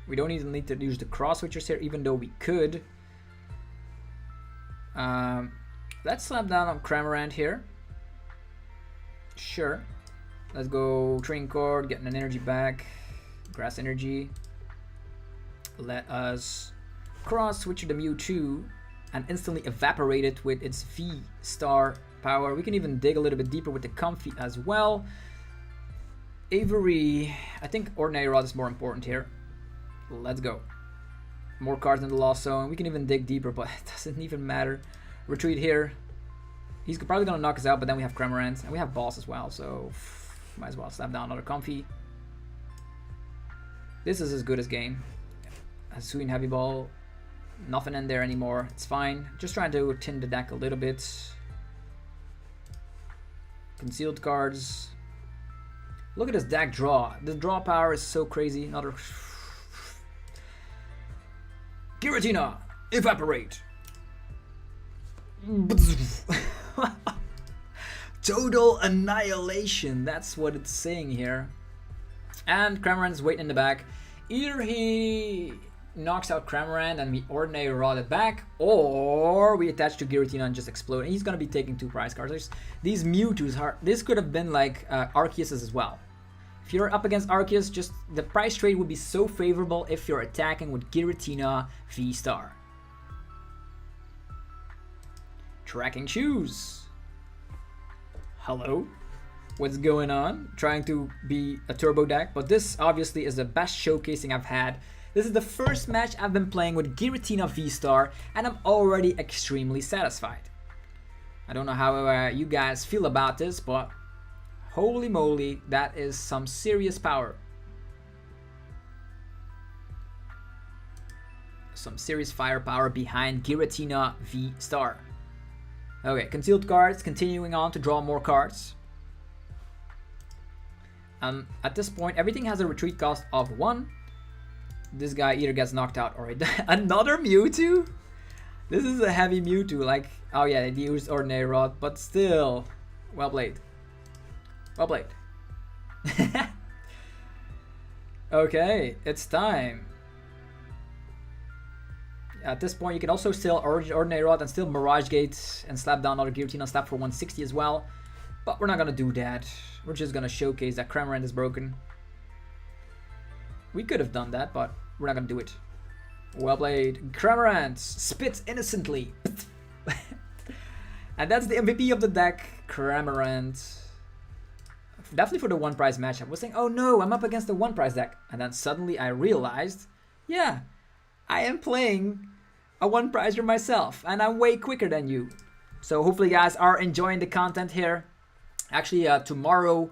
we don't even need to use the cross switchers here, even though we could. Let's slap down on Cramorant here. Sure. Let's go Train Cord, getting an energy back. Grass energy. Let us cross switch the Mewtwo and instantly evaporate it with its V-Star power. We can even dig a little bit deeper with the Comfy as well. Avery, I think Ordinary Rod is more important here. Let's go. More cards in the Lost Zone. We can even dig deeper, but it doesn't even matter. Retreat here. He's probably going to knock us out, but then we have Cramorant. And we have Boss as well, so might as well slap down another Comfy. This is as good as game. Hisuian Heavy Ball. Nothing in there anymore. It's fine. Just trying to tin the deck a little bit. Concealed cards. Look at this deck draw. The draw power is so crazy. Another Giratina, evaporate. Total annihilation. That's what it's saying here. And Cramorant is waiting in the back. Either he knocks out Cramorant and we Ordinary Rod it back, or we attach to Giratina and just explode. And he's gonna be taking 2 prize cards. These Mewtwo's are. This could have been like Arceus's as well. If you're up against Arceus, just the price trade would be so favorable if you're attacking with Giratina VSTAR. Tracking Shoes. Hello? What's going on? Trying to be a turbo deck, but this obviously is the best showcasing I've had. This is the first match I've been playing with Giratina VSTAR, and I'm already extremely satisfied. I don't know how you guys feel about this, but holy moly, that is some serious power. Some serious firepower behind Giratina VSTAR. Okay, concealed cards, continuing on to draw more cards. At this point, everything has a retreat cost of 1. This guy either gets knocked out or another Mewtwo? This is a heavy Mewtwo, like, oh yeah, they used Ordinary Rod, but still, well played. Well played. Okay, it's time. At this point, you can also still Ordinary Rod and still Mirage Gate and slap down another Giratina, slap for 160 as well. But we're not gonna do that. We're just gonna showcase that Cramorant is broken. We could have done that, but we're not gonna do it. Well played. Cramorant spits innocently. And that's the MVP of the deck, Cramorant. Definitely for the 1 prize match. I was saying, oh no, I'm up against the 1 prize deck. And then suddenly I realized, yeah, I am playing a 1 prizer myself. And I'm way quicker than you. So hopefully you guys are enjoying the content here. Actually, tomorrow,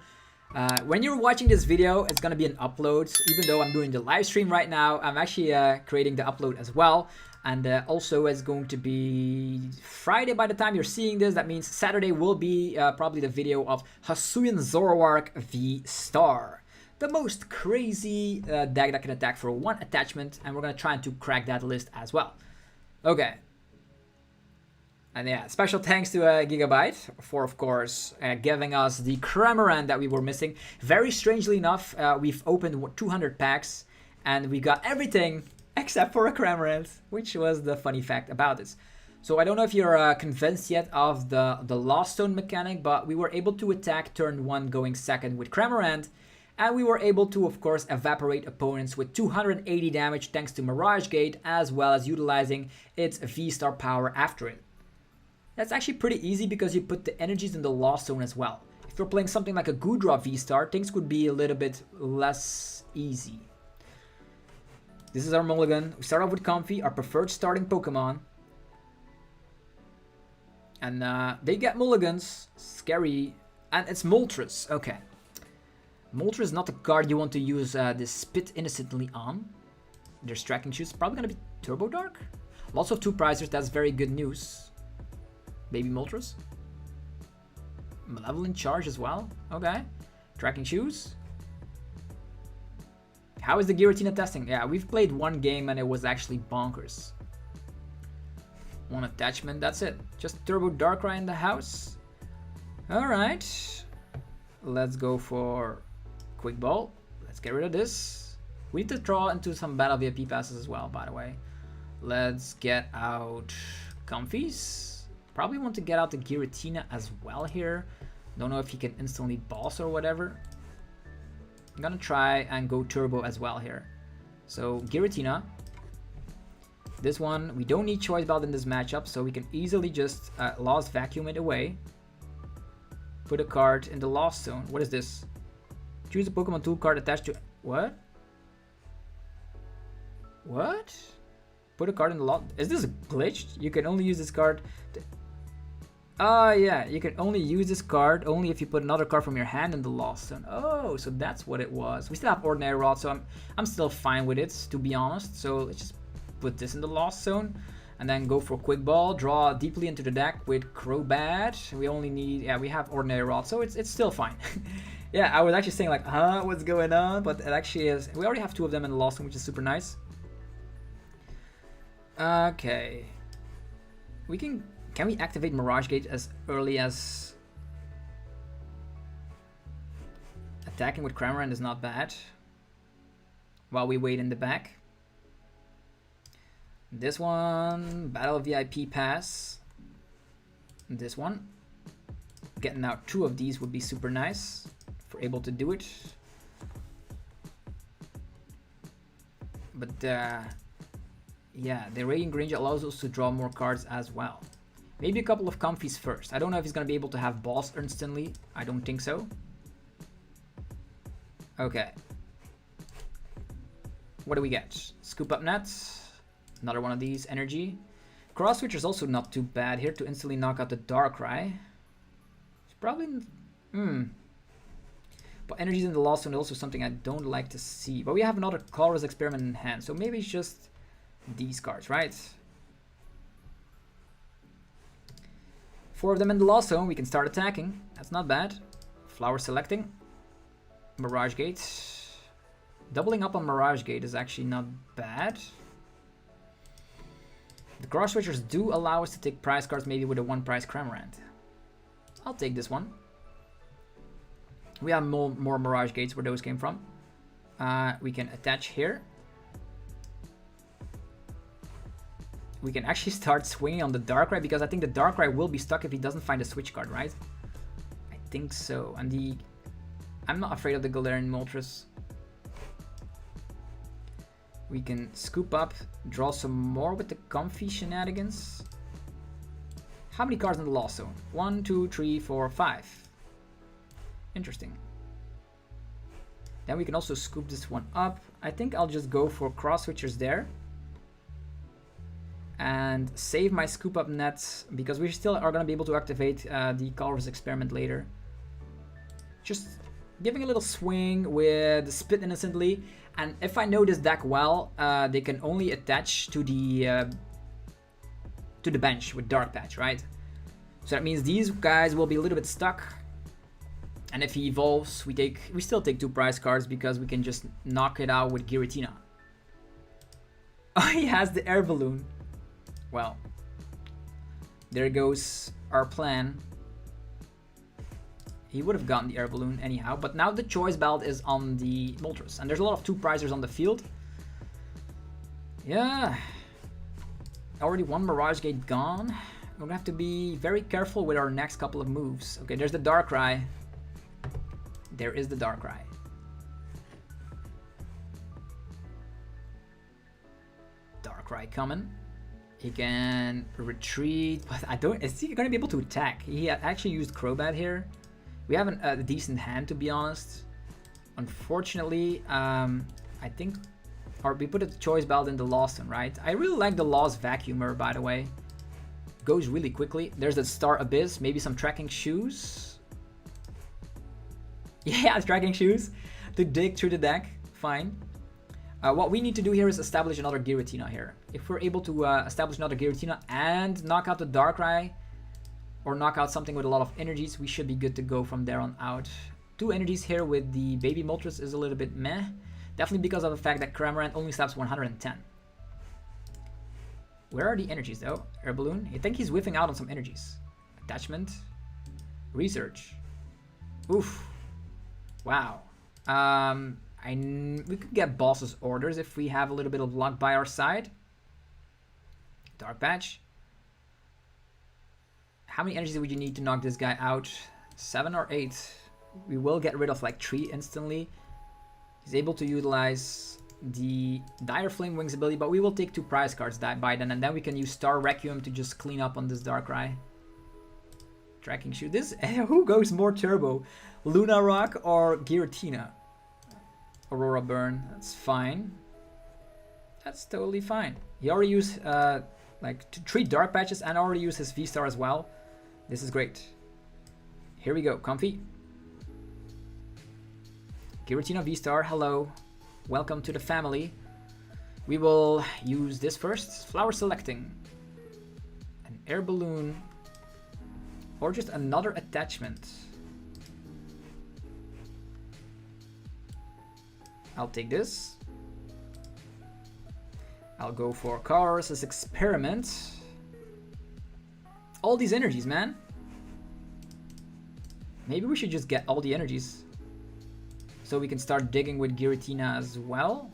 when you're watching this video, it's going to be an upload. Even though I'm doing the live stream right now, I'm actually creating the upload as well. And also it's going to be Friday by the time you're seeing this. That means Saturday will be probably the video of Hisuian Zoroark VSTAR. The most crazy deck that can attack for 1 attachment. And we're going to try to crack that list as well. Okay. And yeah, special thanks to Gigabyte for, of course, giving us the Cramorant that we were missing. Very strangely enough, we've opened 200 packs and we got everything except for a Cramorant, which was the funny fact about this. So I don't know if you're convinced yet of the Lost Zone mechanic, but we were able to attack turn 1 going second with Cramorant. And we were able to, of course, evaporate opponents with 280 damage thanks to Mirage Gate, as well as utilizing its V-Star power after it. That's actually pretty easy because you put the energies in the Lost Zone as well. If you're playing something like a Goodra V-Star, things could be a little bit less easy. This is our mulligan. We start off with Comfy, our preferred starting Pokemon. And they get mulligans. Scary. And it's Moltres. Okay. Moltres is not the card you want to use this Spit innocently on. There's Tracking Shoes. Probably going to be Turbo Dark. Lots of 2 prizers. That's very good news. Baby Moltres. Malevolent Charge as well. Okay. Tracking Shoes. How is the Giratina testing? Yeah, we've played 1 game and it was actually bonkers. 1 attachment, that's it. Just Turbo Darkrai in the house. Alright. Let's go for Quick Ball. Let's get rid of this. We need to draw into some battle VIP passes as well, by the way. Let's get out Comfies. Probably want to get out the Giratina as well here. Don't know if he can instantly boss or whatever. I'm gonna try and go turbo as well here. So Giratina. This one, we don't need Choice Belt in this matchup, so we can easily just Lost Vacuum it away. Put a card in the Lost Zone. What is this? Choose a Pokemon tool card attached to... What? What? Put a card in the Lost... Is this glitched? You can only use this card... yeah, you can only use this card only if you put another card from your hand in the Lost Zone. Oh, so that's what it was. We still have Ordinary Rod, so I'm still fine with it, to be honest. So let's just put this in the Lost Zone and then go for Quick Ball, draw deeply into the deck with Crobat. We only need, yeah, we have Ordinary Rod, so it's still fine. Yeah, I was actually saying like, what's going on? But it actually is, we already have two of them in the Lost Zone, which is super nice. Okay. Can we activate Mirage Gate as early as... Attacking with Cramorant is not bad. While we wait in the back. This one, Battle VIP Pass. This one. Getting out two of these would be super nice if we're able to do it. But yeah, the Radiant Range allows us to draw more cards as well. Maybe a couple of Comfies first. I don't know if he's going to be able to have Boss instantly. I don't think so. Okay. What do we get? Scoop Up Net. Another one of these. Energy. Cross Switch is also not too bad here to instantly knock out the Darkrai. It's probably... But Energy's in the Lost Zone is also something I don't like to see. But we have another Colorless Experiment in hand. So maybe it's just these cards, right? 4 of them in the Lost Zone. We can start attacking. That's not bad. Flower Selecting. Mirage Gate. Doubling up on Mirage Gate is actually not bad. The Cross Switchers do allow us to take prize cards maybe with a 1-price Cramorant. I'll take this one. We have more Mirage Gates where those came from. We can attach here. We can actually start swinging on the Darkrai because I think the Darkrai will be stuck if he doesn't find a switch card, right? I think so. And I'm not afraid of the Galarian Moltres. We can scoop up, draw some more with the Comfy shenanigans. How many cards in the Lost Zone? 1, 2, 3, 4, 5. Interesting. Then we can also scoop this one up. I think I'll just go for Cross Switchers there. And save my Scoop Up Nets because we still are going to be able to activate the Colorless Experiment later. Just giving a little swing with Spit Innocently. And if I know this deck well, they can only attach to the bench with Dark Patch, right? So that means these guys will be a little bit stuck. And if he evolves, we still take 2 prize cards because we can just knock it out with Giratina. Oh, he has the Air Balloon. Well, there goes our plan. He would have gotten the Air Balloon anyhow, but now the Choice Belt is on the Moltres, and there's a lot of 2-prizers on the field. Yeah. Already 1 Mirage Gate gone. We're gonna have to be very careful with our next couple of moves. Okay, there's the Darkrai. There is the Darkrai. Darkrai coming. He can retreat, but I don't... Is he gonna be able to attack? He actually used Crobat here. We have a decent hand, to be honest. Unfortunately, I think... Or we put a Choice Belt in the Lost Zone, right? I really like the Lost Vacuumer, by the way. Goes really quickly. There's the Star Abyss. Maybe some Tracking Shoes. Yeah, Tracking Shoes. To dig through the deck. Fine. What we need to do here is establish another Giratina here. If we're able to establish another Giratina and knock out the Darkrai, or knock out something with a lot of energies, we should be good to go from there on out. 2 energies here with the Baby Moltres is a little bit meh. Definitely because of the fact that Cramorant only slaps 110. Where are the energies though? Air Balloon? I think he's whiffing out on some energies. Attachment. Research. Oof. Wow. I We could get boss's orders if we have a little bit of luck by our side. Dark Patch. How many energies would you need to knock this guy out? 7 or 8. We will get rid of like 3 instantly. He's able to utilize the Dire Flame Wings ability, but we will take 2 prize cards by then, and then we can use Star Requiem to just clean up on this Darkrai. Tracking Shoe. This who goes more turbo? Luna Rock or Giratina? Aurora Burn. That's fine. That's totally fine. He already used like 3 Dark Patches and already used his V-Star as well. This is great. Here we go, Comfy. Giratina V-Star, hello. Welcome to the family. We will use this first. Flower Selecting. An Air Balloon. Or just another attachment. I'll take this. I'll go for Cars' Experiment. All these energies, man. Maybe we should just get all the energies. So we can start digging with Giratina as well.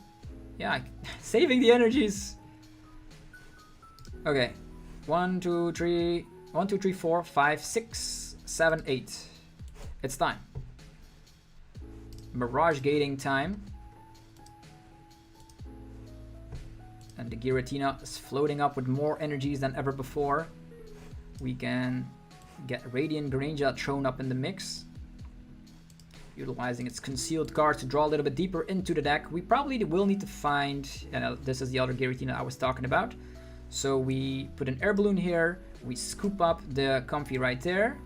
Yeah, saving the energies. Okay. 1, 2, 3, 1, 2, 3, 4, 5, 6, 7, 8. It's time. Mirage gating time. And the Giratina is floating up with more energies than ever before. We can get Radiant Greninja thrown up in the mix. Utilizing its concealed cards to draw a little bit deeper into the deck. We probably will need to find, this is the other Giratina I was talking about. So we put an Air Balloon here. We scoop up the Comfy right there.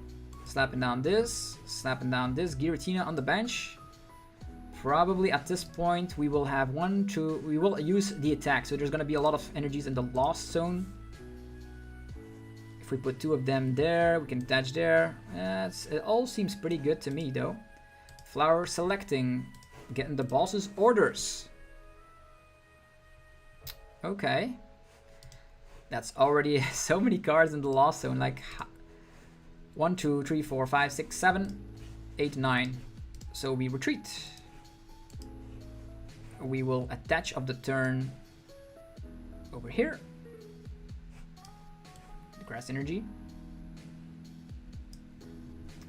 Slapping down this. Slapping down this Giratina on the bench. Probably at this point we will have 1, 2, we will use the attack. So there's going to be a lot of energies in the Lost Zone. If we put 2 of them there, we can attach there. It all seems pretty good to me though. Flower Selecting, getting the boss's orders. Okay. That's already so many cards in the Lost Zone, like 1, 2, 3, 4, 5, 6, 7, 8, 9. So we retreat. We will attach of the turn over here. The Grass Energy.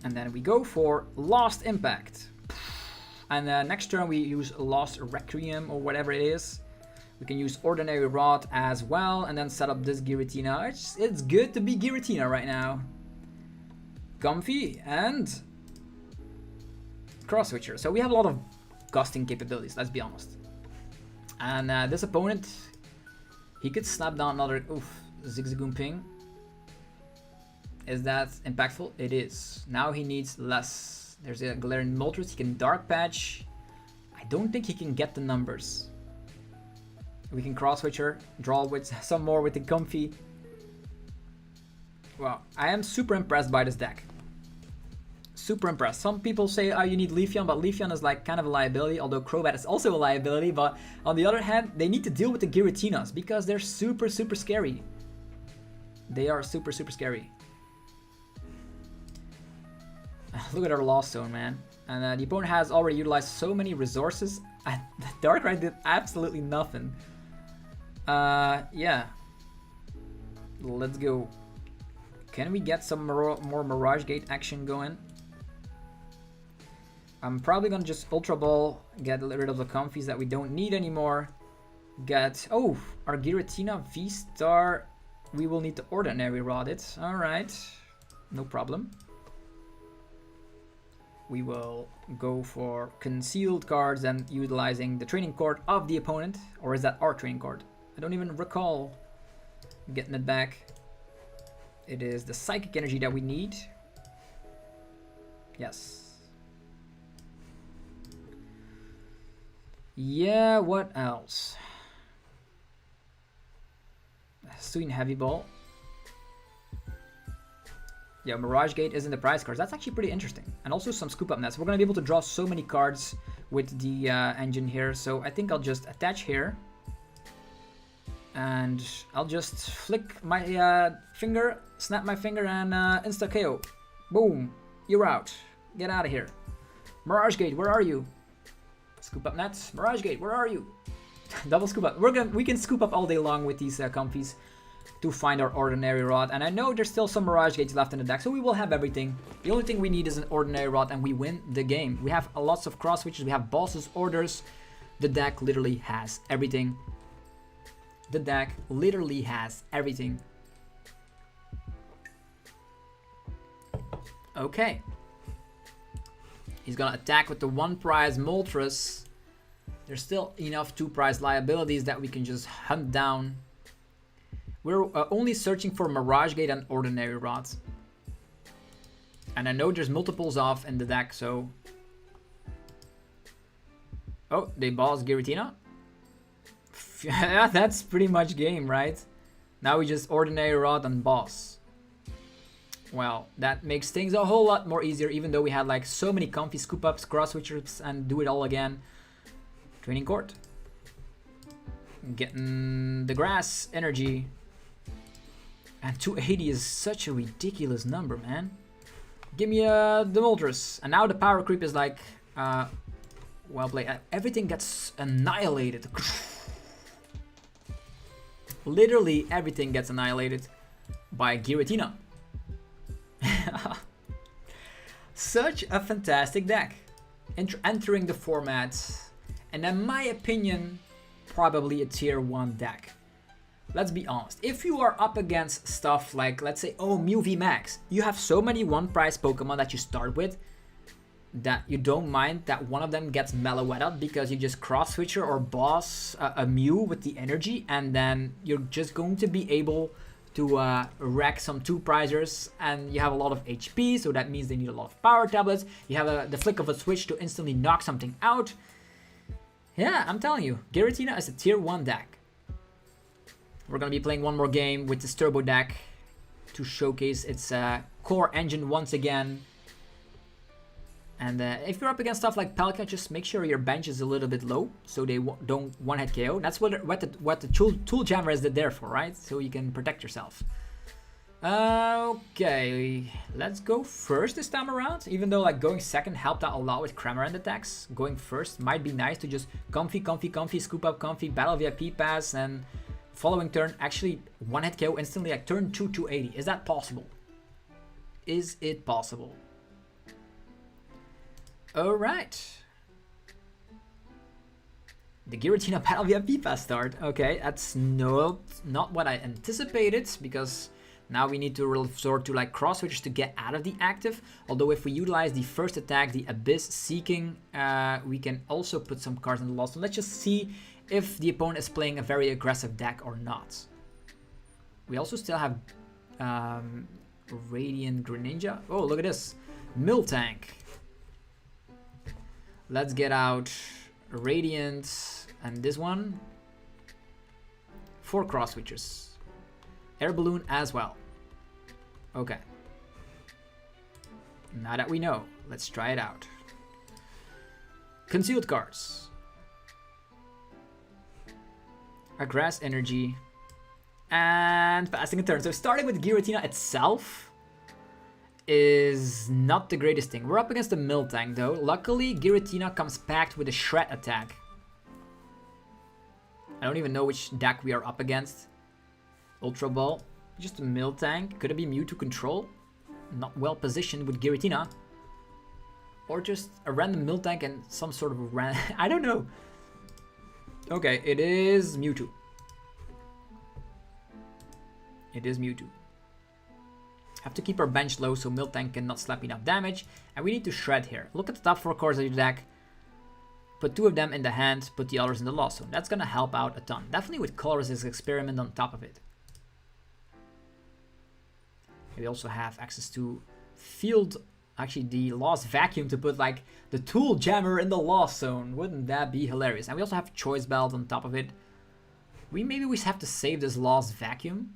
And then we go for Lost Impact. And next turn we use Lost Requiem or whatever it is. We can use Ordinary Rod as well and then set up this Giratina. It's good to be Giratina right now. Comfy and Cross Switcher. So we have a lot of gusting capabilities, let's be honest. And this opponent, he could snap down another Zigzagoon Ping. Is that impactful? It is. Now he needs less. There's a Galarian Moltres. He can Dark Patch. I don't think he can get the numbers. We can Cross Switcher, draw with some more with the Comfy. Wow, I am super impressed by this deck. Super impressed. Some people say, oh, you need Leafeon, but Leafeon is like kind of a liability, although Crobat is also a liability. But on the other hand, they need to deal with the Giratinas because they're super, super scary. They are super, super scary. Look at our Lost Zone, man. And the opponent has already utilized so many resources. Darkrai did absolutely nothing. Yeah. Let's go. Can we get some more Mirage Gate action going? I'm probably gonna just Ultra Ball, get rid of the Comfies that we don't need anymore. Get, oh, our Giratina VSTAR. We will need to Ordinary Rod it. Alright, no problem. We will go for concealed cards and utilizing the training card of the opponent. Or is that our training card? I don't even recall getting it back. It is the Psychic Energy that we need. Yes. Yeah, what else? Hisuian Heavy Ball. Yeah, Mirage Gate is in the prize cards. That's actually pretty interesting. And also some Scoop Up Nets. We're going to be able to draw so many cards with the engine here. So I think I'll just attach here. And I'll just flick my finger, snap my finger, and insta KO. Boom. You're out. Get out of here. Mirage Gate, where are you? Scoop up nets. Mirage Gate, where are you? Double scoop up. We can scoop up all day long with these comfies to find our ordinary rod. And I know there's still some Mirage Gates left in the deck, so we will have everything. The only thing we need is an ordinary rod, and we win the game. We have lots of cross switches. We have bosses, orders. The deck literally has everything. The deck literally has everything. Okay. He's gonna attack with the 1 prize Moltres. There's still enough 2 prize liabilities that we can just hunt down. We're only searching for Mirage Gate and Ordinary Rods. And I know there's multiples off in the deck, so... Oh, they boss Giratina? Yeah, that's pretty much game, right? Now we just Ordinary Rod and boss. Well, that makes things a whole lot more easier, even though we had like so many comfy scoop ups, cross switchers, and do it all again. Training court. Getting the grass energy. And 280 is such a ridiculous number, man. Give me the Moltres. And now the power creep is like, well played. Everything gets annihilated. Literally everything gets annihilated by Giratina. Such a fantastic deck. Entering the format, and in my opinion, probably a tier 1 deck. Let's be honest, if you are up against stuff like, let's say, oh, Mew V Max, you have so many 1 prize Pokemon that you start with that you don't mind that one of them gets Meloetta because you just cross switcher or boss a Mew with the energy, and then you're just going to be able to wreck some 2 prizers, and you have a lot of HP, so that means they need a lot of power tablets. You have the flick of a switch to instantly knock something out. Yeah, I'm telling you, Giratina is a tier 1 deck. We're gonna be playing one more game with this turbo deck to showcase its core engine once again. And if you're up against stuff like Palkia, just make sure your bench is a little bit low so they don't one-hit KO. That's what the tool jammer is there for, right? So you can protect yourself. Okay, let's go first this time around. Even though like going second helped out a lot with Cramorant attacks, going first might be nice to just comfy, scoop up comfy, battle VIP pass, and following turn actually one-hit KO instantly, like turn 2 280. Is that possible? Is it possible? Alright. The Giratina Battle VIP Pass start. Okay, that's not what I anticipated, because now we need to resort to like cross switches to get out of the active. Although if we utilize the first attack, the Abyss Seeking, we can also put some cards in the lost. So let's just see if the opponent is playing a very aggressive deck or not. We also still have Radiant Greninja. Oh, look at this. Miltank. Let's get out Radiant and this one. 4 cross switches. Air Balloon as well. Okay. Now that we know, let's try it out. Concealed cards. A Grass Energy. And passing a turn. So starting with Giratina itself is not the greatest thing. We're up against the Miltank though. Luckily, Giratina comes packed with a Shred attack. I don't even know which deck we are up against. Ultra Ball. Just a Miltank. Could it be Mewtwo Control? Not well positioned with Giratina. Or just a random Miltank and some sort of random... I don't know. Okay, it is Mewtwo. It is Mewtwo. Have to keep our bench low so Miltank cannot slap enough damage. And we need to shred here. Look at the top 4 cards of your deck. Put 2 of them in the hand, put the others in the lost zone. That's gonna help out a ton. Definitely with Colorless Experiment on top of it. We also have access to field, actually the Lost Vacuum to put like the Tool Jammer in the lost zone. Wouldn't that be hilarious? And we also have Choice Belt on top of it. Maybe we have to save this Lost Vacuum.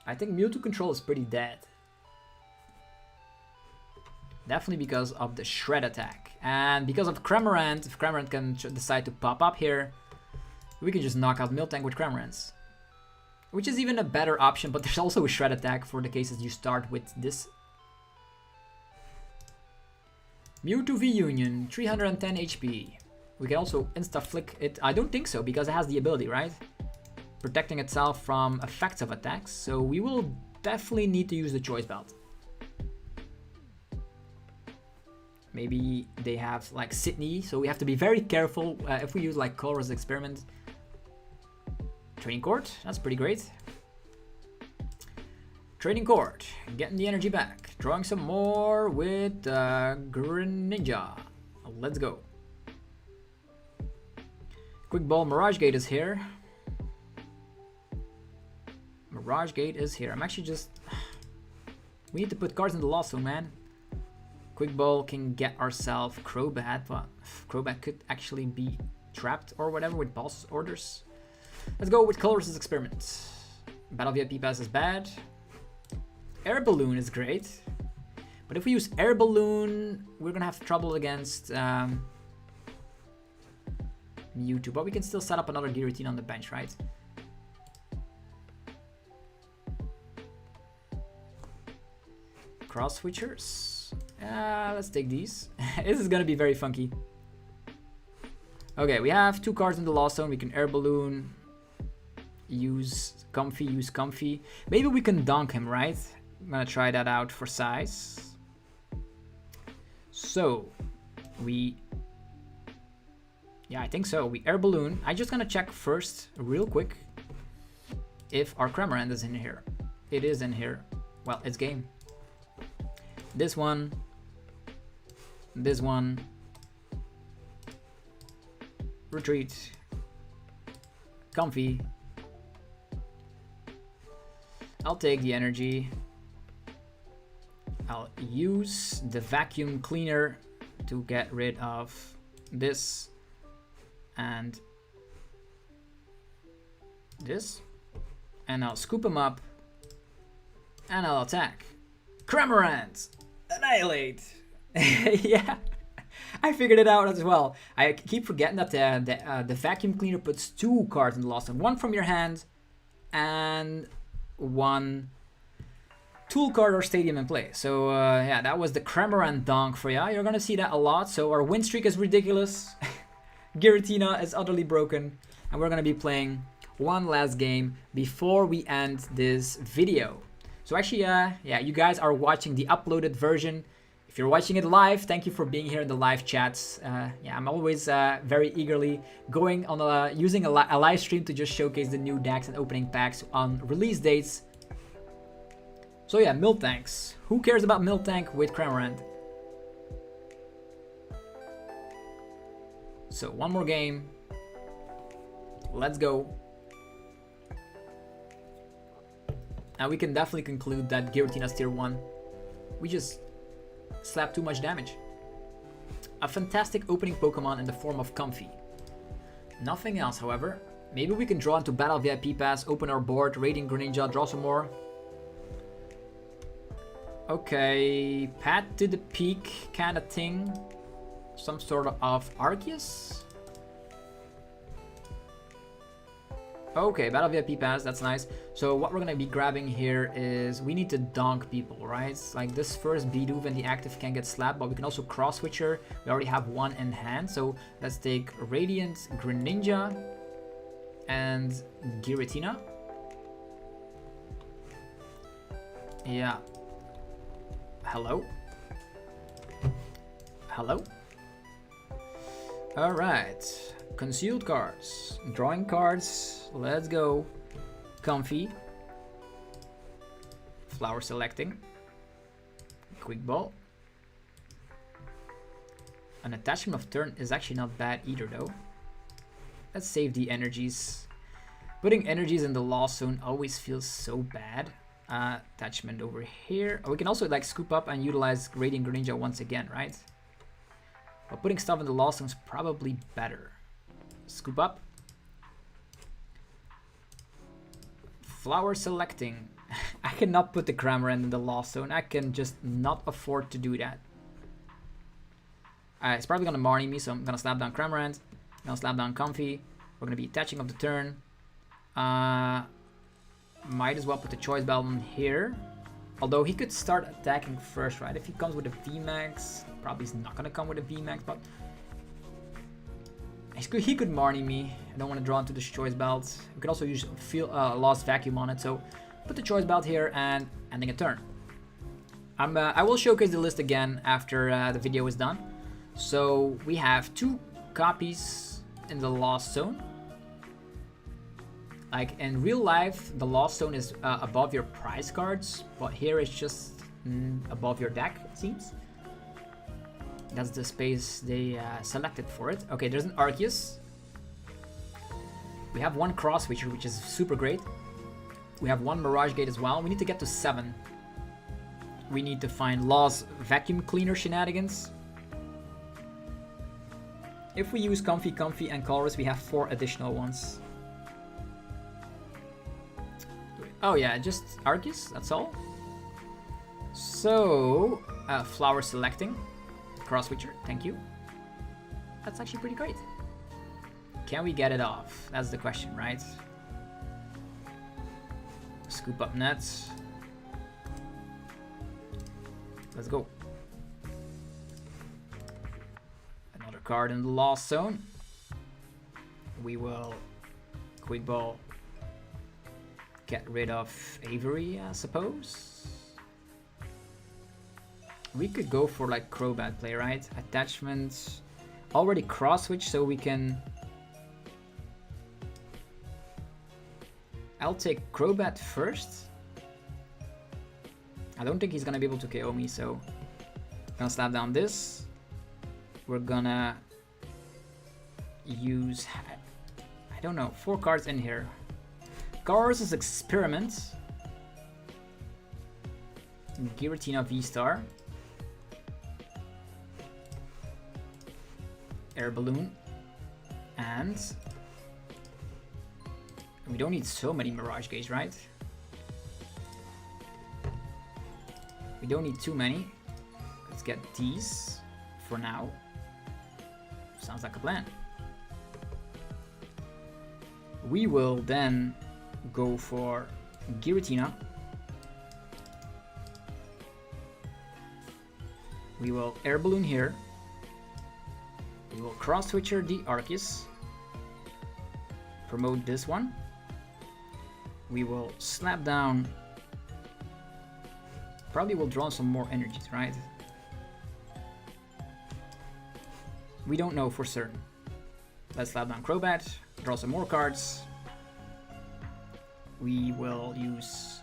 I think Mewtwo Control is pretty dead. Definitely because of the Shred attack. And because of Cramorant, if Cramorant can decide to pop up here, we can just knock out Miltank with Cramorants. Which is even a better option, but there's also a Shred attack for the cases you start with this. Mewtwo V Union, 310 HP. We can also insta-flick it. I don't think so, because it has the ability, right? Protecting itself from effects of attacks. So we will definitely need to use the Choice Belt. Maybe they have like Sydney, so we have to be very careful if we use like Colress's Experiment. Training Court, that's pretty great. Training Court, getting the energy back. Drawing some more with Greninja. Let's go. Quick Ball Mirage Gate is here. Mirage Gate is here. I'm actually just... We need to put cards in the Lost Zone, man. Quick Ball can get ourselves Crobat, but Crobat could actually be trapped or whatever with Boss's Orders. Let's go with Colress's Experiment. Battle VIP Pass is bad. Air Balloon is great. But if we use Air Balloon, we're gonna have trouble against Mewtwo. But we can still set up another Giratina on the bench, right? Cross Switchers. Let's take these. This is gonna be very funky. Okay, we have 2 cards in the Lost Zone. We can Air Balloon, use Comfy. Maybe we can dunk him, right? I'm gonna try that out for size. So, yeah, I think so. We Air Balloon. I'm just gonna check first, real quick, if our Cramorant is in here. It is in here. Well, it's game. This one. This one. Retreat. Comfy. I'll take the energy. I'll use the vacuum cleaner to get rid of this and this. And I'll scoop him up and I'll attack. Cramorant! Annihilate! Yeah, I figured it out as well. I keep forgetting that the vacuum cleaner puts 2 cards in the Lost Zone. 1 from your hand and 1 tool card or stadium in play. So yeah, that was the Cramorant donk for ya. You're gonna see that a lot. So our win streak is ridiculous. Giratina is utterly broken. And we're gonna be playing one last game before we end this video. So actually, yeah, you guys are watching the uploaded version. If you're watching it live, thank you for being here in the live chats. Yeah, I'm always very eagerly going on using a live stream to just showcase the new decks and opening packs on release dates. So yeah, Miltanks. Who cares about Miltank with Cramorant? So one more game. Let's go. And we can definitely conclude that Giratina's tier 1. We just slapped too much damage. A fantastic opening Pokemon in the form of Comfy. Nothing else, however. Maybe we can draw into Battle VIP Pass, open our board, Radiant Greninja, draw some more. Okay, Path to the Peak kind of thing. Some sort of Arceus. Okay, Battle VIP Pass, that's nice. So what we're gonna be grabbing here is we need to donk people, right? Like this first Bidoof and the active can get slapped, but we can also cross switcher. We already have 1 in hand, so let's take Radiant Greninja and Giratina. Yeah. Hello? Hello? Alright. Concealed cards. Drawing cards. Let's go. Comfy. Flower selecting. Quick Ball. An attachment of turn is actually not bad either though. Let's save the energies. Putting energies in the Lost Zone always feels so bad. Attachment over here. Oh, we can also like scoop up and utilize Radiant Greninja once again, right? But putting stuff in the Lost Zone is probably better. Scoop up. Flower selecting. I cannot put the Cramorant in the Lost Zone. I can just not afford to do that. It's probably gonna Marnie me, so I'm gonna slap down Cramorant. I'm gonna slap down Comfy. We're gonna be attaching up the turn. Might as well put the Choice Belt on here. Although he could start attacking first, right? If he comes with a VMAX, probably he's not gonna come with a VMAX, but he could Marnie me. I don't want to draw into this choice belt. We could also use Lost Vacuum on it, so put the choice belt here and ending a turn. I will showcase the list again after the video is done. So we have 2 copies in the Lost Zone. Like in real life, the Lost Zone is above your prize cards, but here it's just above your deck, it seems. That's the space they selected for it. Okay, there's an Arceus. We have 1 Cross Switcher, which is super great. We have 1 Mirage Gate as well. We need to get to 7. We need to find Lost Vacuum Cleaner shenanigans. If we use Comfy, and Colorless, we have 4 additional ones. Oh yeah, just Arceus, that's all. So, Flower Selecting. Cross Switcher, thank you. That's actually pretty great. Can we get it off? That's the question, right? Scoop up nets. Let's go. Another card in the Lost Zone. We will Quick Ball. Get rid of Avery, I suppose. We could go for like Crobat play, right? Attachments. Already cross switch, so we can. I'll take Crobat first. I don't think he's gonna be able to KO me, so I'm gonna slap down this. We're gonna use, I don't know, 4 cards in here. Garza's Experiment. Giratina VSTAR. Air Balloon. And we don't need so many Mirage Gates, right? We don't need too many. Let's get these for now. Sounds like a plan. We will then go for Giratina. We will Air Balloon here. We will Cross Switcher the Arceus. Promote this one. We will slap down. Probably will draw some more energies, right? We don't know for certain. Let's slap down Crobat, draw some more cards. We will use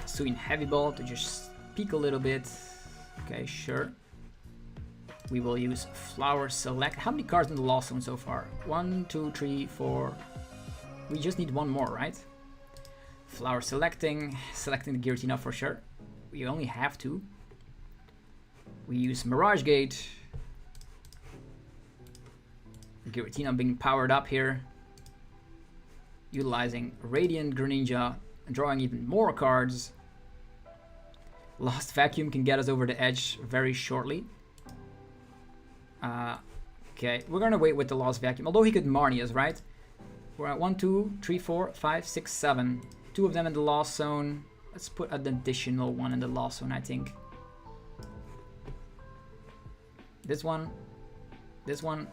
Hisuian Heavy Ball to just peek a little bit. Okay, sure. We will use Flower Select. How many cards in the Lost Zone so far? 1, 2, 3, 4. We just need 1 more, right? Flower Selecting the Giratina for sure. We only have 2. We use Mirage Gate. Giratina being powered up here. Utilizing Radiant Greninja and drawing even more cards. Lost Vacuum can get us over the edge very shortly. Okay, we're gonna wait with the Lost Vacuum, although he could Marnie us, right? We're at 1, 2, 3, 4, 5, 6, 7. 2 of them in the Lost Zone. Let's put an additional one in the Lost Zone, I think. This one. This one.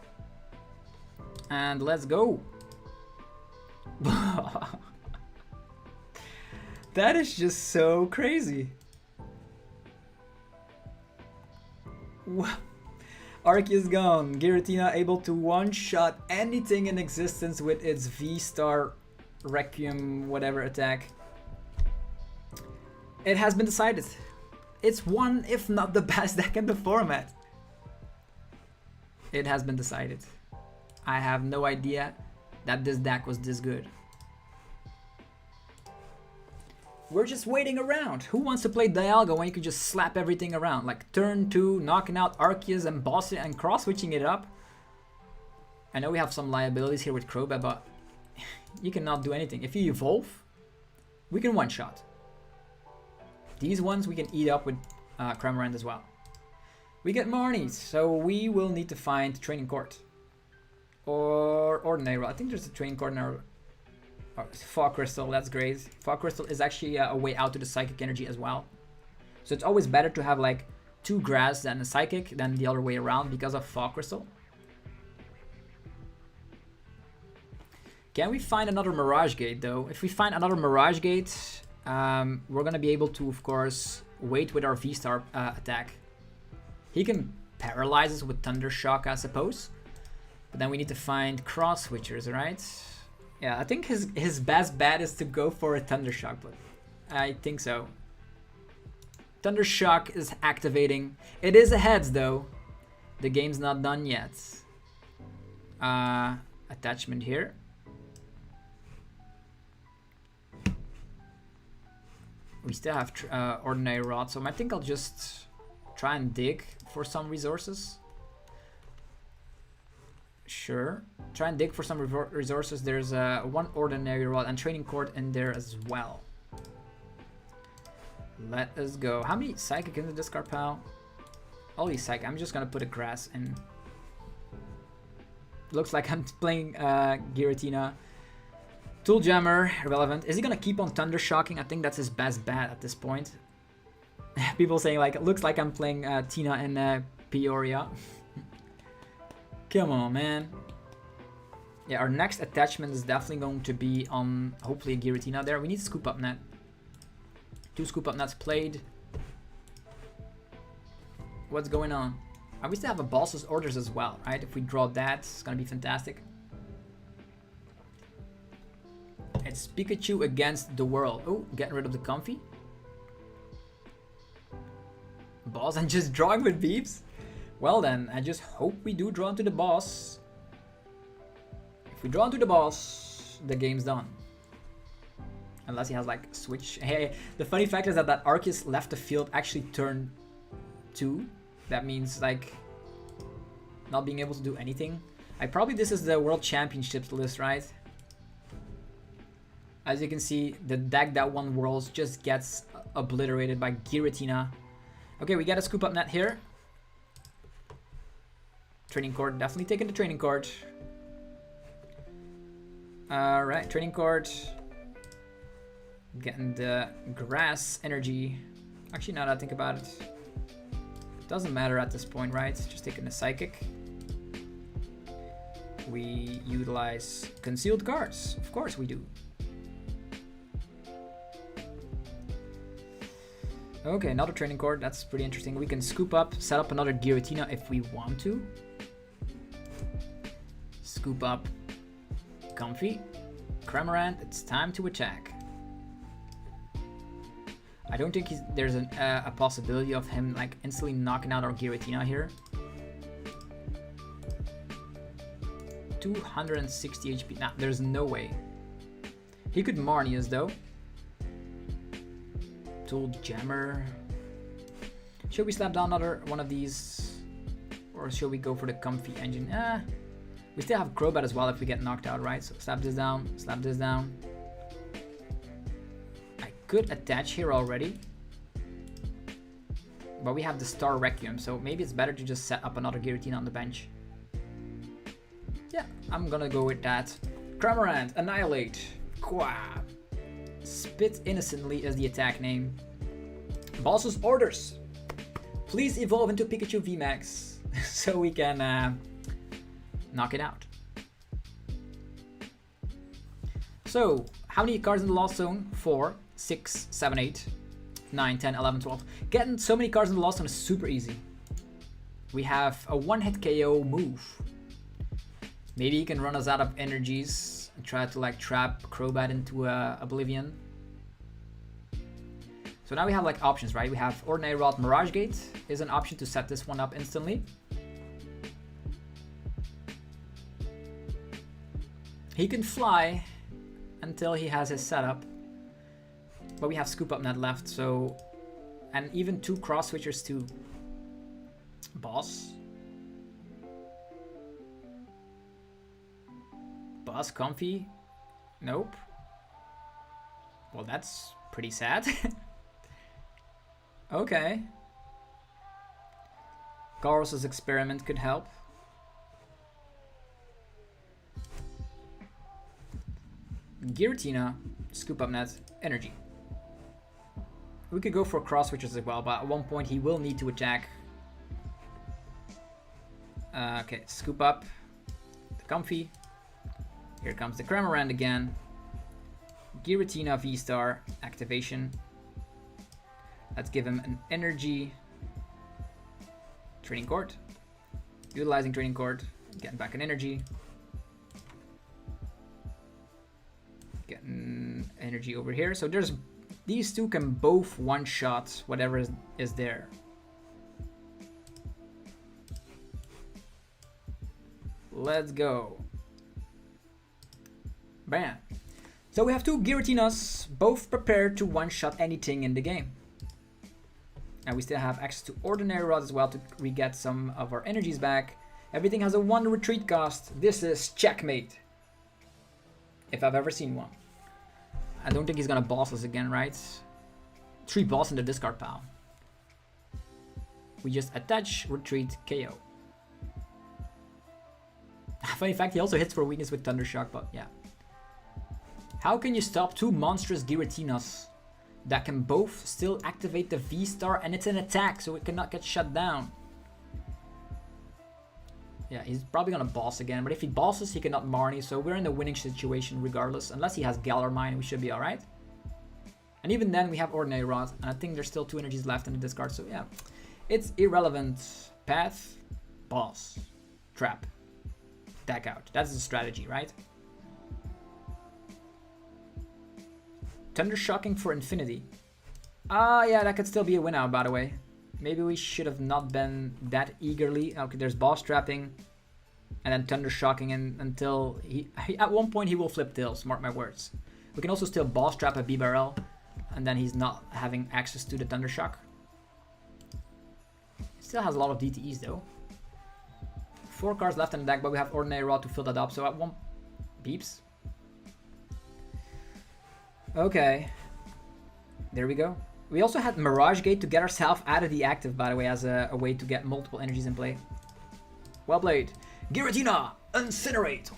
And let's go. That is just so crazy. Arceus gone. Giratina able to one-shot anything in existence with its V-Star Requiem whatever attack. It has been decided. It's one, if not the best deck in the format. It has been decided. I have no idea that this deck was this good. We're just waiting around. Who wants to play Dialga when you can just slap everything around? Like turn 2, knocking out Arceus and boss it and cross-switching it up. I know we have some liabilities here with Crobat, but you cannot do anything. If you evolve, we can one-shot. These ones we can eat up with Cramorant as well. We get Marnies, so we will need to find Training Court. Or Ordinary. I think there's a Training Court in our... Fog Crystal, that's great. Fog Crystal is actually a way out to the Psychic Energy as well. So it's always better to have like 2 grass than a psychic than the other way around because of Fog Crystal. Can we find another Mirage Gate though? If we find another Mirage Gate, we're gonna be able to, of course, wait with our V-Star attack. He can paralyze us with Thunder Shock, I suppose. But then we need to find cross switchers, right? Yeah, I think his best bet is to go for a Thunder Shock, but I think so. Thunder Shock is activating. It is a heads though. The game's not done yet. Attachment here. We still have Ordinary Rod, so I think I'll just try and dig for some resources. Sure. Try and dig for some resources. There's 1 Ordinary Rod and Training Court in there as well. Let us go. How many Psychic in the discard pile? All these Psychic. I'm just gonna put a grass in. Looks like I'm playing Giratina. Tool Jammer, irrelevant. Is he gonna keep on Thunder Shocking? I think that's his best bet at this point. People saying like, it looks like I'm playing Tina and Peoria. Come on, man. Yeah, our next attachment is definitely going to be on, hopefully, a Giratina there. We need Scoop Up Net. 2 Scoop Up Nets played. What's going on? We still have a Boss's Orders as well, right? If we draw that, it's gonna be fantastic. It's Pikachu against the world. Oh, getting rid of the Comfy. Boss and just drawing with beeps? Well then, I just hope we do draw into the boss. If we draw into the boss, the game's done. Unless he has like switch. Hey, the funny fact is that Arceus left the field actually turn 2. That means like not being able to do anything. This is the World Championships list, right? As you can see, the deck that won Worlds just gets obliterated by Giratina. Okay, we got a Scoop Up Net here. Training Court, definitely taking the Training Court. Alright, Training Court. Getting the Grass Energy. Actually, now that I think about it, doesn't matter at this point, right? Just taking the Psychic. We utilize Concealed Cards. Of course we do. Okay, another Training Court. That's pretty interesting. We can scoop up, set up another Giratina if we want to. Scoop up Comfy. Cramorant, it's time to attack. I don't think there's a possibility of him like instantly knocking out our Giratina here. 260 HP. Nah, there's no way. He could Marnius though. Tool Jammer. Should we slap down another one of these? Or should we go for the Comfy engine? We still have Crobat as well if we get knocked out, right? So slap this down, slap this down. I could attach here already. But we have the Star Requiem, so maybe it's better to just set up another Giratina on the bench. Yeah, I'm gonna go with that. Cramorant, Annihilate. Qua. Spit Innocently is the attack name. Boss's Orders. Please evolve into Pikachu VMAX so we can knock it out. So, how many cards in the Lost Zone? 4, 6, 7, 8, 9, 10, 11, 12. Getting so many cards in the Lost Zone is super easy. We have a one-hit KO move. Maybe he can run us out of energies and try to like trap Crobat into Oblivion. So now we have like options, right? We have Ordinary Rod Mirage Gate is an option to set this one up instantly. He can fly until he has his setup. But we have Scoop Up Net left, so... And even 2 Cross Switchers too. Boss. Boss Comfy? Nope. Well, that's pretty sad. Okay. Garros's Experiment could help. Giratina, Scoop Up Net, Energy. We could go for cross switches as well, but at one point he will need to attack. Okay, scoop up the Comfy. Here comes the Cramorant again. Giratina VSTAR activation. Let's give him an energy. Training Court. Utilizing Training Court. Getting back an energy. Getting energy over here. So there's these two can both one-shot whatever is there. Let's go. Bam. So we have two Giratinas, both prepared to one-shot anything in the game. And we still have access to Ordinary Rod as well to re-get some of our energies back. Everything has a 1 retreat cost. This is checkmate. If I've ever seen one. I don't think he's gonna boss us again, right? 3 boss in the discard pile. We just attach, retreat, KO. Funny fact, he also hits for weakness with Thundershock, but yeah. How can you stop 2 monstrous Giratinas that can both still activate the V-Star and it's an attack, so it cannot get shut down? Yeah, he's probably gonna boss again, but if he bosses, he cannot Marnie, so we're in a winning situation regardless. Unless he has Galar Mine, we should be alright. And even then, we have Ordinary Rod, and I think there's still 2 energies left in the discard, so yeah. It's irrelevant. Path, boss, trap, deck out. That's the strategy, right? Thunder Shocking for Infinity. Yeah, that could still be a win out, by the way. Maybe we should have not been that eagerly. Okay, there's boss trapping. And then Thunder Shocking until he at one point he will flip tails, mark my words. We can also still boss trap a B-Barrel. And then he's not having access to the Thunder Shock. Still has a lot of DTEs though. 4 cards left in the deck, but we have Ordinary Rod to fill that up. So at one beeps. Okay. There we go. We also had Mirage Gate to get ourselves out of the active, by the way, as a way to get multiple energies in play. Well played. Giratina, Incinerate.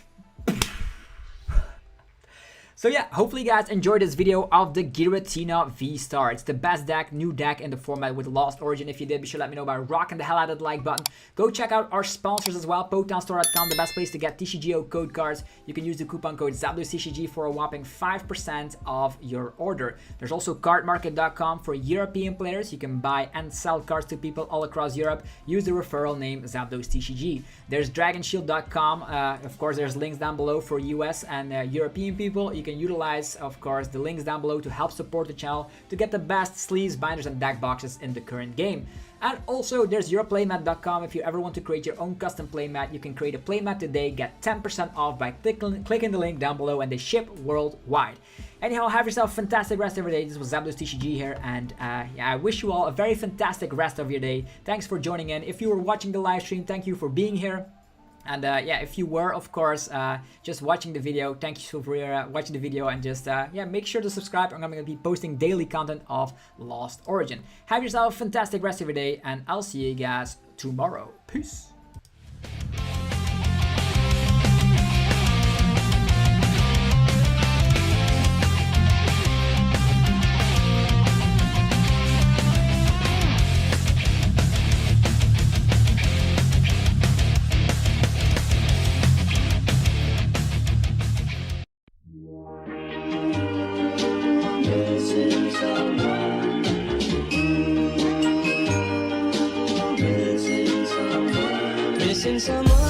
So yeah, hopefully you guys enjoyed this video of the Giratina VSTAR. It's the best deck, new deck in the format with Lost Origin. If you did, be sure to let me know by rocking the hell out of the like button. Go check out our sponsors as well, PokemonStore.com, the best place to get TCGO code cards. You can use the coupon code ZapdosTCG for a whopping 5% of your order. There's also CARDMARKET.com for European players. You can buy and sell cards to people all across Europe. Use the referral name ZapdosTCG. There's DragonShield.com. Of course, there's links down below for US and European people. You can utilize, of course, the links down below to help support the channel to get the best sleeves, binders, and deck boxes in the current game. And also, there's yourplaymat.com. If you ever want to create your own custom playmat, you can create a playmat today, get 10% off by clicking the link down below, and they ship worldwide. Anyhow, have yourself a fantastic rest of your day. This was ZapdosTCG here, and yeah, I wish you all a very fantastic rest of your day. Thanks for joining in. If you were watching the live stream, thank you for being here. And yeah, if you were, of course, just watching the video, thank you for watching the video, and just yeah, make sure to subscribe. I'm going to be posting daily content of Lost Origin. Have yourself a fantastic rest of your day, and I'll see you guys tomorrow. Peace. Missing someone